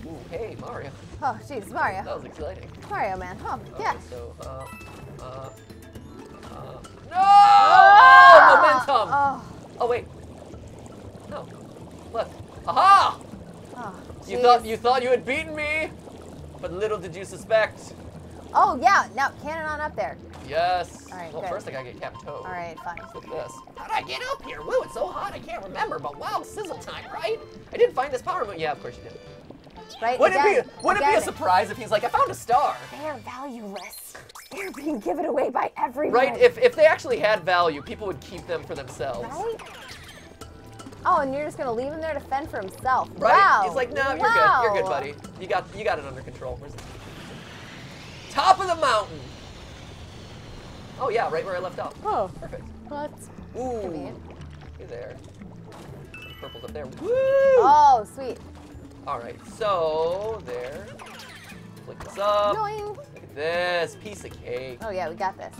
Ooh, hey, Mario. Oh, jeez, Mario. That was exciting. Mario, man. Oh, yeah. Okay, so, no! Ah! Oh, momentum! Oh, Oh, wait. No. Left. Aha! oh, You jeez. thought you had beaten me, but little did you suspect. Oh, yeah. Now, cannon on up there. Yes. All right, well, good. first I gotta get Captain Toad. All right, fine. Look at this. How'd I get up here? Woo, it's so hot I can't remember, but wow, sizzle time, right? I didn't find this power moon. Yeah, of course you did. Right? Wouldn't it Again, be a surprise if he's like, I found a star? They're valueless. They're being given away by everyone. Right? If they actually had value, people would keep them for themselves. Right? Oh, and you're just gonna leave him there to fend for himself. Right? Wow. He's like, no, Wow. you're good, buddy. You got it under control. Where's it? Top of the mountain. Oh yeah, right where I left off. Oh, Perfect. what? Ooh. Convenient. Hey there. Purple's up there. Woo! Oh, sweet. All right, so there. Flick this up. Annoying. Look at this piece of cake. Oh yeah, we got this.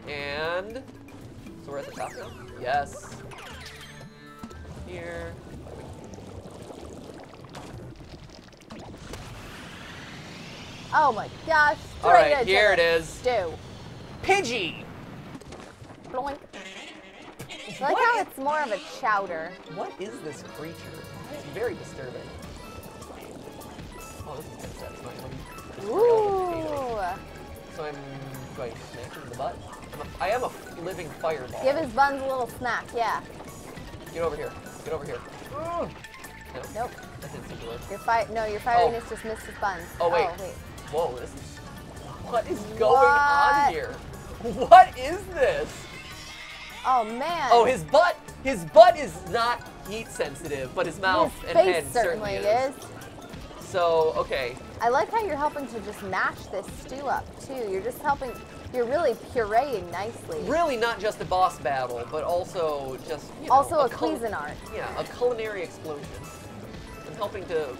And so we're at the top now. Yes. Here. Oh my gosh. All right, here it is. Stew. Pidgey. Bloink. I like how it's more of a chowder. What is this creature? It's very disturbing. Oh, this is kind of satisfying. Ooh. So I'm going to smack him in the butt. I am a living fireball. Give his buns a little snack, yeah. Get over here. Get over here. No, Nope. that didn't seem to work. Your firiness just missed his buns. Oh, wait. Oh, wait. Whoa, this is... What is going on What? here? What is this? Oh man. Oh, his butt is not heat sensitive, but his mouth His and face head certainly is. So, okay. I like how you're helping to just mash this stew up too. You're just helping. You're really pureeing nicely. Really not just a boss battle, but also just, you know, Also a Cuisinart. Yeah, a culinary explosion. I'm helping to...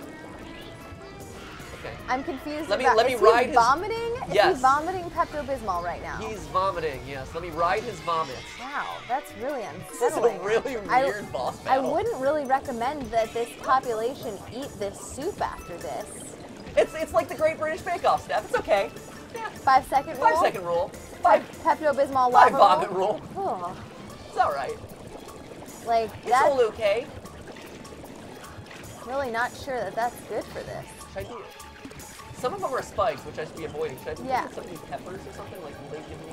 Okay. I'm confused Let me about, ride is he his- vomiting? Is Yes. he vomiting Pepto-Bismol right now? He's vomiting, yes. Let me ride his vomits. Wow, that's really This is a unsettling. really weird boss I battle. wouldn't really recommend that this population eat this soup after this. It's like the Great British Bake Off, Steph. It's okay. Yeah. 5 second rule? 5 second rule. 5 Pepto-Bismol five lava vomit rule. Oh, It's alright. like, It's that's all okay. really not sure that that's good for this. Should I do some of them are spikes, which I should be avoiding. Should I do Yeah. some of these peppers or something? Like, will they give me...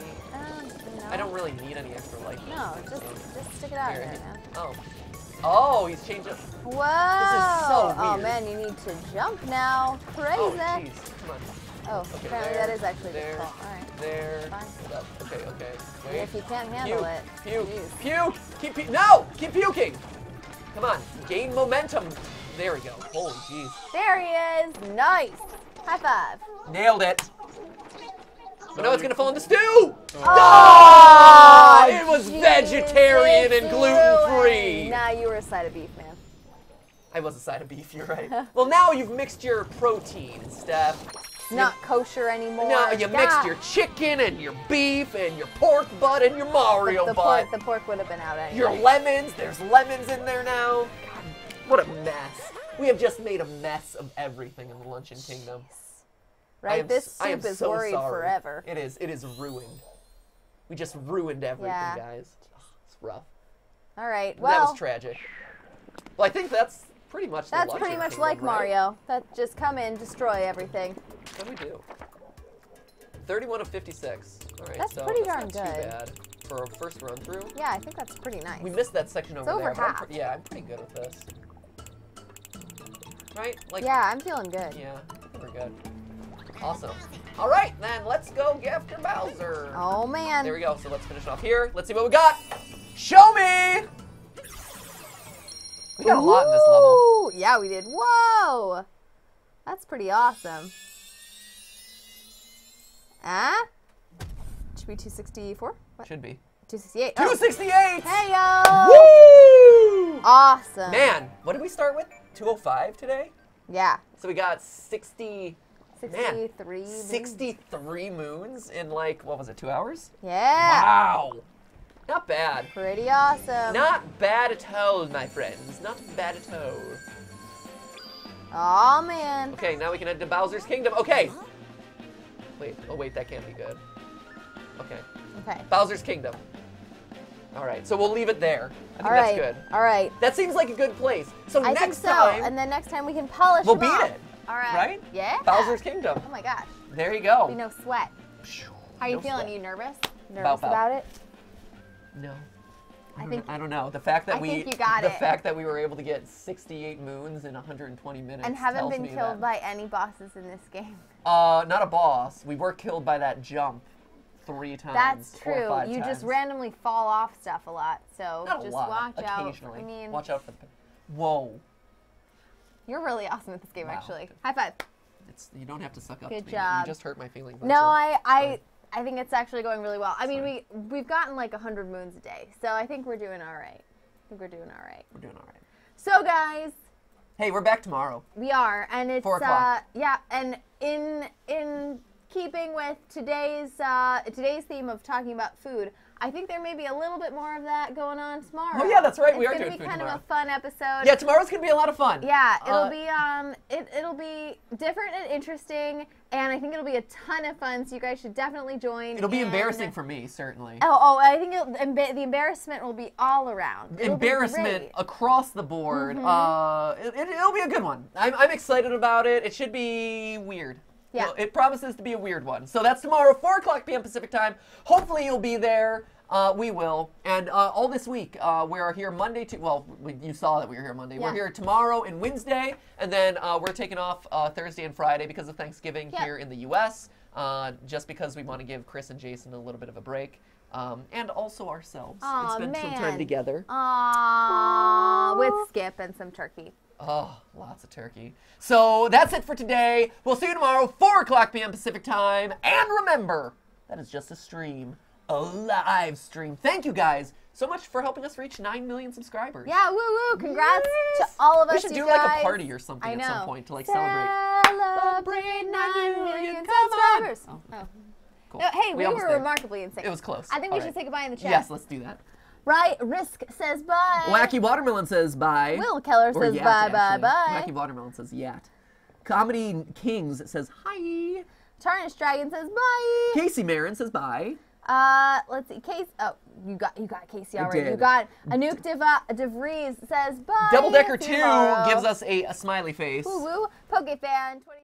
No. I don't really need any extra life. No, just stick it out Here, there, he- man. Oh. Oh, he's changed it. Whoa! so Oh weird. man, you need to jump now. Crazy. Oh, jeez. Come on. Oh, Okay, apparently there, that is actually there, difficult. All right. There. Fine. Hold up. Okay, okay. And Wait. if you can't handle Puke, it, puke, jeez. puke. Keep no! Keep puking. Come on. Gain momentum. There we go. Holy jeez. There he is. Nice. High five. Nailed it. But now it's gonna fall in the stew. Oh, It was jeez, vegetarian and it's gluten-free. ruined. Nah, you were a side of beef, man. I was a side of beef. You're right. Well, now you've mixed your protein, Steph. It's not kosher anymore. No, you mixed God. your chicken and your beef and your pork butt and your Mario the butt. pork would have been out anyway. Your lemons, there's lemons in there now. God, what a mess. We have just made a mess of everything in the Luncheon Kingdom. Right? This I am soup is so worried sorry. forever. It is ruined. We just ruined everything, Yeah. guys. Ugh, it's rough. All right. That Well, was tragic. Well, I think that's pretty much the that's Luncheon pretty much Kingdom, like right? Mario. That just come in, destroy everything. What do we do? 31 of 56. All right, That's so pretty that's darn not too good. bad for a first run through. Yeah, I think that's pretty nice. We missed that section over over there. but I'm half. yeah, I'm pretty good with this. Right? Like, Yeah, I'm feeling good. Yeah, I think we're good. Awesome. All right, then let's go get after Bowser. Oh man. There we go. So let's finish off here. Let's see what we got. Show me. We got a lot in this level. Ooh, yeah, we did. Whoa! That's pretty awesome. Ah? Should be 264? What? Should be. 268. 268. Hey, yo! Woo! Awesome. Man, what did we start with? 205 today? Yeah. So we got 60. 63. Man, 63 moons in like, what was it, 2 hours? Yeah. Wow. Not bad. Pretty awesome. Not bad at all, my friends. Not bad at all. Aw, man. Okay, now we can head to Bowser's Kingdom. Okay. Wait, oh wait, that can't be good. Okay. Okay. Bowser's Kingdom. All right, so we'll leave it there. I think All right. that's good. All right. That seems like a good place. So I next think so. time, And then next time we can polish we'll them beat off. it. All right. Right? Yeah. Bowser's Kingdom. Oh my gosh. There you go. Be no sweat. How are you No feeling? sweat. You nervous? About. About it? No. I don't know. The fact that I think you got the it. fact that we were able to get 68 moons in 120 minutes And haven't tells been me killed that. by any bosses in this game. Not a boss. We were killed by that jump 3 times. That's 4 or true. 5 You times. just randomly fall off stuff a lot, so Not just a lot. watch out. Occasionally. I mean, Watch out for the. Whoa. you're really awesome at this game, Wow. actually. High five. You don't have to suck up Good to me. job. You just hurt my feelings. No, that's I think it's actually going really well. I mean, Sorry. we've gotten like 100 moons a day, so I think we're doing all right. We're doing all right. So guys, Hey, we're back tomorrow. we are, and it's 4 o'clock. yeah, and in keeping with today's theme of talking about food, I think there may be a little bit more of that going on tomorrow. Oh yeah, that's right. It's We are gonna doing be food kind tomorrow. of a fun episode. Yeah, tomorrow's gonna be a lot of fun. Yeah, it'll be it'll be different and interesting, and I think it'll be a ton of fun. So you guys should definitely join. It'll be and- embarrassing for me, certainly. Oh, I think the embarrassment will be all around. It'll be Embarrassment great. across the board. It'll be a good one. I'm excited about it. It should be weird. Yeah. Well, it promises to be a weird one. So that's tomorrow, 4 o'clock p.m. Pacific time. Hopefully you'll be there. We will. And all this week, we're here Monday to, well, you saw that we were here Monday. Yeah. We're here tomorrow and Wednesday, and then we're taking off Thursday and Friday because of Thanksgiving Yep. here in the U.S., just because we want to give Chris and Jason a little bit of a break, and also ourselves. Aw, and spend some man. time together. Aww, with Skip and some turkey. Oh, lots of turkey. So that's it for today. We'll see you tomorrow, 4 o'clock p.m. Pacific time. And remember, that is just a stream, a live stream. Thank you guys so much for helping us reach 9 million subscribers. Yeah, woo woo! Congrats Yes. to all of us. We should you do like guys. a party or something I at know. some point to like celebrate. Celebrate 9 million Come on. subscribers. Oh, Oh. cool. No, hey, we almost were there. remarkably in sync. It was close. I think All we should right. say goodbye in the chat. Yes, let's do that. Right, Risk says bye. Wacky Watermelon says bye. Will Keller Or says yat, bye, bye, actually. bye. Wacky Watermelon says yat. Comedy Kings says hi. Tarnished Dragon says bye. Casey Marin says bye. Let's see. Case. Oh, you got Casey I already. did. You got Anouk DeVries says bye. Double Decker See 2 you tomorrow. gives us a smiley face. Woo woo. PokeFan 20.